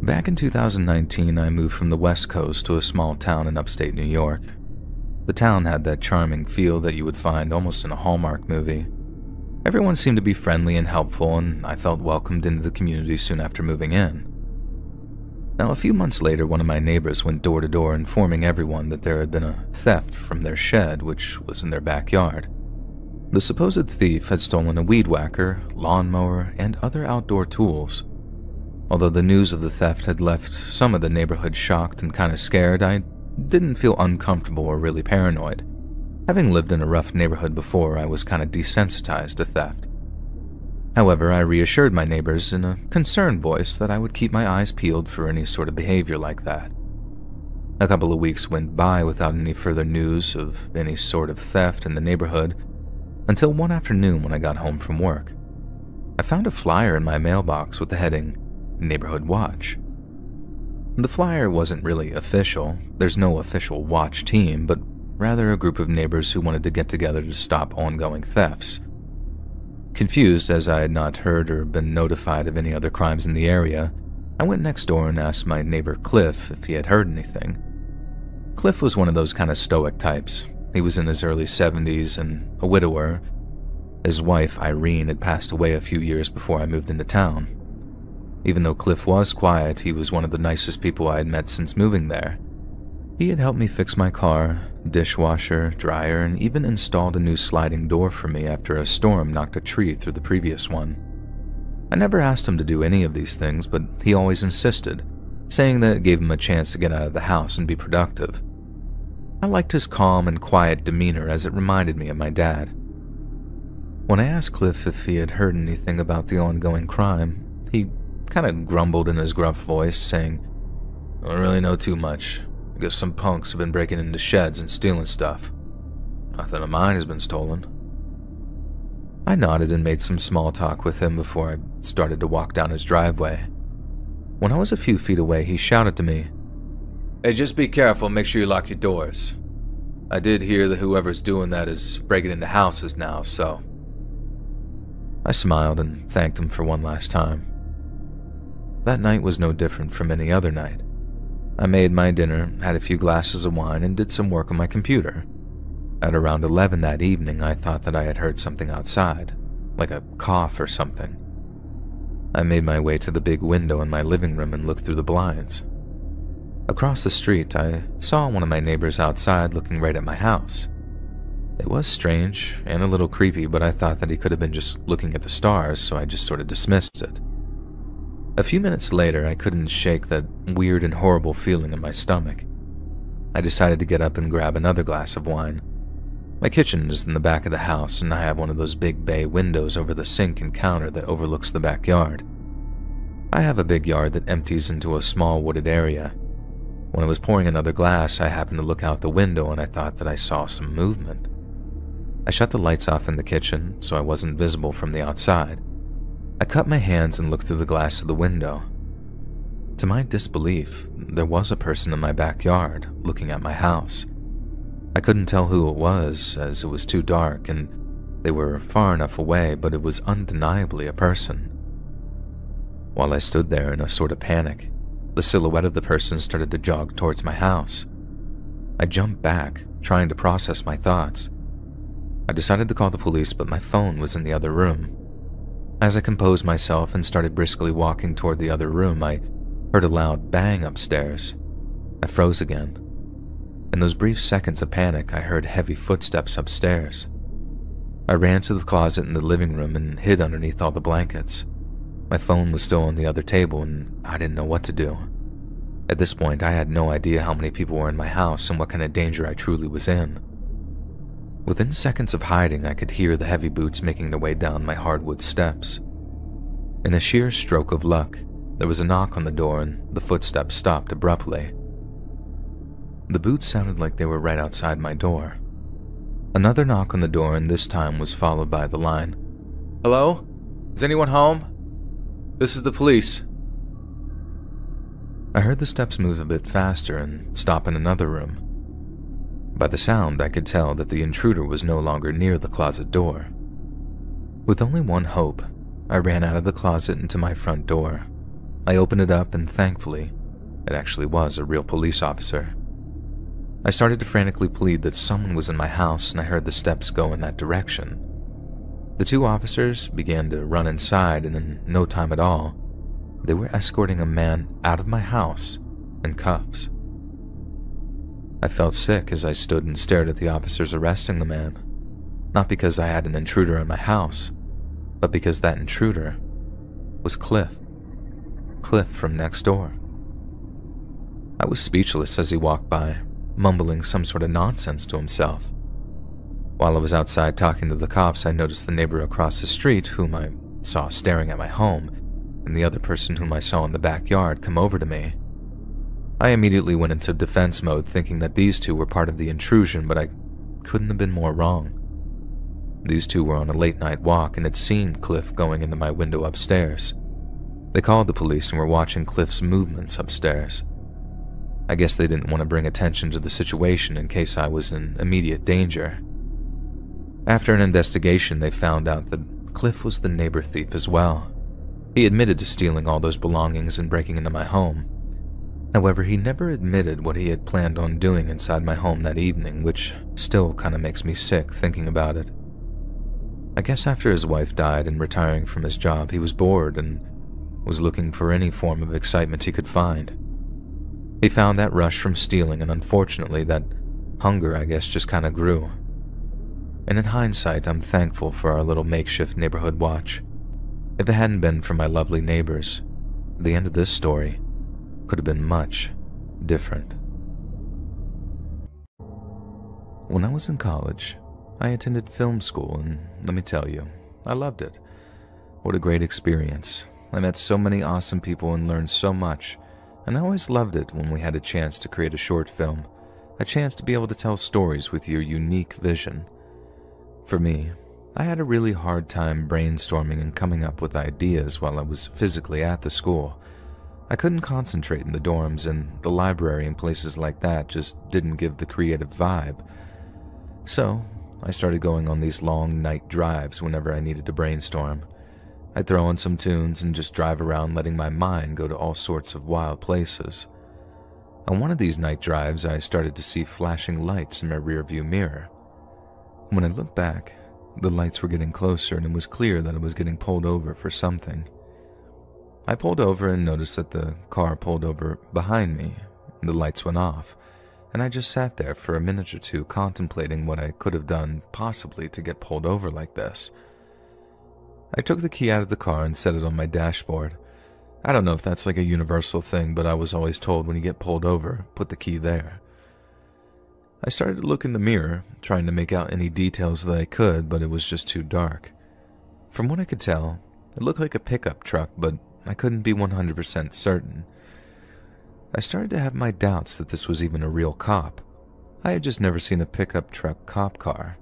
G: Back in 2019, I moved from the West Coast to a small town in upstate New York. The town had that charming feel that you would find almost in a Hallmark movie. Everyone seemed to be friendly and helpful, and I felt welcomed into the community soon after moving in. Now, a few months later, one of my neighbors went door to door informing everyone that there had been a theft from their shed, which was in their backyard. The supposed thief had stolen a weed whacker, lawnmower, and other outdoor tools. Although the news of the theft had left some of the neighborhood shocked and kind of scared, I didn't feel uncomfortable or really paranoid. Having lived in a rough neighborhood before, I was kind of desensitized to theft. However, I reassured my neighbors in a concerned voice that I would keep my eyes peeled for any sort of behavior like that. A couple of weeks went by without any further news of any sort of theft in the neighborhood, until one afternoon when I got home from work. I found a flyer in my mailbox with the heading, Neighborhood Watch. The flyer wasn't really official. There's no official watch team, but rather a group of neighbors who wanted to get together to stop ongoing thefts. Confused as I had not heard or been notified of any other crimes in the area, I went next door and asked my neighbor Cliff if he had heard anything. Cliff was one of those kind of stoic types. He was in his early 70s and a widower. His wife, Irene, had passed away a few years before I moved into town. Even though Cliff was quiet, he was one of the nicest people I had met since moving there. He had helped me fix my car, dishwasher, dryer, and even installed a new sliding door for me after a storm knocked a tree through the previous one. I never asked him to do any of these things, but he always insisted, saying that it gave him a chance to get out of the house and be productive. I liked his calm and quiet demeanor as it reminded me of my dad. When I asked Cliff if he had heard anything about the ongoing crime, he kind of grumbled in his gruff voice, saying, "I don't really know too much. I guess some punks have been breaking into sheds and stealing stuff. Nothing of mine has been stolen." I nodded and made some small talk with him before I started to walk down his driveway. When I was a few feet away, he shouted to me, "Hey, just be careful and make sure you lock your doors."
I: I did hear that whoever's doing that is breaking into houses now, so... I smiled and thanked him for one last time. That night was no different from any other night. I made my dinner, had a few glasses of wine, and did some work on my computer. At around 11 that evening, I thought that I had heard something outside, like a cough or something. I made my way to the big window in my living room and looked through the blinds. Across the street, I saw one of my neighbors outside looking right at my house. It was strange and a little creepy, but I thought that he could have been just looking at the stars, so I just sort of dismissed it. A few minutes later, I couldn't shake that weird and horrible feeling in my stomach. I decided to get up and grab another glass of wine. My kitchen is in the back of the house, and I have one of those big bay windows over the sink and counter that overlooks the backyard. I have a big yard that empties into a small wooded area. When I was pouring another glass, I happened to look out the window and I thought that I saw some movement. I shut the lights off in the kitchen so I wasn't visible from the outside. I cut my hands and looked through the glass of the window. To my disbelief, there was a person in my backyard looking at my house. I couldn't tell who it was as it was too dark and they were far enough away, but it was undeniably a person. While I stood there in a sort of panic, the silhouette of the person started to jog towards my house. I jumped back, trying to process my thoughts. I decided to call the police, but my phone was in the other room. As I composed myself and started briskly walking toward the other room, I heard a loud bang upstairs. I froze again. In those brief seconds of panic, I heard heavy footsteps upstairs. I ran to the closet in the living room and hid underneath all the blankets. My phone was still on the other table and I didn't know what to do. At this point, I had no idea how many people were in my house and what kind of danger I truly was in. Within seconds of hiding, I could hear the heavy boots making their way down my hardwood steps. In a sheer stroke of luck, there was a knock on the door and the footsteps stopped abruptly. The boots sounded like they were right outside my door. Another knock on the door, and this time was followed by the line, "Hello? Is anyone home? This is the police." I heard the steps move a bit faster and stop in another room. By the sound, I could tell that the intruder was no longer near the closet door. With only one hope, I ran out of the closet into my front door. I opened it up and thankfully, it actually was a real police officer. I started to frantically plead that someone was in my house and I heard the steps go in that direction. The two officers began to run inside and in no time at all, they were escorting a man out of my house in cuffs. I felt sick as I stood and stared at the officers arresting the man, not because I had an intruder in my house, but because that intruder was Cliff. Cliff from next door. I was speechless as he walked by, mumbling some sort of nonsense to himself. While I was outside talking to the cops, I noticed the neighbor across the street whom I saw staring at my home, and the other person whom I saw in the backyard come over to me. I immediately went into defense mode, thinking that these two were part of the intrusion, but I couldn't have been more wrong. These two were on a late-night walk and had seen Cliff going into my window upstairs. They called the police and were watching Cliff's movements upstairs. I guess they didn't want to bring attention to the situation in case I was in immediate danger. After an investigation, they found out that Cliff was the neighbor thief as well. He admitted to stealing all those belongings and breaking into my home. However, he never admitted what he had planned on doing inside my home that evening, which still kind of makes me sick thinking about it. I guess after his wife died and retiring from his job, he was bored and was looking for any form of excitement he could find. He found that rush from stealing, and unfortunately, that hunger, I guess, just kind of grew. And in hindsight, I'm thankful for our little makeshift neighborhood watch. If it hadn't been for my lovely neighbors, the end of this story could have been much different. When I was in college, I attended film school, and let me tell you, I loved it. What a great experience. I met so many awesome people and learned so much, and I always loved it when we had a chance to create a short film, a chance to be able to tell stories with your unique vision. For me, I had a really hard time brainstorming and coming up with ideas while I was physically at the school. I couldn't concentrate in the dorms, and the library and places like that just didn't give the creative vibe. So, I started going on these long night drives whenever I needed to brainstorm. I'd throw on some tunes and just drive around letting my mind go to all sorts of wild places. On one of these night drives, I started to see flashing lights in my rearview mirror. When I looked back, the lights were getting closer and it was clear that I was getting pulled over for something. I pulled over and noticed that the car pulled over behind me. The lights went off, and I just sat there for a minute or two contemplating what I could have done possibly to get pulled over like this. I took the key out of the car and set it on my dashboard. I don't know if that's like a universal thing, but I was always told when you get pulled over, put the key there. I started to look in the mirror, trying to make out any details that I could, but it was just too dark. From what I could tell, it looked like a pickup truck, but I couldn't be 100% certain. I started to have my doubts that this was even a real cop. I had just never seen a pickup truck cop car.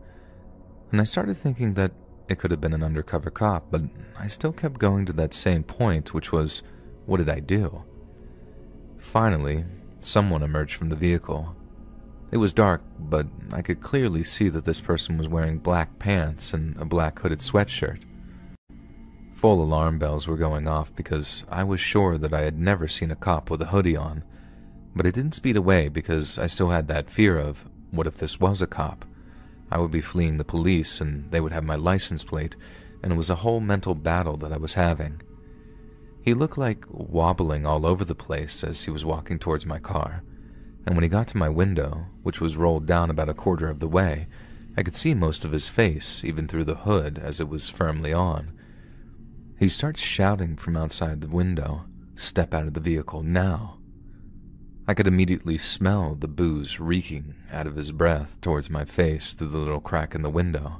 I: And I started thinking that it could have been an undercover cop, but I still kept going to that same point, which was, what did I do? Finally, someone emerged from the vehicle. It was dark, but I could clearly see that this person was wearing black pants and a black hooded sweatshirt. Full alarm bells were going off because I was sure that I had never seen a cop with a hoodie on, but it didn't speed away because I still had that fear of, what if this was a cop? I would be fleeing the police and they would have my license plate, and it was a whole mental battle that I was having. He looked like wobbling all over the place as he was walking towards my car, and when he got to my window, which was rolled down about a quarter of the way, I could see most of his face, even through the hood as it was firmly on. He starts shouting from outside the window, "Step out of the vehicle now." I could immediately smell the booze reeking out of his breath towards my face through the little crack in the window.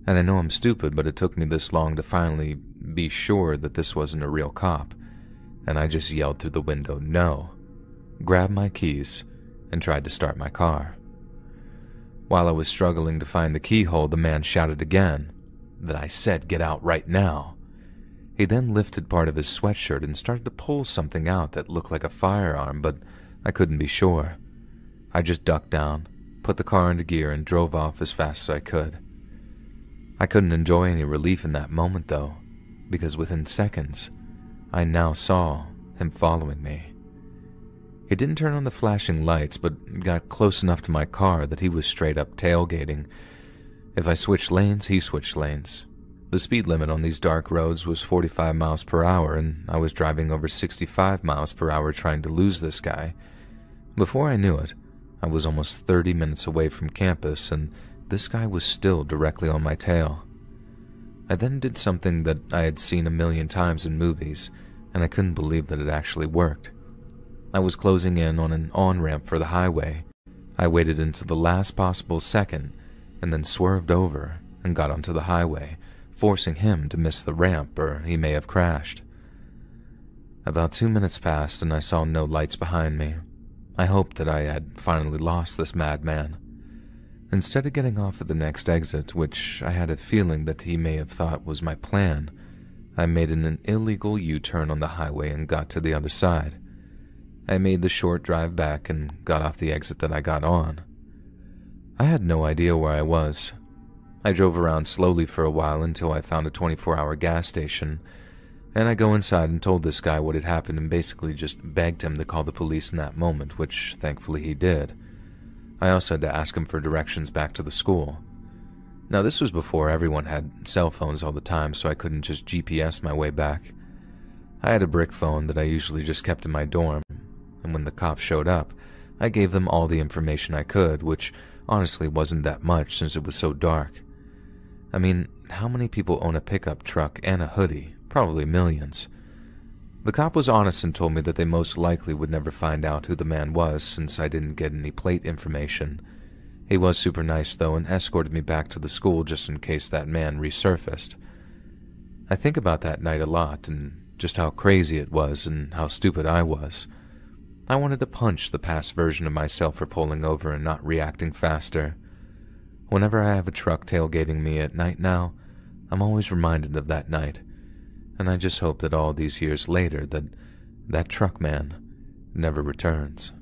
I: And I know I'm stupid, but it took me this long to finally be sure that this wasn't a real cop, and I just yelled through the window, "No," grabbed my keys, and tried to start my car. While I was struggling to find the keyhole, the man shouted again that I said get out right now. He then lifted part of his sweatshirt and started to pull something out that looked like a firearm, but I couldn't be sure. I just ducked down, put the car into gear, and drove off as fast as I could. I couldn't enjoy any relief in that moment, though, because within seconds, I now saw him following me. He didn't turn on the flashing lights, but got close enough to my car that he was straight up tailgating. If I switched lanes, he switched lanes. The speed limit on these dark roads was 45 miles per hour, and I was driving over 65 miles per hour trying to lose this guy. Before I knew it, I was almost 30 minutes away from campus, and this guy was still directly on my tail. I then did something that I had seen a million times in movies, and I couldn't believe that it actually worked. I was closing in on an on-ramp for the highway. I waited until the last possible second, and then swerved over and got onto the highway, forcing him to miss the ramp, or he may have crashed. About 2 minutes passed, and I saw no lights behind me. I hoped that I had finally lost this madman. Instead of getting off at the next exit, which I had a feeling that he may have thought was my plan, I made an illegal U-turn on the highway and got to the other side. I made the short drive back and got off the exit that I got on. I had no idea where I was. I drove around slowly for a while until I found a 24-hour gas station, and I go inside and told this guy what had happened and basically just begged him to call the police in that moment, which thankfully he did. I also had to ask him for directions back to the school. Now, this was before everyone had cell phones all the time, so I couldn't just GPS my way back. I had a brick phone that I usually just kept in my dorm, and when the cops showed up, I gave them all the information I could, which honestly wasn't that much since it was so dark. I mean, how many people own a pickup truck and a hoodie? Probably millions. The cop was honest and told me that they most likely would never find out who the man was since I didn't get any plate information. He was super nice though and escorted me back to the school just in case that man resurfaced. I think about that night a lot and just how crazy it was and how stupid I was. I wanted to punch the past version of myself for pulling over and not reacting faster. Whenever I have a truck tailgating me at night now, I'm always reminded of that night, and I just hope that all these years later that truck man never returns.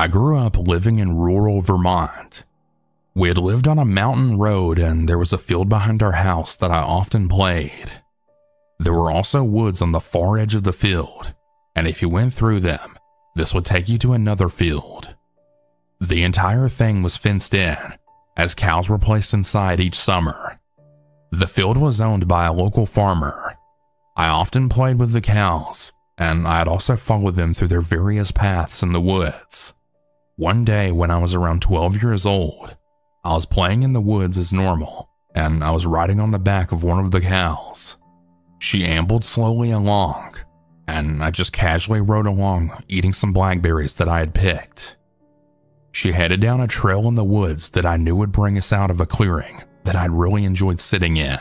F: I grew up living in rural Vermont. We had lived on a mountain road and there was a field behind our house that I often played. There were also woods on the far edge of the field, and if you went through them, this would take you to another field. The entire thing was fenced in, as cows were placed inside each summer. The field was owned by a local farmer. I often played with the cows, and I had also followed them through their various paths in the woods. One day when I was around 12 years old, I was playing in the woods as normal, and I was riding on the back of one of the cows. She ambled slowly along, and I just casually rode along eating some blackberries that I had picked. She headed down a trail in the woods that I knew would bring us out of a clearing that I'd really enjoyed sitting in.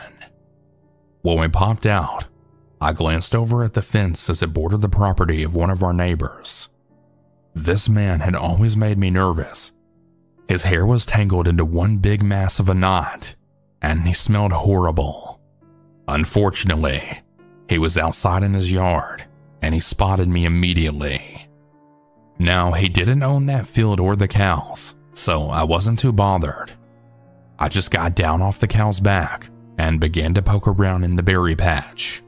F: When we popped out, I glanced over at the fence as it bordered the property of one of our neighbors. This man had always made me nervous. His hair was tangled into one big mass of a knot, and he smelled horrible. Unfortunately, he was outside in his yard, and he spotted me immediately. Now, he didn't own that field or the cows, so I wasn't too bothered. I just got down off the cow's back and began to poke around in the berry patch.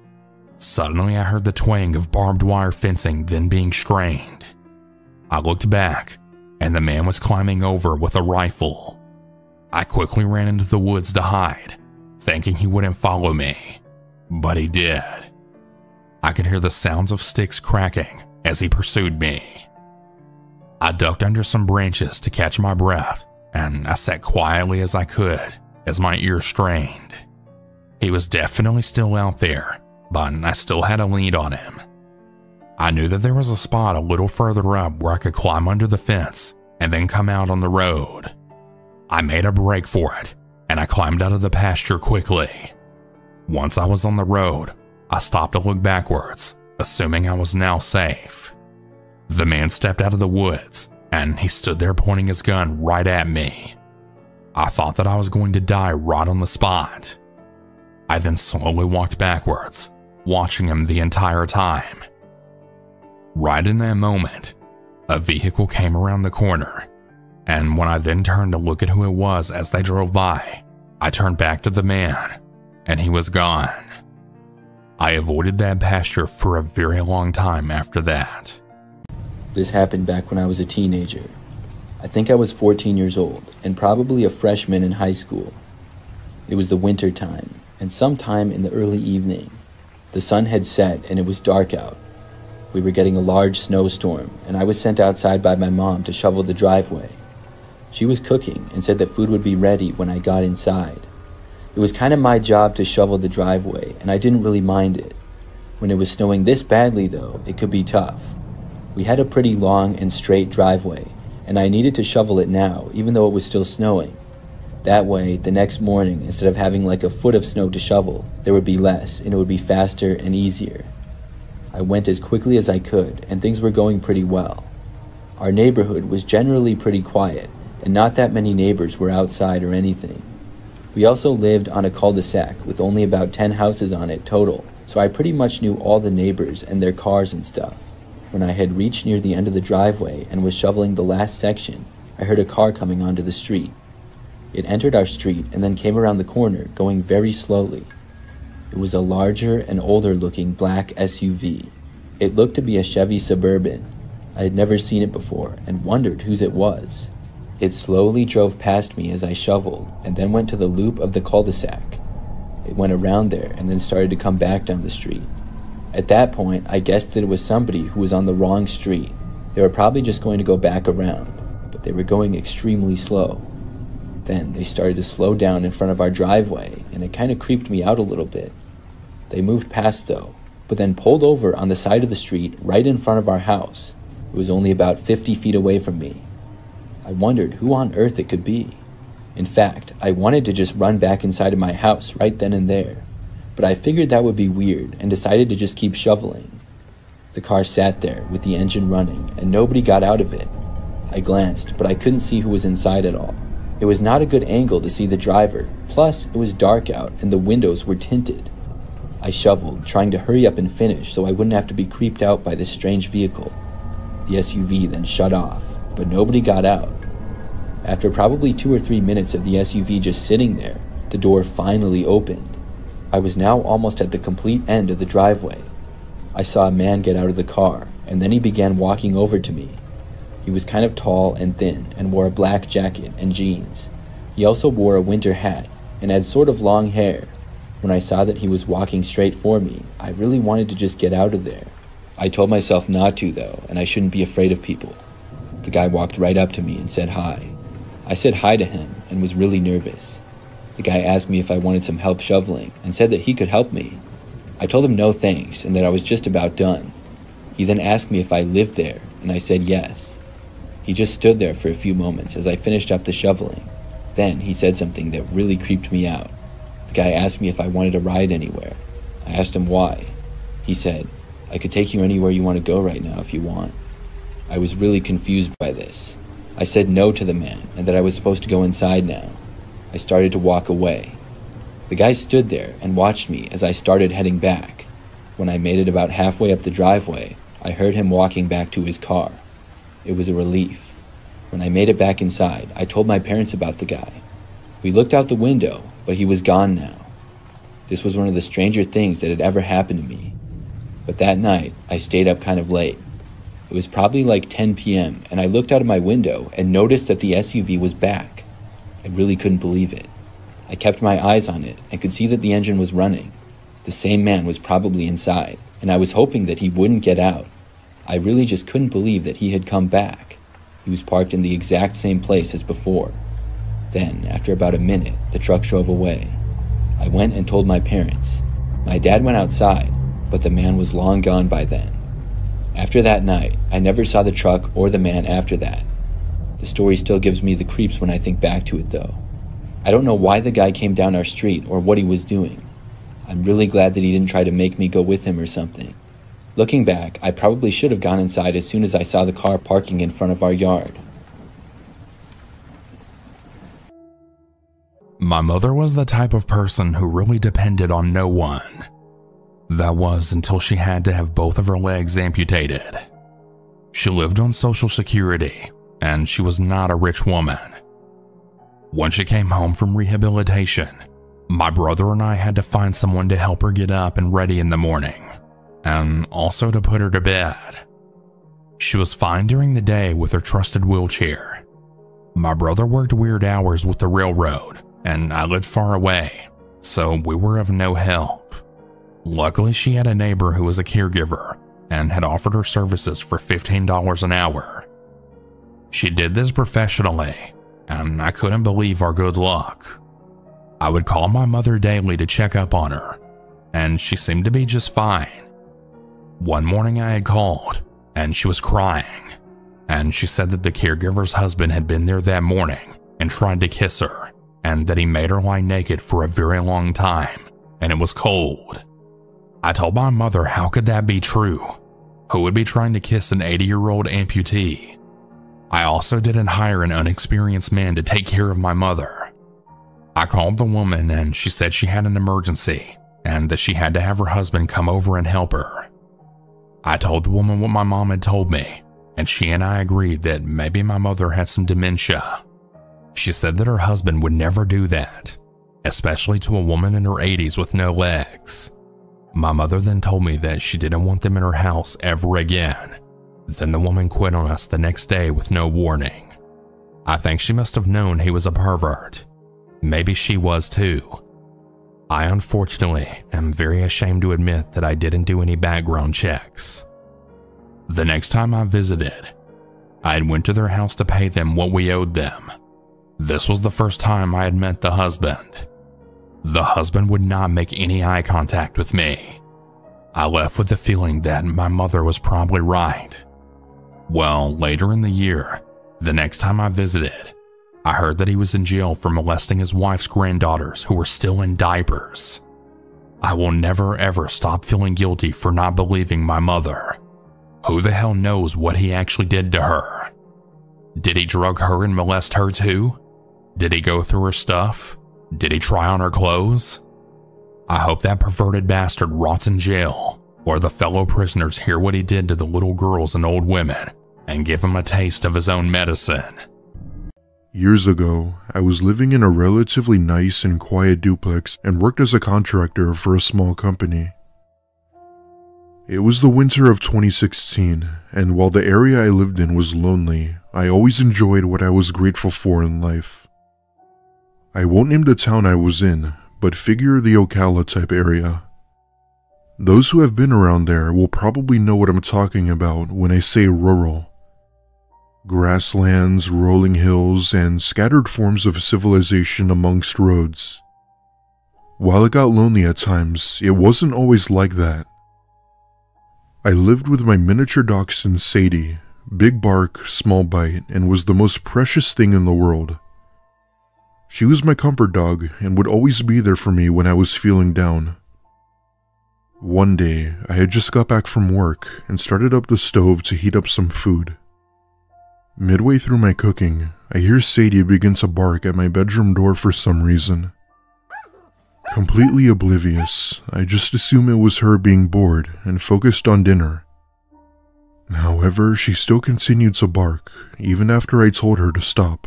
F: Suddenly, I heard the twang of barbed wire fencing then being strained. I looked back, and the man was climbing over with a rifle. I quickly ran into the woods to hide, thinking he wouldn't follow me, but he did. I could hear the sounds of sticks cracking as he pursued me. I ducked under some branches to catch my breath, and I sat quietly as I could as my ears strained. He was definitely still out there, but I still had a lead on him. I knew that there was a spot a little further up where I could climb under the fence and then come out on the road. I made a break for it, and I climbed out of the pasture quickly. Once I was on the road, I stopped to look backwards, assuming I was now safe. The man stepped out of the woods, and he stood there pointing his gun right at me. I thought that I was going to die right on the spot. I then slowly walked backwards, watching him the entire time. Right in that moment, a vehicle came around the corner, and when I then turned to look at who it was as they drove by, I turned back to the man, and he was gone. I avoided that pasture for a very long time after that.
H: This happened back when I was a teenager. I think I was 14 years old, and probably a freshman in high school. It was the winter time, and sometime in the early evening. The sun had set and it was dark out. We were getting a large snowstorm, and I was sent outside by my mom to shovel the driveway. She was cooking and said that food would be ready when I got inside. It was kind of my job to shovel the driveway, and I didn't really mind it. When it was snowing this badly though, it could be tough. We had a pretty long and straight driveway, and I needed to shovel it now, even though it was still snowing. That way, the next morning, instead of having like a foot of snow to shovel, there would be less, and it would be faster and easier. I went as quickly as I could, and things were going pretty well. Our neighborhood was generally pretty quiet, and not that many neighbors were outside or anything. We also lived on a cul-de-sac with only about 10 houses on it total, so I pretty much knew all the neighbors and their cars and stuff. When I had reached near the end of the driveway and was shoveling the last section, I heard a car coming onto the street. It entered our street and then came around the corner, going very slowly. It was a larger and older-looking black SUV. It looked to be a Chevy Suburban. I had never seen it before and wondered whose it was. It slowly drove past me as I shoveled and then went to the loop of the cul-de-sac. It went around there and then started to come back down the street. At that point, I guessed that it was somebody who was on the wrong street. They were probably just going to go back around, but they were going extremely slow. Then they started to slow down in front of our driveway, and it kind of creeped me out a little bit. They moved past though, but then pulled over on the side of the street right in front of our house. It was only about 50 feet away from me. I wondered who on earth it could be. In fact, I wanted to just run back inside of my house right then and there, but I figured that would be weird and decided to just keep shoveling. The car sat there with the engine running and nobody got out of it. I glanced, but I couldn't see who was inside at all. It was not a good angle to see the driver, plus it was dark out and the windows were tinted. I shoveled, trying to hurry up and finish so I wouldn't have to be creeped out by this strange vehicle. The SUV then shut off, but nobody got out. After probably 2 or 3 minutes of the SUV just sitting there, the door finally opened. I was now almost at the complete end of the driveway. I saw a man get out of the car, and then he began walking over to me. He was kind of tall and thin and wore a black jacket and jeans. He also wore a winter hat and had sort of long hair. When I saw that he was walking straight for me, I really wanted to just get out of there. I told myself not to though, and I shouldn't be afraid of people. The guy walked right up to me and said hi. I said hi to him and was really nervous. The guy asked me if I wanted some help shoveling and said that he could help me. I told him no thanks and that I was just about done. He then asked me if I lived there, and I said yes. He just stood there for a few moments as I finished up the shoveling. Then he said something that really creeped me out. The guy asked me if I wanted a ride anywhere. I asked him why. He said, "I could take you anywhere you want to go right now if you want." I was really confused by this. I said no to the man and that I was supposed to go inside now. I started to walk away. The guy stood there and watched me as I started heading back. When I made it about halfway up the driveway, I heard him walking back to his car. It was a relief. When I made it back inside, I told my parents about the guy. We looked out the window, but he was gone now. This was one of the stranger things that had ever happened to me. But that night, I stayed up kind of late. It was probably like 10 p.m. and I looked out of my window and noticed that the SUV was back. I really couldn't believe it. I kept my eyes on it and could see that the engine was running. The same man was probably inside, and I was hoping that he wouldn't get out. I really just couldn't believe that he had come back. He was parked in the exact same place as before. Then, after about a minute, the truck drove away. I went and told my parents. My dad went outside, but the man was long gone by then. After that night, I never saw the truck or the man after that. The story still gives me the creeps when I think back to it though. I don't know why the guy came down our street or what he was doing. I'm really glad that he didn't try to make me go with him or something. Looking back, I probably should have gone inside as soon as I saw the car parking in front of our yard.
F: My mother was the type of person who really depended on no one. That was until she had to have both of her legs amputated. She lived on Social Security, and she was not a rich woman. When she came home from rehabilitation, my brother and I had to find someone to help her get up and ready in the morning, and also to put her to bed. She was fine during the day with her trusted wheelchair. My brother worked weird hours with the railroad, and I lived far away, so we were of no help. Luckily, she had a neighbor who was a caregiver and had offered her services for $15 an hour. She did this professionally, and I couldn't believe our good luck. I would call my mother daily to check up on her, and she seemed to be just fine. One morning I had called, and she was crying, and she said that the caregiver's husband had been there that morning and tried to kiss her, and that he made her lie naked for a very long time, and it was cold. I told my mother how could that be true? Who would be trying to kiss an 80-year-old amputee? I also didn't hire an unexperienced man to take care of my mother. I called the woman and she said she had an emergency and that she had to have her husband come over and help her. I told the woman what my mom had told me, and she and I agreed that maybe my mother had some dementia. She said that her husband would never do that, especially to a woman in her 80s with no legs. My mother then told me that she didn't want them in her house ever again. Then the woman quit on us the next day with no warning. I think she must have known he was a pervert. Maybe she was too. I unfortunately am very ashamed to admit that I didn't do any background checks. The next time I visited, I had went to their house to pay them what we owed them. This was the first time I had met the husband. The husband would not make any eye contact with me. I left with the feeling that my mother was probably right. Well, later in the year, the next time I visited, I heard that he was in jail for molesting his wife's granddaughters who were still in diapers. I will never ever stop feeling guilty for not believing my mother. Who the hell knows what he actually did to her? Did he drug her and molest her too? Did he go through her stuff? Did he try on her clothes? I hope that perverted bastard rots in jail, or the fellow prisoners hear what he did to the little girls and old women, and give him a taste of his own medicine.
A: Years ago, I was living in a relatively nice and quiet duplex and worked as a contractor for a small company. It was the winter of 2016, and while the area I lived in was lonely, I always enjoyed what I was grateful for in life. I won't name the town I was in, but figure the Ocala type area. Those who have been around there will probably know what I'm talking about when I say rural. Grasslands, rolling hills, and scattered forms of civilization amongst roads. While it got lonely at times, it wasn't always like that. I lived with my miniature dachshund Sadie, big bark, small bite, and was the most precious thing in the world. She was my comfort dog and would always be there for me when I was feeling down. One day, I had just got back from work and started up the stove to heat up some food. Midway through my cooking, I hear Sadie begin to bark at my bedroom door for some reason. Completely oblivious, I just assumed it was her being bored and focused on dinner. However, she still continued to bark, even after I told her to stop.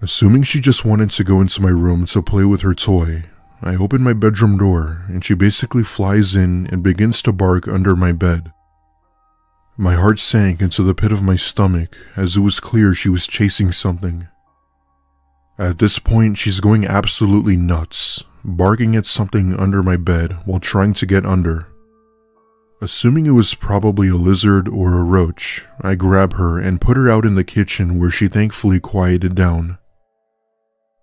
A: Assuming she just wanted to go into my room to play with her toy, I open my bedroom door and she basically flies in and begins to bark under my bed. My heart sank into the pit of my stomach as it was clear she was chasing something. At this point, she's going absolutely nuts, barking at something under my bed while trying to get under. Assuming it was probably a lizard or a roach, I grab her and put her out in the kitchen where she thankfully quieted down.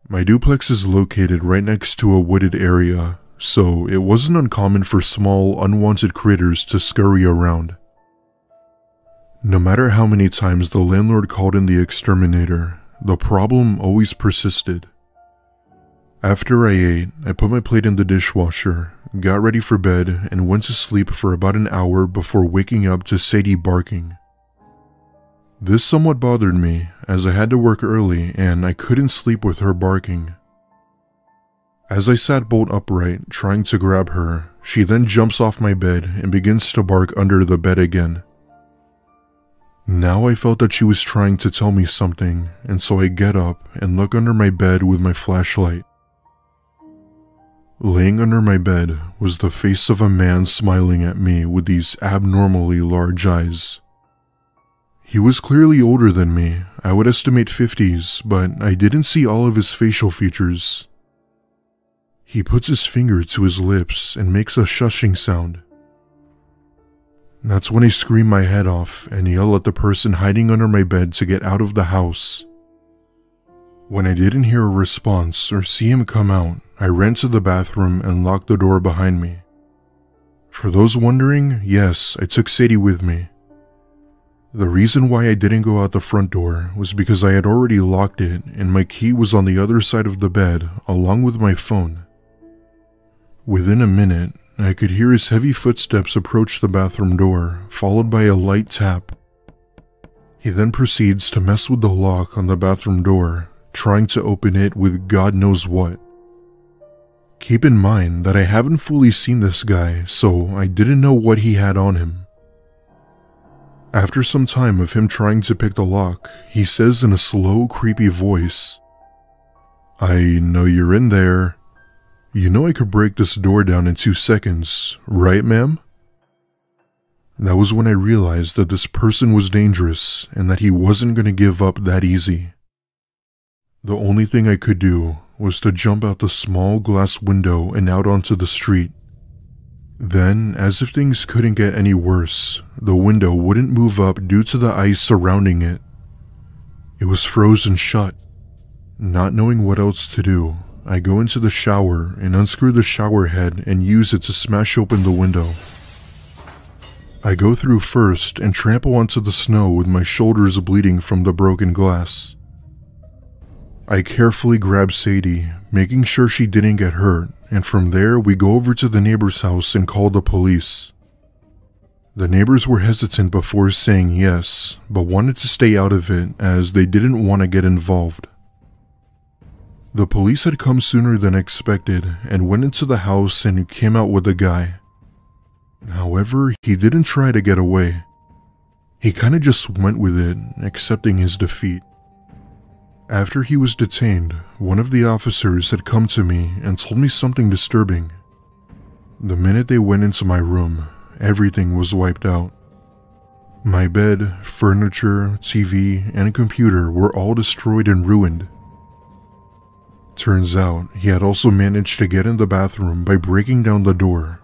A: My duplex is located right next to a wooded area, so it wasn't uncommon for small, unwanted critters to scurry around. No matter how many times the landlord called in the exterminator, the problem always persisted. After I ate, I put my plate in the dishwasher, got ready for bed, and went to sleep for about an hour before waking up to Sadie barking. This somewhat bothered me, as I had to work early and I couldn't sleep with her barking. As I sat bolt upright, trying to grab her, she then jumps off my bed and begins to bark under the bed again. Now I felt that she was trying to tell me something, and so I get up and look under my bed with my flashlight. Laying under my bed was the face of a man smiling at me with these abnormally large eyes. He was clearly older than me, I would estimate 50s, but I didn't see all of his facial features. He puts his finger to his lips and makes a shushing sound. That's when I scream my head off and yell at the person hiding under my bed to get out of the house. When I didn't hear a response or see him come out, I ran to the bathroom and locked the door behind me. For those wondering, yes, I took Sadie with me. The reason why I didn't go out the front door was because I had already locked it and my key was on the other side of the bed along with my phone. Within a minute, I could hear his heavy footsteps approach the bathroom door, followed by a light tap. He then proceeds to mess with the lock on the bathroom door, trying to open it with God knows what. Keep in mind that I haven't fully seen this guy, so I didn't know what he had on him. After some time of him trying to pick the lock, he says in a slow, creepy voice, "I know you're in there. You know I could break this door down in 2 seconds, right, ma'am?" That was when I realized that this person was dangerous and that he wasn't going to give up that easy. The only thing I could do was to jump out the small glass window and out onto the street. Then, as if things couldn't get any worse, the window wouldn't move up due to the ice surrounding it. It was frozen shut. Not knowing what else to do, I go into the shower and unscrew the shower head and use it to smash open the window. I go through first and trample onto the snow with my shoulders bleeding from the broken glass. I carefully grab Sadie, making sure she didn't get hurt, and from there we go over to the neighbor's house and call the police. The neighbors were hesitant before saying yes, but wanted to stay out of it as they didn't want to get involved. The police had come sooner than expected and went into the house and came out with the guy. However, he didn't try to get away. He kinda just went with it, accepting his defeat. After he was detained, one of the officers had come to me and told me something disturbing. The minute they went into my room, everything was wiped out. My bed, furniture, TV, and computer were all destroyed and ruined. Turns out, he had also managed to get in the bathroom by breaking down the door.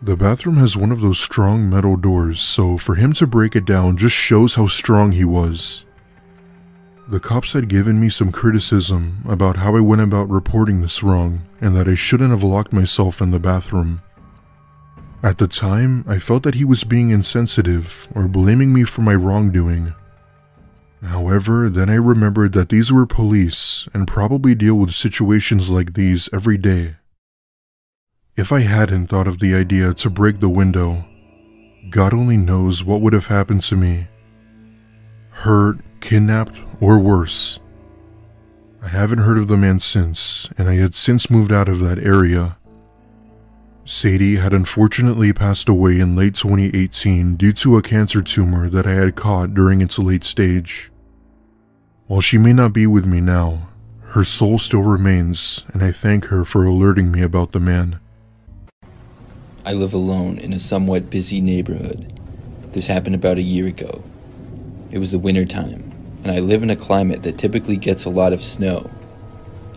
A: The bathroom has one of those strong metal doors, so for him to break it down just shows how strong he was. The cops had given me some criticism about how I went about reporting this wrong, and that I shouldn't have locked myself in the bathroom. At the time, I felt that he was being insensitive or blaming me for my wrongdoing. However, then I remembered that these were police and probably deal with situations like these every day. If I hadn't thought of the idea to break the window, God only knows what would have happened to me. Hurt, kidnapped, or worse. I haven't heard of the man since, and I had since moved out of that area. Sadie had unfortunately passed away in late 2018 due to a cancer tumor that I had caught during its late stage. While she may not be with me now, her soul still remains, and I thank her for alerting me about the man.
H: I live alone in a somewhat busy neighborhood. This happened about a year ago. It was the winter time, and I live in a climate that typically gets a lot of snow.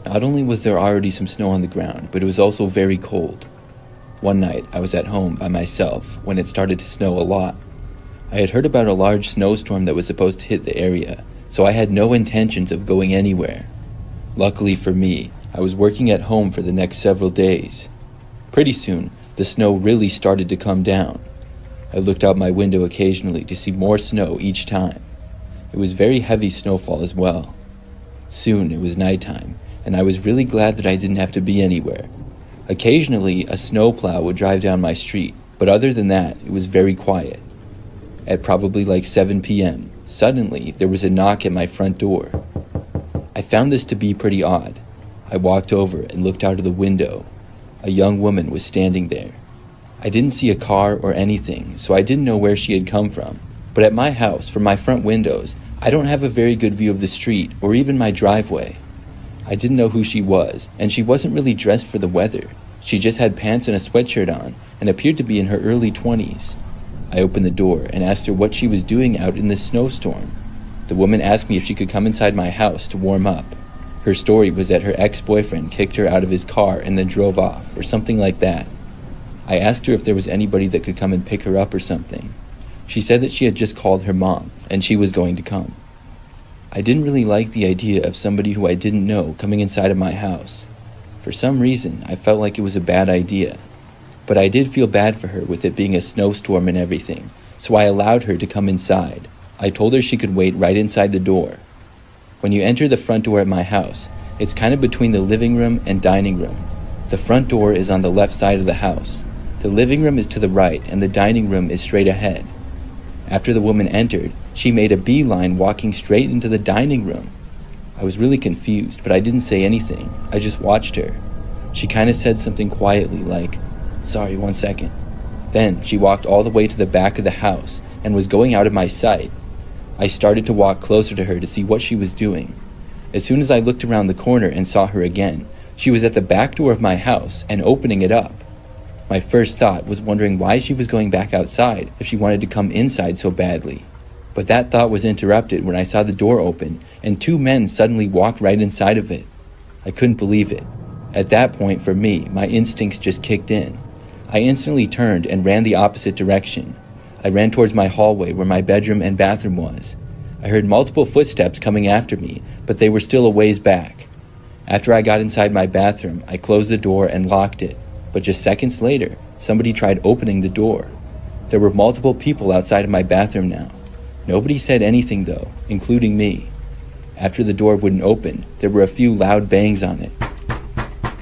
H: Not only was there already some snow on the ground, but it was also very cold. One night, I was at home by myself when it started to snow a lot. I had heard about a large snowstorm that was supposed to hit the area, so I had no intentions of going anywhere. Luckily for me, I was working at home for the next several days. Pretty soon, the snow really started to come down. I looked out my window occasionally to see more snow each time. It was very heavy snowfall as well. Soon it was nighttime, and I was really glad that I didn't have to be anywhere. Occasionally, a snowplow would drive down my street, but other than that, it was very quiet. At probably like 7 p.m., suddenly there was a knock at my front door. I found this to be pretty odd. I walked over and looked out of the window. A young woman was standing there. I didn't see a car or anything, so I didn't know where she had come from. But at my house, from my front windows, I don't have a very good view of the street or even my driveway. I didn't know who she was, and she wasn't really dressed for the weather. She just had pants and a sweatshirt on, and appeared to be in her early 20s. I opened the door and asked her what she was doing out in this snowstorm. The woman asked me if she could come inside my house to warm up. Her story was that her ex-boyfriend kicked her out of his car and then drove off, or something like that. I asked her if there was anybody that could come and pick her up or something. She said that she had just called her mom, and she was going to come. I didn't really like the idea of somebody who I didn't know coming inside of my house. For some reason, I felt like it was a bad idea. But I did feel bad for her with it being a snowstorm and everything, so I allowed her to come inside. I told her she could wait right inside the door. When you enter the front door at my house, it's kind of between the living room and dining room. The front door is on the left side of the house. The living room is to the right, and the dining room is straight ahead. After the woman entered, she made a beeline walking straight into the dining room. I was really confused, but I didn't say anything. I just watched her. She kind of said something quietly like, "Sorry, 1 second." Then she walked all the way to the back of the house and was going out of my sight. I started to walk closer to her to see what she was doing. As soon as I looked around the corner and saw her again, she was at the back door of my house and opening it up. My first thought was wondering why she was going back outside if she wanted to come inside so badly. But that thought was interrupted when I saw the door open and 2 men suddenly walked right inside of it. I couldn't believe it. At that point, for me, my instincts just kicked in. I instantly turned and ran the opposite direction. I ran towards my hallway where my bedroom and bathroom was. I heard multiple footsteps coming after me, but they were still a ways back. After I got inside my bathroom, I closed the door and locked it. But just seconds later, somebody tried opening the door. There were multiple people outside of my bathroom now. Nobody said anything though, including me. After the door wouldn't open, there were a few loud bangs on it.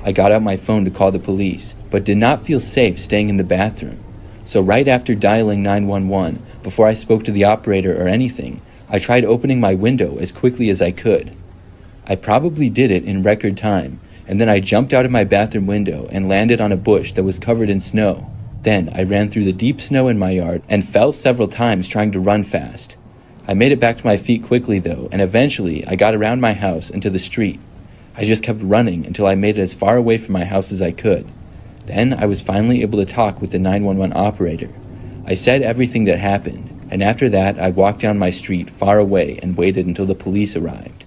H: I got out my phone to call the police, but did not feel safe staying in the bathroom. So right after dialing 911, before I spoke to the operator or anything, I tried opening my window as quickly as I could. I probably did it in record time, and then I jumped out of my bathroom window and landed on a bush that was covered in snow. Then I ran through the deep snow in my yard and fell several times trying to run fast. I made it back to my feet quickly though, and eventually I got around my house and to the street. I just kept running until I made it as far away from my house as I could. Then I was finally able to talk with the 911 operator. I said everything that happened, and after that I walked down my street far away and waited until the police arrived.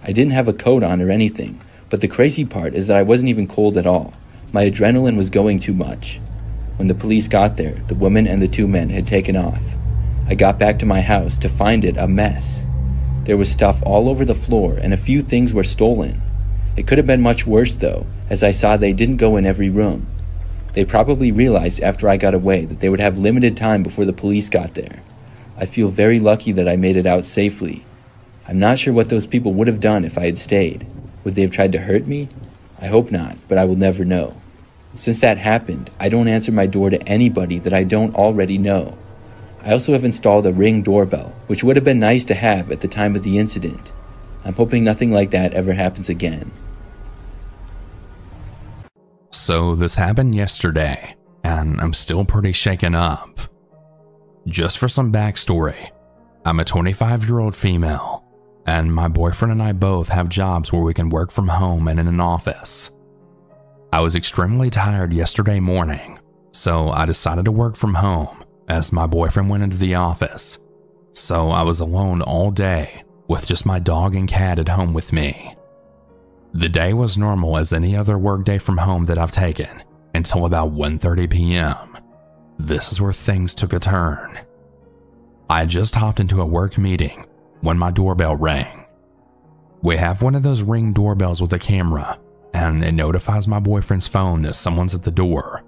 H: I didn't have a coat on or anything, but the crazy part is that I wasn't even cold at all. My adrenaline was going too much. When the police got there, the woman and the 2 men had taken off. I got back to my house to find it a mess. There was stuff all over the floor and a few things were stolen. It could have been much worse though, as I saw they didn't go in every room. They probably realized after I got away that they would have limited time before the police got there. I feel very lucky that I made it out safely. I'm not sure what those people would have done if I had stayed. Would they have tried to hurt me? I hope not, but I will never know. Since that happened, I don't answer my door to anybody that I don't already know. I also have installed a Ring doorbell, which would have been nice to have at the time of the incident. I'm hoping nothing like that ever happens again.
F: So this happened yesterday, and I'm still pretty shaken up. Just for some backstory, I'm a 25-year-old female, and my boyfriend and I both have jobs where we can work from home and in an office. I was extremely tired yesterday morning, so I decided to work from home as my boyfriend went into the office. So I was alone all day with just my dog and cat at home with me. The day was normal as any other workday from home that I've taken until about 1:30 p.m. This is where things took a turn. I had just hopped into a work meeting when my doorbell rang. We have one of those Ring doorbells with a camera, and it notifies my boyfriend's phone that someone's at the door.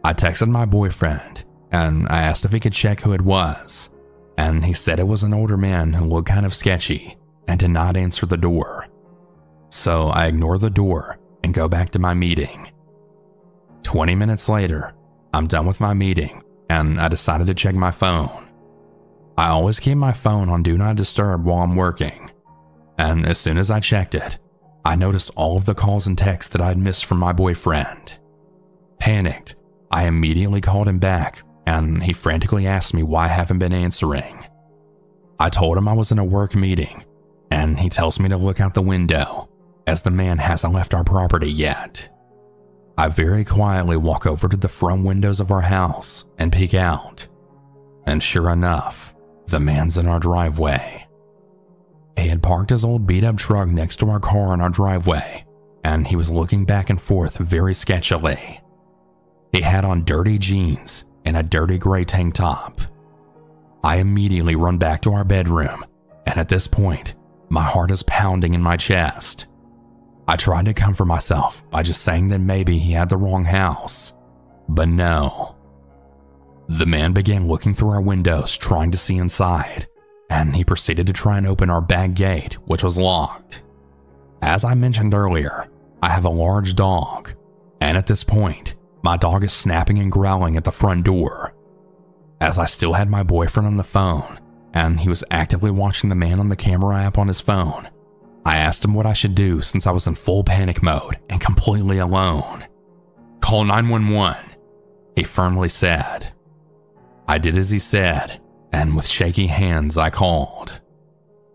F: I texted my boyfriend, and I asked if he could check who it was, and he said it was an older man who looked kind of sketchy and did not answer the door. So I ignore the door and go back to my meeting. 20 minutes later, I'm done with my meeting, and I decided to check my phone. I always keep my phone on Do Not Disturb while I'm working, and as soon as I checked it, I noticed all of the calls and texts that I'd missed from my boyfriend. Panicked, I immediately called him back, and he frantically asked me why I haven't been answering. I told him I was in a work meeting, and he tells me to look out the window, as the man hasn't left our property yet. I very quietly walk over to the front windows of our house and peek out, and sure enough, the man's in our driveway. He had parked his old beat-up truck next to our car in our driveway, and he was looking back and forth very sketchily. He had on dirty jeans and a dirty gray tank top. I immediately run back to our bedroom, and at this point, my heart is pounding in my chest. I tried to comfort myself by just saying that maybe he had the wrong house, but no. The man began looking through our windows trying to see inside, and he proceeded to try and open our back gate, which was locked. As I mentioned earlier, I have a large dog, and at this point, my dog is snapping and growling at the front door. As I still had my boyfriend on the phone, and he was actively watching the man on the camera app on his phone, I asked him what I should do since I was in full panic mode and completely alone. "Call 911, he firmly said. I did as he said, and with shaky hands I called.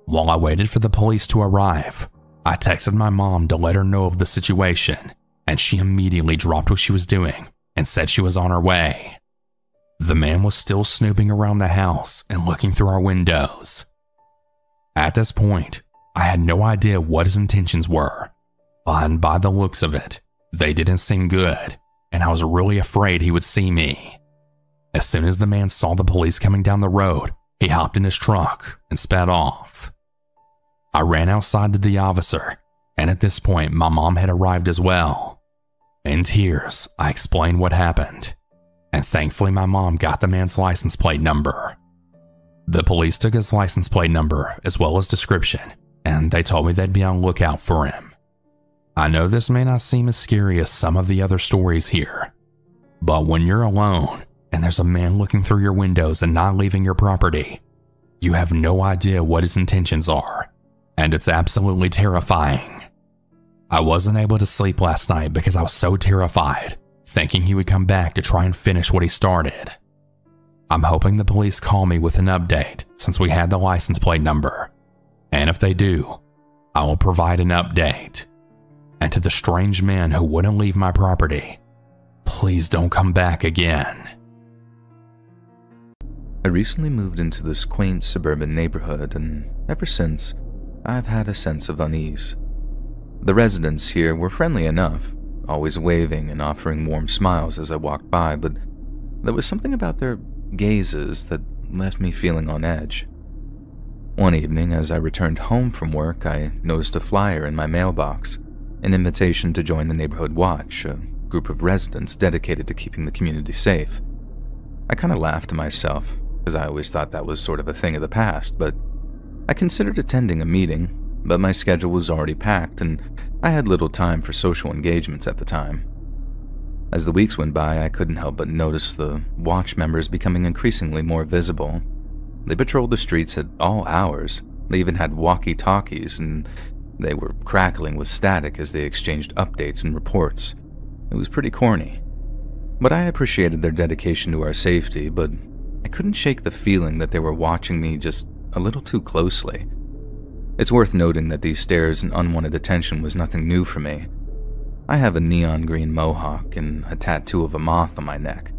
F: While I waited for the police to arrive, I texted my mom to let her know of the situation, and she immediately dropped what she was doing and said she was on her way. The man was still snooping around the house and looking through our windows. At this point, I had no idea what his intentions were, and by the looks of it, they didn't seem good, and I was really afraid he would see me. As soon as the man saw the police coming down the road, he hopped in his truck and sped off. I ran outside to the officer, and at this point, my mom had arrived as well. In tears, I explained what happened, and thankfully my mom got the man's license plate number. The police took his license plate number as well as description, and they told me they'd be on lookout for him. I know this may not seem as scary as some of the other stories here, but when you're alone and there's a man looking through your windows and not leaving your property, you have no idea what his intentions are, and it's absolutely terrifying. I wasn't able to sleep last night because I was so terrified, thinking he would come back to try and finish what he started. I'm hoping the police call me with an update since we had the license plate number. And if they do, I will provide an update. And to the strange man who wouldn't leave my property, please don't come back again.
I: I recently moved into this quaint suburban neighborhood, and ever since, I've had a sense of unease. The residents here were friendly enough, always waving and offering warm smiles as I walked by, but there was something about their gazes that left me feeling on edge. One evening, as I returned home from work, I noticed a flyer in my mailbox, an invitation to join the Neighborhood Watch, a group of residents dedicated to keeping the community safe. I kind of laughed to myself, because I always thought that was sort of a thing of the past, but I considered attending a meeting, but my schedule was already packed and I had little time for social engagements at the time. As the weeks went by, I couldn't help but notice the watch members becoming increasingly more visible. They patrolled the streets at all hours. They even had walkie-talkies, and they were crackling with static as they exchanged updates and reports. It was pretty corny. But I appreciated their dedication to our safety, but I couldn't shake the feeling that they were watching me just a little too closely. It's worth noting that these stares and unwanted attention was nothing new for me. I have a neon green mohawk and a tattoo of a moth on my neck.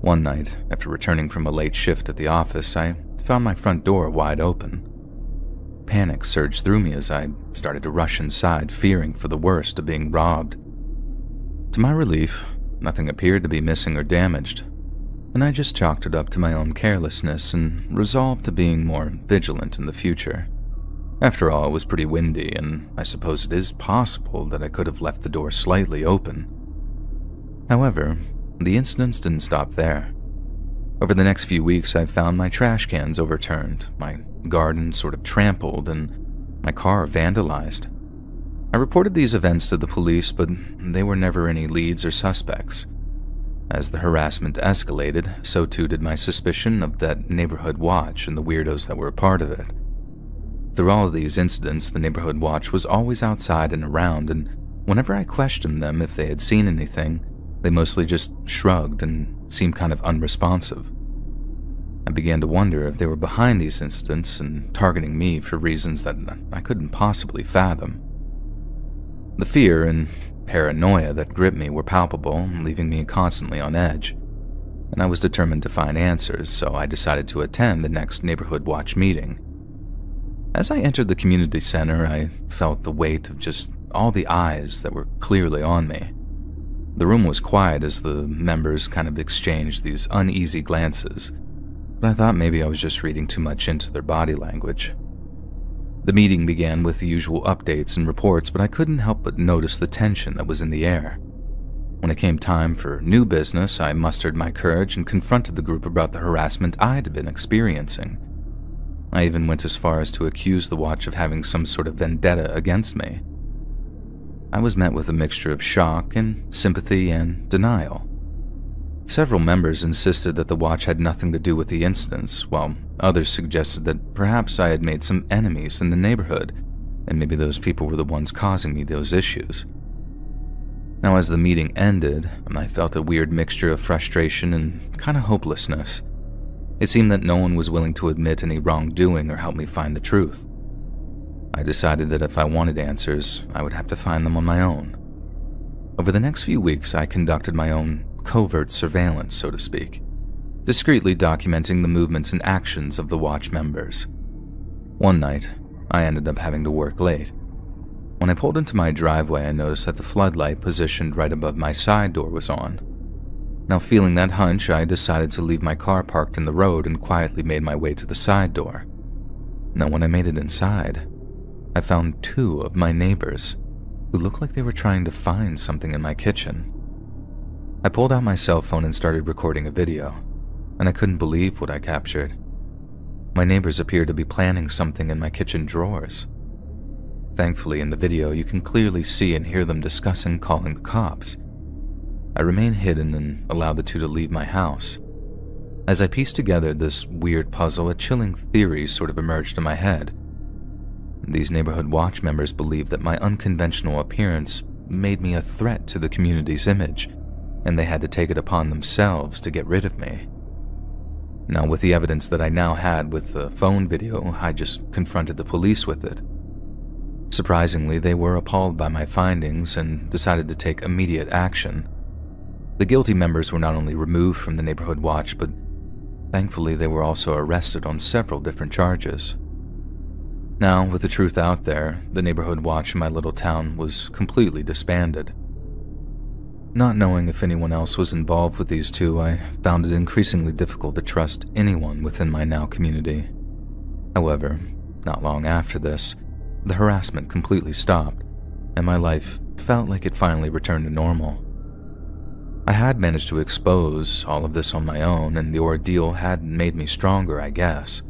I: One night, after returning from a late shift at the office, I found my front door wide open. Panic surged through me as I started to rush inside, fearing for the worst of being robbed. To my relief, nothing appeared to be missing or damaged, and I just chalked it up to my own carelessness and resolved to being more vigilant in the future. After all, it was pretty windy, and I suppose it is possible that I could have left the door slightly open. However, the incidents didn't stop there. Over the next few weeks, I found my trash cans overturned, my garden sort of trampled, and my car vandalized. I reported these events to the police, but they were never any leads or suspects. As the harassment escalated, so too did my suspicion of that neighborhood watch and the weirdos that were a part of it. Through all of these incidents, the neighborhood watch was always outside and around, and whenever I questioned them if they had seen anything, they mostly just shrugged and seemed kind of unresponsive. I began to wonder if they were behind these incidents and targeting me for reasons that I couldn't possibly fathom. The fear and paranoia that gripped me were palpable, leaving me constantly on edge, and I was determined to find answers, so I decided to attend the next neighborhood watch meeting. As I entered the community center, I felt the weight of just all the eyes that were clearly on me. The room was quiet as the members kind of exchanged these uneasy glances, but I thought maybe I was just reading too much into their body language. The meeting began with the usual updates and reports, but I couldn't help but notice the tension that was in the air. When it came time for new business, I mustered my courage and confronted the group about the harassment I'd been experiencing. I even went as far as to accuse the watch of having some sort of vendetta against me. I was met with a mixture of shock and sympathy and denial. Several members insisted that the watch had nothing to do with the incidents, while others suggested that perhaps I had made some enemies in the neighborhood, and maybe those people were the ones causing me those issues. Now, as the meeting ended, I felt a weird mixture of frustration and kind of hopelessness. It seemed that no one was willing to admit any wrongdoing or help me find the truth. I decided that if I wanted answers, I would have to find them on my own. Over the next few weeks, I conducted my own covert surveillance, so to speak, discreetly documenting the movements and actions of the watch members. One night, I ended up having to work late. When I pulled into my driveway, I noticed that the floodlight positioned right above my side door was on. Now, feeling that hunch, I decided to leave my car parked in the road and quietly made my way to the side door. Now, when I made it inside, I found two of my neighbors who looked like they were trying to find something in my kitchen. I pulled out my cell phone and started recording a video, and I couldn't believe what I captured. My neighbors appeared to be planning something in my kitchen drawers. Thankfully, in the video, you can clearly see and hear them discussing calling the cops. I remained hidden and allowed the two to leave my house. As I pieced together this weird puzzle, a chilling theory sort of emerged in my head. These neighborhood watch members believed that my unconventional appearance made me a threat to the community's image, and they had to take it upon themselves to get rid of me. Now, with the evidence that I now had with the phone video, I just confronted the police with it. Surprisingly, they were appalled by my findings and decided to take immediate action. The guilty members were not only removed from the neighborhood watch, but thankfully they were also arrested on several different charges. Now, with the truth out there, the neighborhood watch in my little town was completely disbanded. Not knowing if anyone else was involved with these two, I found it increasingly difficult to trust anyone within my now community. However, not long after this, the harassment completely stopped, and my life felt like it finally returned to normal. I had managed to expose all of this on my own, and the ordeal had made me stronger, I guess.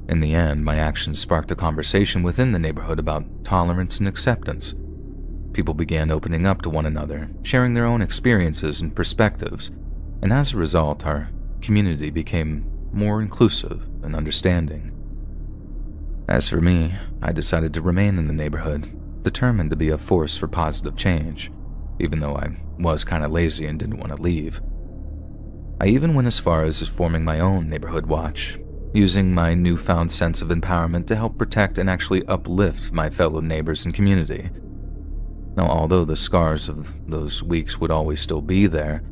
I: In the end, my actions sparked a conversation within the neighborhood about tolerance and acceptance. People began opening up to one another, sharing their own experiences and perspectives, and as a result, our community became more inclusive and understanding. As for me, I decided to remain in the neighborhood, determined to be a force for positive change, even though I was kind of lazy and didn't want to leave. I even went as far as forming my own neighborhood watch, using my newfound sense of empowerment to help protect and actually uplift my fellow neighbors and community. Now, although the scars of those weeks would always still be there,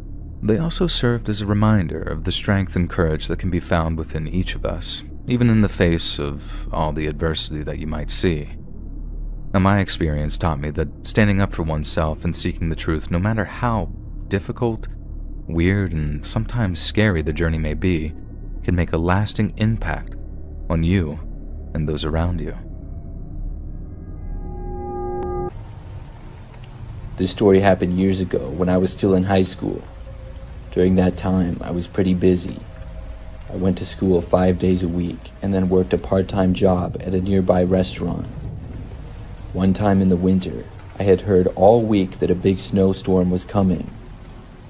I: they also served as a reminder of the strength and courage that can be found within each of us, even in the face of all the adversity that you might see. Now, my experience taught me that standing up for oneself and seeking the truth, no matter how difficult, weird, and sometimes scary the journey may be, can make a lasting impact on you and those around you.
H: This story happened years ago when I was still in high school. During that time, I was pretty busy. I went to school 5 days a week and then worked a part-time job at a nearby restaurant. One time in the winter, I had heard all week that a big snowstorm was coming.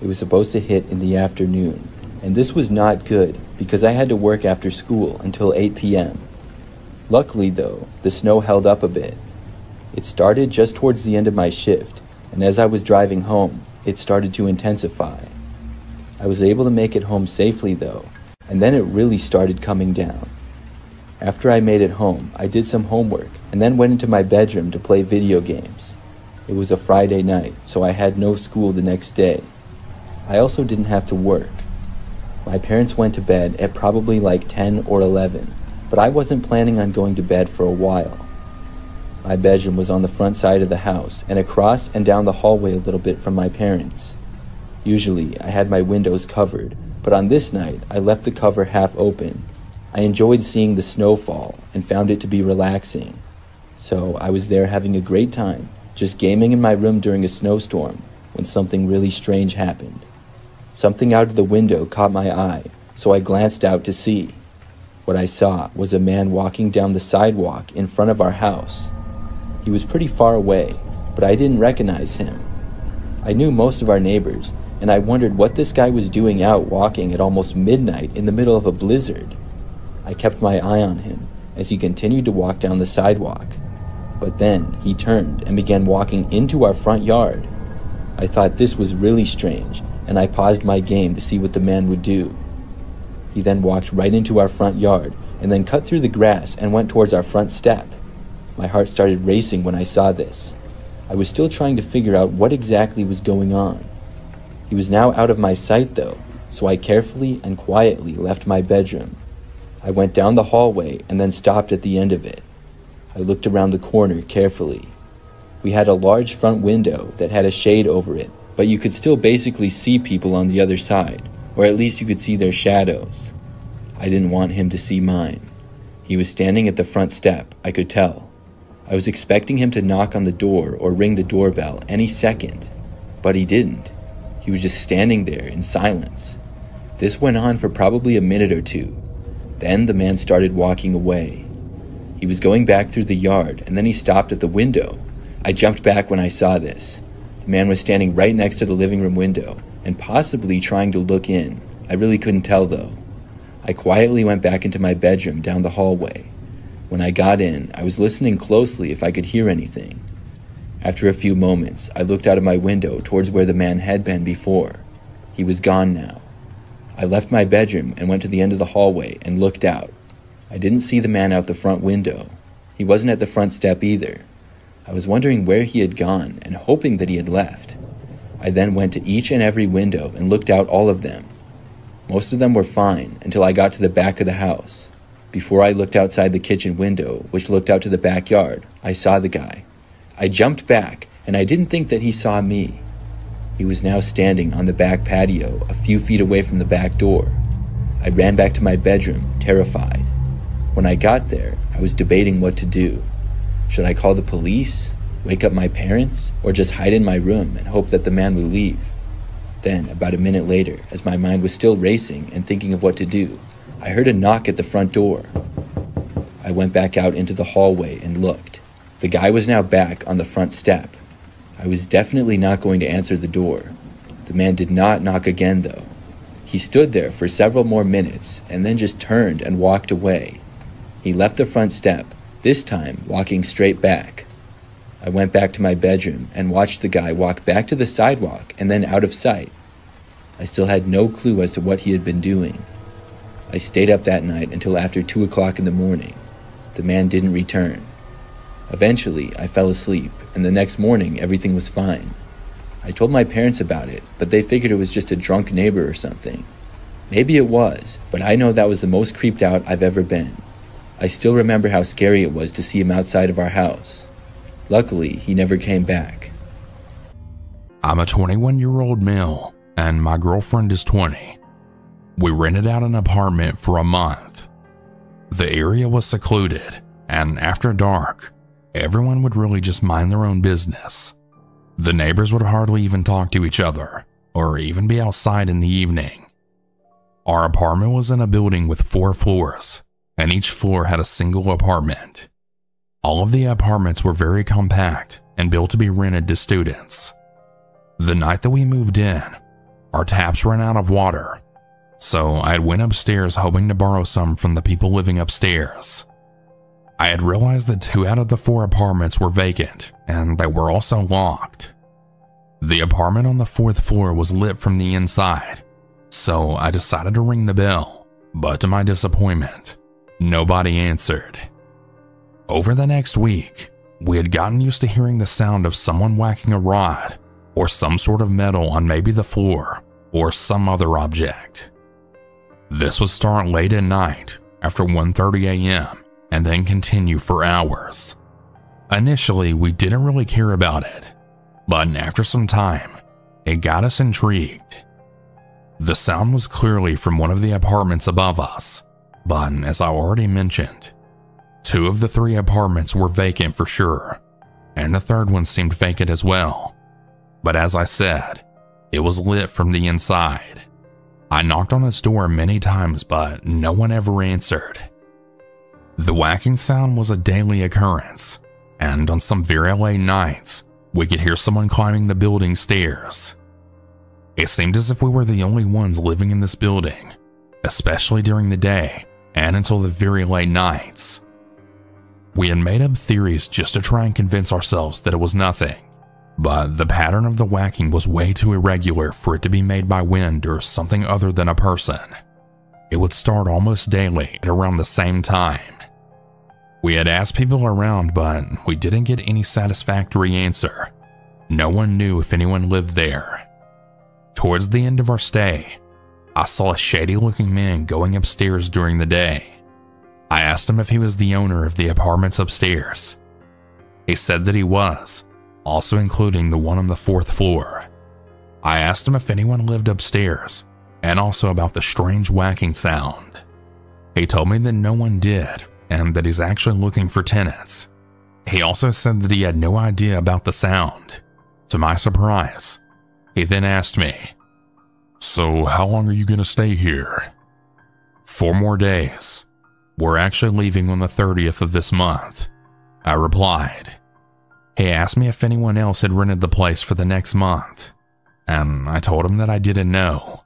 H: It was supposed to hit in the afternoon, and this was not good because I had to work after school until 8 p.m. Luckily though, the snow held up a bit. It started just towards the end of my shift, and as I was driving home, it started to intensify. I was able to make it home safely though, and then it really started coming down. After I made it home, I did some homework and then went into my bedroom to play video games. It was a Friday night, so I had no school the next day. I also didn't have to work. My parents went to bed at probably like 10 or 11, but I wasn't planning on going to bed for a while. My bedroom was on the front side of the house and across and down the hallway a little bit from my parents'. Usually, I had my windows covered, but on this night, I left the cover half open. I enjoyed seeing the snow fall and found it to be relaxing. So I was there having a great time, just gaming in my room during a snowstorm, when something really strange happened. Something out of the window caught my eye, so I glanced out to see. What I saw was a man walking down the sidewalk in front of our house. He was pretty far away, but I didn't recognize him. I knew most of our neighbors, and I wondered what this guy was doing out walking at almost midnight in the middle of a blizzard. I kept my eye on him as he continued to walk down the sidewalk, but then he turned and began walking into our front yard. I thought this was really strange, and I paused my game to see what the man would do. He then walked right into our front yard and then cut through the grass and went towards our front step. My heart started racing when I saw this. I was still trying to figure out what exactly was going on. He was now out of my sight though, so I carefully and quietly left my bedroom. I went down the hallway and then stopped at the end of it. I looked around the corner carefully. We had a large front window that had a shade over it, but you could still basically see people on the other side, or at least you could see their shadows. I didn't want him to see mine. He was standing at the front step, I could tell. I was expecting him to knock on the door or ring the doorbell any second, but he didn't. He was just standing there in silence. This went on for probably a minute or two. Then the man started walking away. He was going back through the yard, and then he stopped at the window. I jumped back when I saw this. The man was standing right next to the living room window, and possibly trying to look in. I really couldn't tell though. I quietly went back into my bedroom down the hallway. When I got in, I was listening closely if I could hear anything. After a few moments, I looked out of my window towards where the man had been before. He was gone now. I left my bedroom and went to the end of the hallway and looked out. I didn't see the man out the front window. He wasn't at the front step either. I was wondering where he had gone and hoping that he had left. I then went to each and every window and looked out all of them. Most of them were fine until I got to the back of the house. Before I looked outside the kitchen window, which looked out to the backyard, I saw the guy. I jumped back, and I didn't think that he saw me. He was now standing on the back patio, a few feet away from the back door. I ran back to my bedroom, terrified. When I got there, I was debating what to do. Should I call the police, wake up my parents, or just hide in my room and hope that the man would leave? Then, about a minute later, as my mind was still racing and thinking of what to do, I heard a knock at the front door. I went back out into the hallway and looked. The guy was now back on the front step. I was definitely not going to answer the door. The man did not knock again, though. He stood there for several more minutes and then just turned and walked away. He left the front step, this time walking straight back. I went back to my bedroom and watched the guy walk back to the sidewalk and then out of sight. I still had no clue as to what he had been doing. I stayed up that night until after 2 o'clock in the morning. The man didn't return. Eventually, I fell asleep, and the next morning everything was fine. I told my parents about it, but they figured it was just a drunk neighbor or something. Maybe it was, but I know that was the most creeped out I've ever been. I still remember how scary it was to see him outside of our house. Luckily, he never came back.
F: I'm a 21-year-old male, and my girlfriend is 20. We rented out an apartment for a month. The area was secluded, and after dark, everyone would really just mind their own business. The neighbors would hardly even talk to each other, or even be outside in the evening. Our apartment was in a building with 4 floors, and each floor had a single apartment. All of the apartments were very compact and built to be rented to students. The night that we moved in, our taps ran out of water, so I went upstairs hoping to borrow some from the people living upstairs. I had realized that 2 out of the 4 apartments were vacant, and they were also locked. The apartment on the 4th floor was lit from the inside, so I decided to ring the bell, but to my disappointment, nobody answered. Over the next week, we had gotten used to hearing the sound of someone whacking a rod or some sort of metal on maybe the floor or some other object. This would start late at night after 1:30 a.m. and then continue for hours. Initially, we didn't really care about it, but after some time, it got us intrigued. The sound was clearly from one of the apartments above us, but as I already mentioned, 2 of the 3 apartments were vacant for sure, and the 3rd one seemed vacant as well. But as I said, it was lit from the inside. I knocked on its door many times, but no one ever answered. The whacking sound was a daily occurrence, and on some very late nights, we could hear someone climbing the building stairs. It seemed as if we were the only ones living in this building, especially during the day and until the very late nights. We had made up theories just to try and convince ourselves that it was nothing, but the pattern of the whacking was way too irregular for it to be made by wind or something other than a person. It would start almost daily at around the same time. We had asked people around, but we didn't get any satisfactory answer. No one knew if anyone lived there. Towards the end of our stay, I saw a shady-looking man going upstairs during the day. I asked him if he was the owner of the apartments upstairs. He said that he was, also including the one on the 4th floor. I asked him if anyone lived upstairs, and also about the strange whacking sound. He told me that no one did, and that he's actually looking for tenants. He also said that he had no idea about the sound. To my surprise, he then asked me, "So how long are you going to stay here?" 4 more days. We're actually leaving on the 30th of this month, I replied. He asked me if anyone else had rented the place for the next month, and I told him that I didn't know.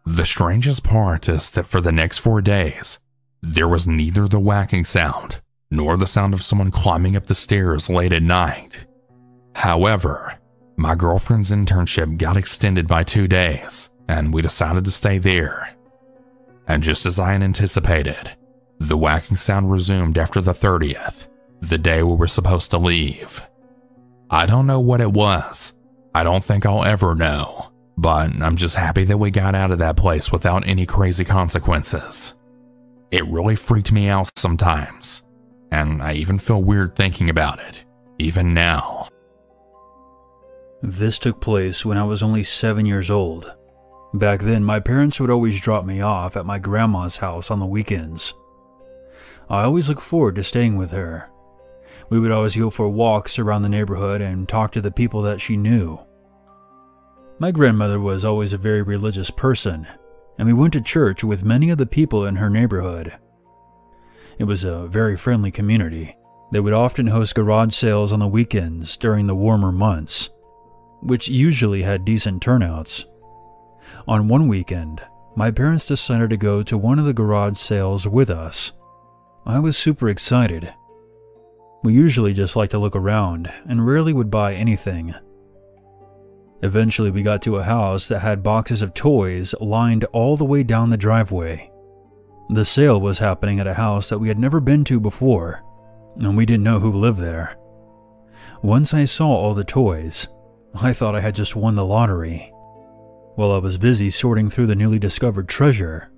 F: The strangest part is that for the next 4 days, there was neither the whacking sound nor the sound of someone climbing up the stairs late at night. However, my girlfriend's internship got extended by 2 days, and we decided to stay there. And just as I had anticipated, the whacking sound resumed after the 30th, the day we were supposed to leave. I don't know what it was. I don't think I'll ever know, but I'm just happy that we got out of that place without any crazy consequences. It really freaked me out sometimes, and I even feel weird thinking about it, even now.
C: This took place when I was only 7 years old. Back then, my parents would always drop me off at my grandma's house on the weekends. I always looked forward to staying with her. We would always go for walks around the neighborhood and talk to the people that she knew. My grandmother was always a very religious person, and we went to church with many of the people in her neighborhood. It was a very friendly community. They would often host garage sales on the weekends during the warmer months, which usually had decent turnouts. On one weekend, my parents decided to go to one of the garage sales with us. I was super excited. We usually just like to look around and rarely would buy anything. Eventually, we got to a house that had boxes of toys lined all the way down the driveway. The sale was happening at a house that we had never been to before, and we didn't know who lived there. Once I saw all the toys, I thought I had just won the lottery. While I was busy sorting through the newly discovered treasure,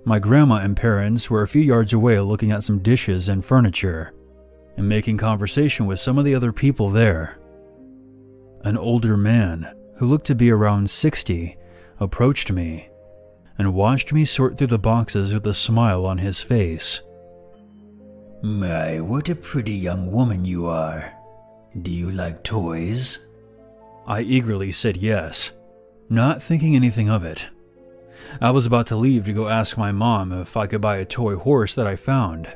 C: my grandma and parents were a few yards away looking at some dishes and furniture, and making conversation with some of the other people there. An older man, who looked to be around 60, approached me and watched me sort through the boxes with a smile on his face.
D: My, what a pretty young woman you are. Do you like toys?
C: I eagerly said yes, not thinking anything of it. I was about to leave to go ask my mom if I could buy a toy horse that I found.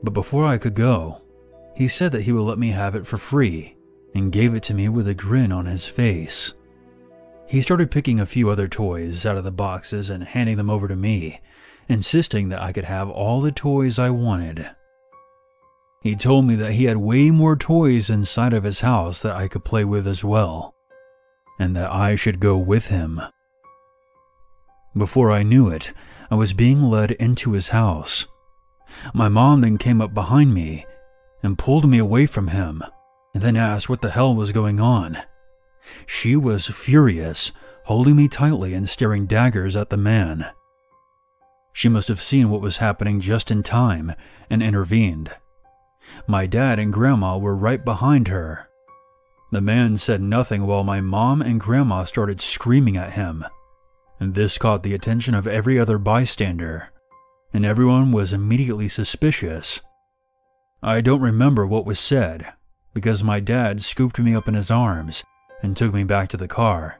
C: But before I could go, he said that he would let me have it for free and gave it to me with a grin on his face. He started picking a few other toys out of the boxes and handing them over to me, insisting that I could have all the toys I wanted. He told me that he had way more toys inside of his house that I could play with as well, and that I should go with him. Before I knew it, I was being led into his house. My mom then came up behind me and pulled me away from him, and then asked what the hell was going on. She was furious, holding me tightly and staring daggers at the man. She must have seen what was happening just in time and intervened. My dad and grandma were right behind her. The man said nothing while my mom and grandma started screaming at him, and this caught the attention of every other bystander, and everyone was immediately suspicious. I don't remember what was said, because my dad scooped me up in his arms and took me back to the car.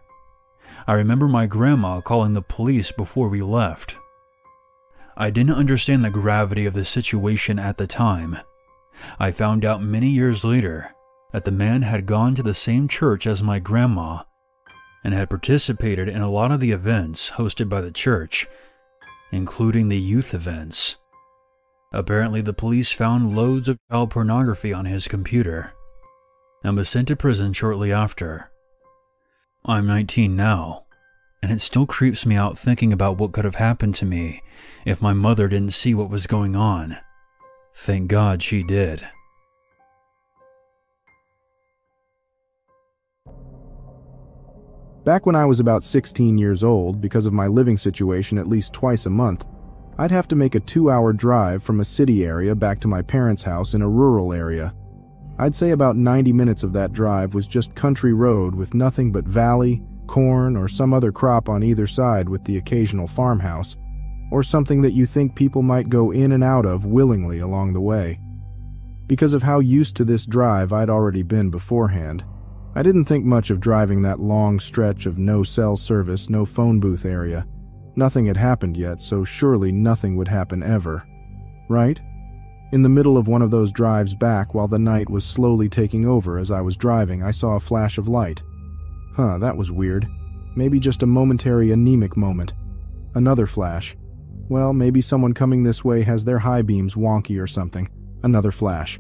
C: I remember my grandma calling the police before we left. I didn't understand the gravity of the situation at the time. I found out many years later that the man had gone to the same church as my grandma and had participated in a lot of the events hosted by the church, including the youth events. Apparently, the police found loads of child pornography on his computer and was sent to prison shortly after. I'm 19 now, and it still creeps me out thinking about what could have happened to me if my mother didn't see what was going on. Thank God she did.
J: Back when I was about 16 years old, because of my living situation at least twice a month, I'd have to make a 2-hour drive from a city area back to my parents' house in a rural area. I'd say about 90 minutes of that drive was just country road with nothing but valley, corn, or some other crop on either side with the occasional farmhouse, or something that you think people might go in and out of willingly along the way. Because of how used to this drive I'd already been beforehand, I didn't think much of driving that long stretch of no cell service, no phone booth area. Nothing had happened yet, so surely nothing would happen ever. Right? In the middle of one of those drives back, while the night was slowly taking over as I was driving, I saw a flash of light. That was weird. Maybe just a momentary anemic moment. Another flash. Well, maybe someone coming this way has their high beams wonky or something. Another flash.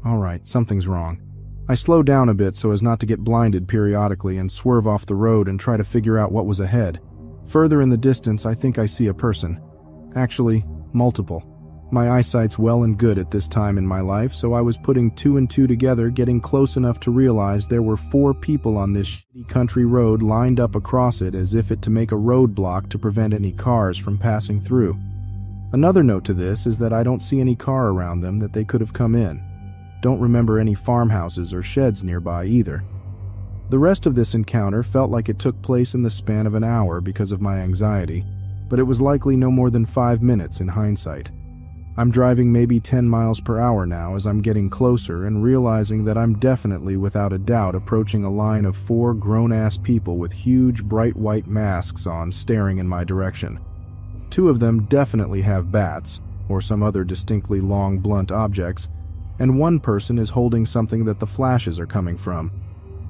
J: Alright, something's wrong. I slowed down a bit so as not to get blinded periodically and swerve off the road and try to figure out what was ahead. Further in the distance, I think I see a person. Actually, multiple. My eyesight's well and good at this time in my life, so I was putting two and two together, getting close enough to realize there were 4 people on this shitty country road lined up across it as if to make a roadblock to prevent any cars from passing through. Another note to this is that I don't see any car around them that they could have come in. Don't remember any farmhouses or sheds nearby either. The rest of this encounter felt like it took place in the span of an hour because of my anxiety, but it was likely no more than 5 minutes in hindsight. I'm driving maybe 10 miles per hour now as I'm getting closer and realizing that I'm definitely without a doubt approaching a line of 4 grown-ass people with huge bright white masks on staring in my direction. 2 of them definitely have bats, or some other distinctly long blunt objects, and 1 person is holding something that the flashes are coming from.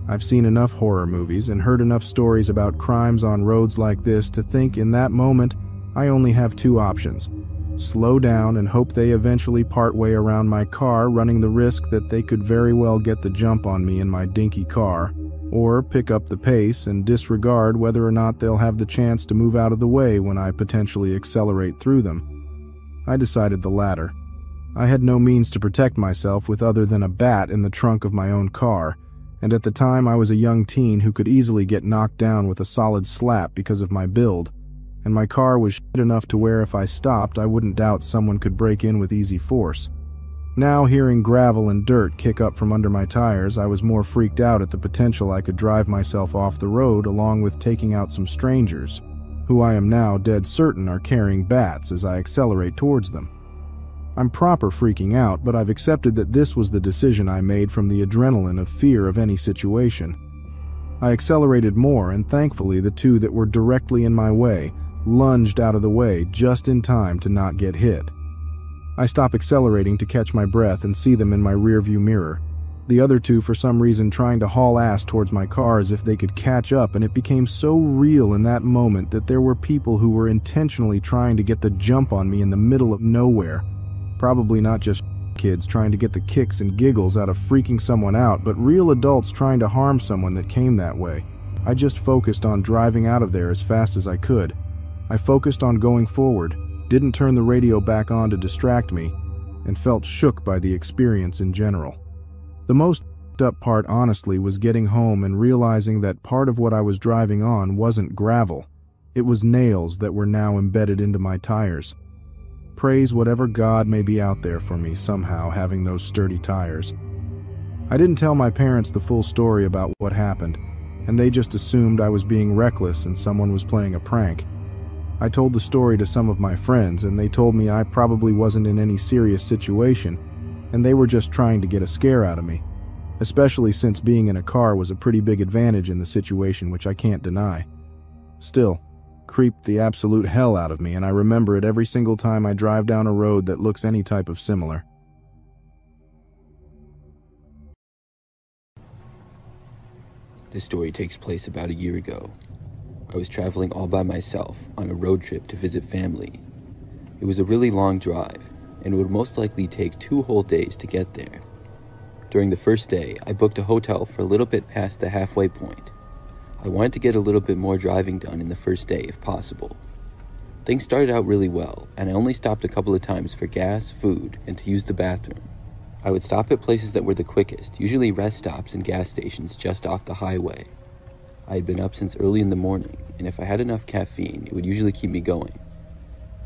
J: I've seen enough horror movies and heard enough stories about crimes on roads like this to think in that moment I only have 2 options. Slow down and hope they eventually part way around my car, running the risk that they could very well get the jump on me in my dinky car, or pick up the pace and disregard whether or not they'll have the chance to move out of the way when I potentially accelerate through them. I decided the latter. I had no means to protect myself with other than a bat in the trunk of my own car, and at the time I was a young teen who could easily get knocked down with a solid slap because of my build, and my car was shit enough to where if I stopped I wouldn't doubt someone could break in with easy force. Now, hearing gravel and dirt kick up from under my tires, I was more freaked out at the potential I could drive myself off the road along with taking out some strangers, who I am now dead certain are carrying bats as I accelerate towards them. I'm proper freaking out, but I've accepted that this was the decision I made from the adrenaline of fear of any situation. I accelerated more, and thankfully the 2 that were directly in my way lunged out of the way just in time to not get hit. I stop accelerating to catch my breath and see them in my rearview mirror. The other 2 for some reason trying to haul ass towards my car as if they could catch up, and it became so real in that moment that there were people who were intentionally trying to get the jump on me in the middle of nowhere. Probably not just kids trying to get the kicks and giggles out of freaking someone out, but real adults trying to harm someone that came that way. I just focused on driving out of there as fast as I could. I focused on going forward, didn't turn the radio back on to distract me, and felt shook by the experience in general. The most up part, honestly, was getting home and realizing that part of what I was driving on wasn't gravel. It was nails that were now embedded into my tires. Praise whatever God may be out there for me somehow having those sturdy tires. I didn't tell my parents the full story about what happened, and they just assumed I was being reckless and someone was playing a prank. I told the story to some of my friends, and they told me I probably wasn't in any serious situation, and they were just trying to get a scare out of me, especially since being in a car was a pretty big advantage in the situation, which I can't deny. Still, creeped the absolute hell out of me, and I remember it every single time I drive down a road that looks any type of similar.
H: This story takes place about a year ago. I was traveling all by myself on a road trip to visit family. It was a really long drive, and it would most likely take 2 whole days to get there. During the first day, I booked a hotel for a little bit past the halfway point. I wanted to get a little bit more driving done in the first day if possible. Things started out really well, and I only stopped a couple of times for gas, food, and to use the bathroom. I would stop at places that were the quickest, usually rest stops and gas stations just off the highway. I had been up since early in the morning, and if I had enough caffeine, it would usually keep me going.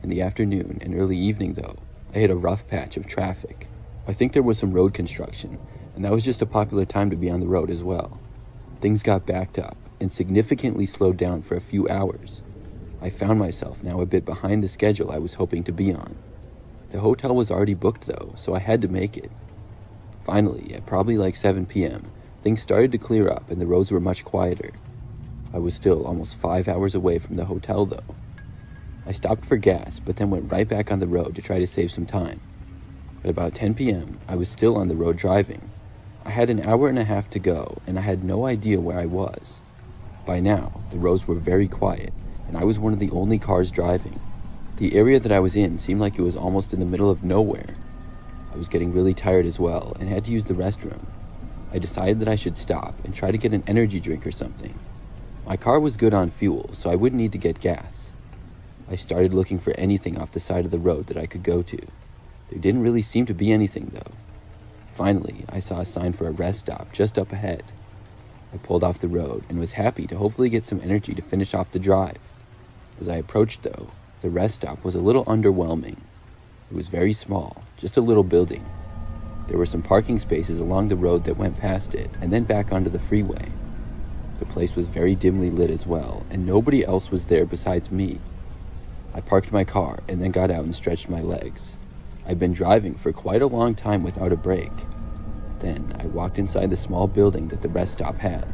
H: In the afternoon and early evening, though, I hit a rough patch of traffic. I think there was some road construction, and that was just a popular time to be on the road as well. Things got backed up and significantly slowed down for a few hours. I found myself now a bit behind the schedule I was hoping to be on. The hotel was already booked though, so I had to make it. Finally, at probably like 7 p.m., things started to clear up and the roads were much quieter. I was still almost 5 hours away from the hotel though. I stopped for gas, but then went right back on the road to try to save some time. At about 10 p.m., I was still on the road driving. I had an hour and a half to go, and I had no idea where I was. By now, the roads were very quiet, and I was one of the only cars driving. The area that I was in seemed like it was almost in the middle of nowhere. I was getting really tired as well, and had to use the restroom. I decided that I should stop and try to get an energy drink or something. My car was good on fuel, so I wouldn't need to get gas. I started looking for anything off the side of the road that I could go to. There didn't really seem to be anything though. Finally, I saw a sign for a rest stop just up ahead. I pulled off the road and was happy to hopefully get some energy to finish off the drive. As I approached though, the rest stop was a little underwhelming. It was very small, just a little building. There were some parking spaces along the road that went past it and then back onto the freeway. The place was very dimly lit as well, and nobody else was there besides me. I parked my car and then got out and stretched my legs. I'd been driving for quite a long time without a break. Then I walked inside the small building that the rest stop had.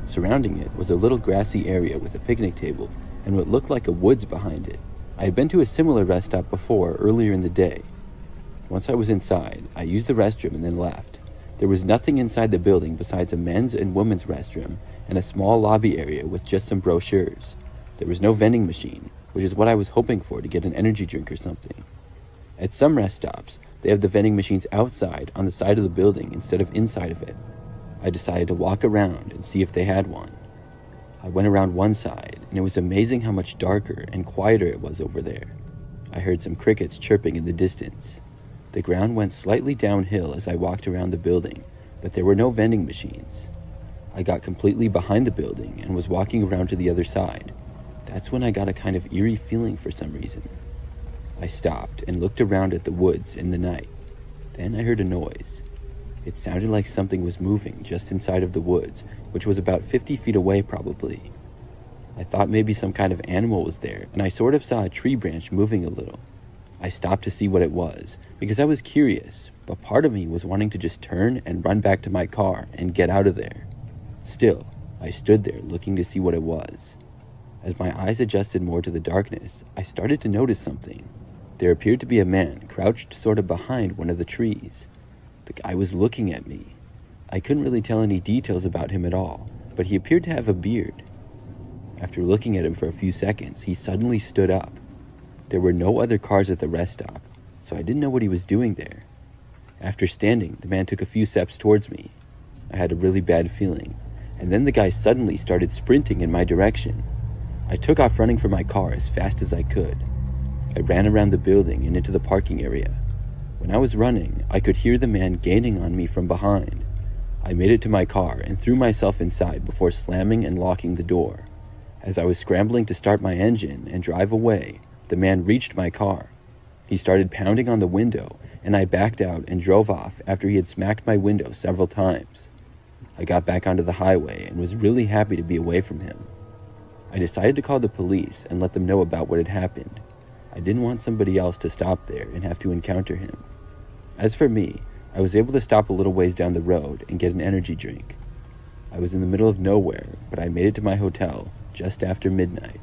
H: Surrounding it was a little grassy area with a picnic table and what looked like a woods behind it. I had been to a similar rest stop before earlier in the day. Once I was inside, I used the restroom and then left. There was nothing inside the building besides a men's and women's restroom and a small lobby area with just some brochures. There was no vending machine, which is what I was hoping for to get an energy drink or something. At some rest stops, they have the vending machines outside on the side of the building instead of inside of it. I decided to walk around and see if they had one. I went around one side, and it was amazing how much darker and quieter it was over there. I heard some crickets chirping in the distance. The ground went slightly downhill as I walked around the building, but there were no vending machines. I got completely behind the building and was walking around to the other side. That's when I got a kind of eerie feeling for some reason. I stopped and looked around at the woods in the night. Then I heard a noise. It sounded like something was moving just inside of the woods, which was about 50 feet away probably. I thought maybe some kind of animal was there, and I sort of saw a tree branch moving a little. I stopped to see what it was, because I was curious, but part of me was wanting to just turn and run back to my car and get out of there. Still, I stood there looking to see what it was. As my eyes adjusted more to the darkness, I started to notice something. There appeared to be a man crouched sort of behind one of the trees. The guy was looking at me. I couldn't really tell any details about him at all, but he appeared to have a beard. After looking at him for a few seconds, he suddenly stood up. There were no other cars at the rest stop, so I didn't know what he was doing there. After standing, the man took a few steps towards me. I had a really bad feeling, and then the guy suddenly started sprinting in my direction. I took off running for my car as fast as I could. I ran around the building and into the parking area. When I was running, I could hear the man gaining on me from behind. I made it to my car and threw myself inside before slamming and locking the door. As I was scrambling to start my engine and drive away, the man reached my car. He started pounding on the window, and I backed out and drove off after he had smacked my window several times. I got back onto the highway and was really happy to be away from him. I decided to call the police and let them know about what had happened. I didn't want somebody else to stop there and have to encounter him. As for me, I was able to stop a little ways down the road and get an energy drink. I was in the middle of nowhere, but I made it to my hotel just after midnight.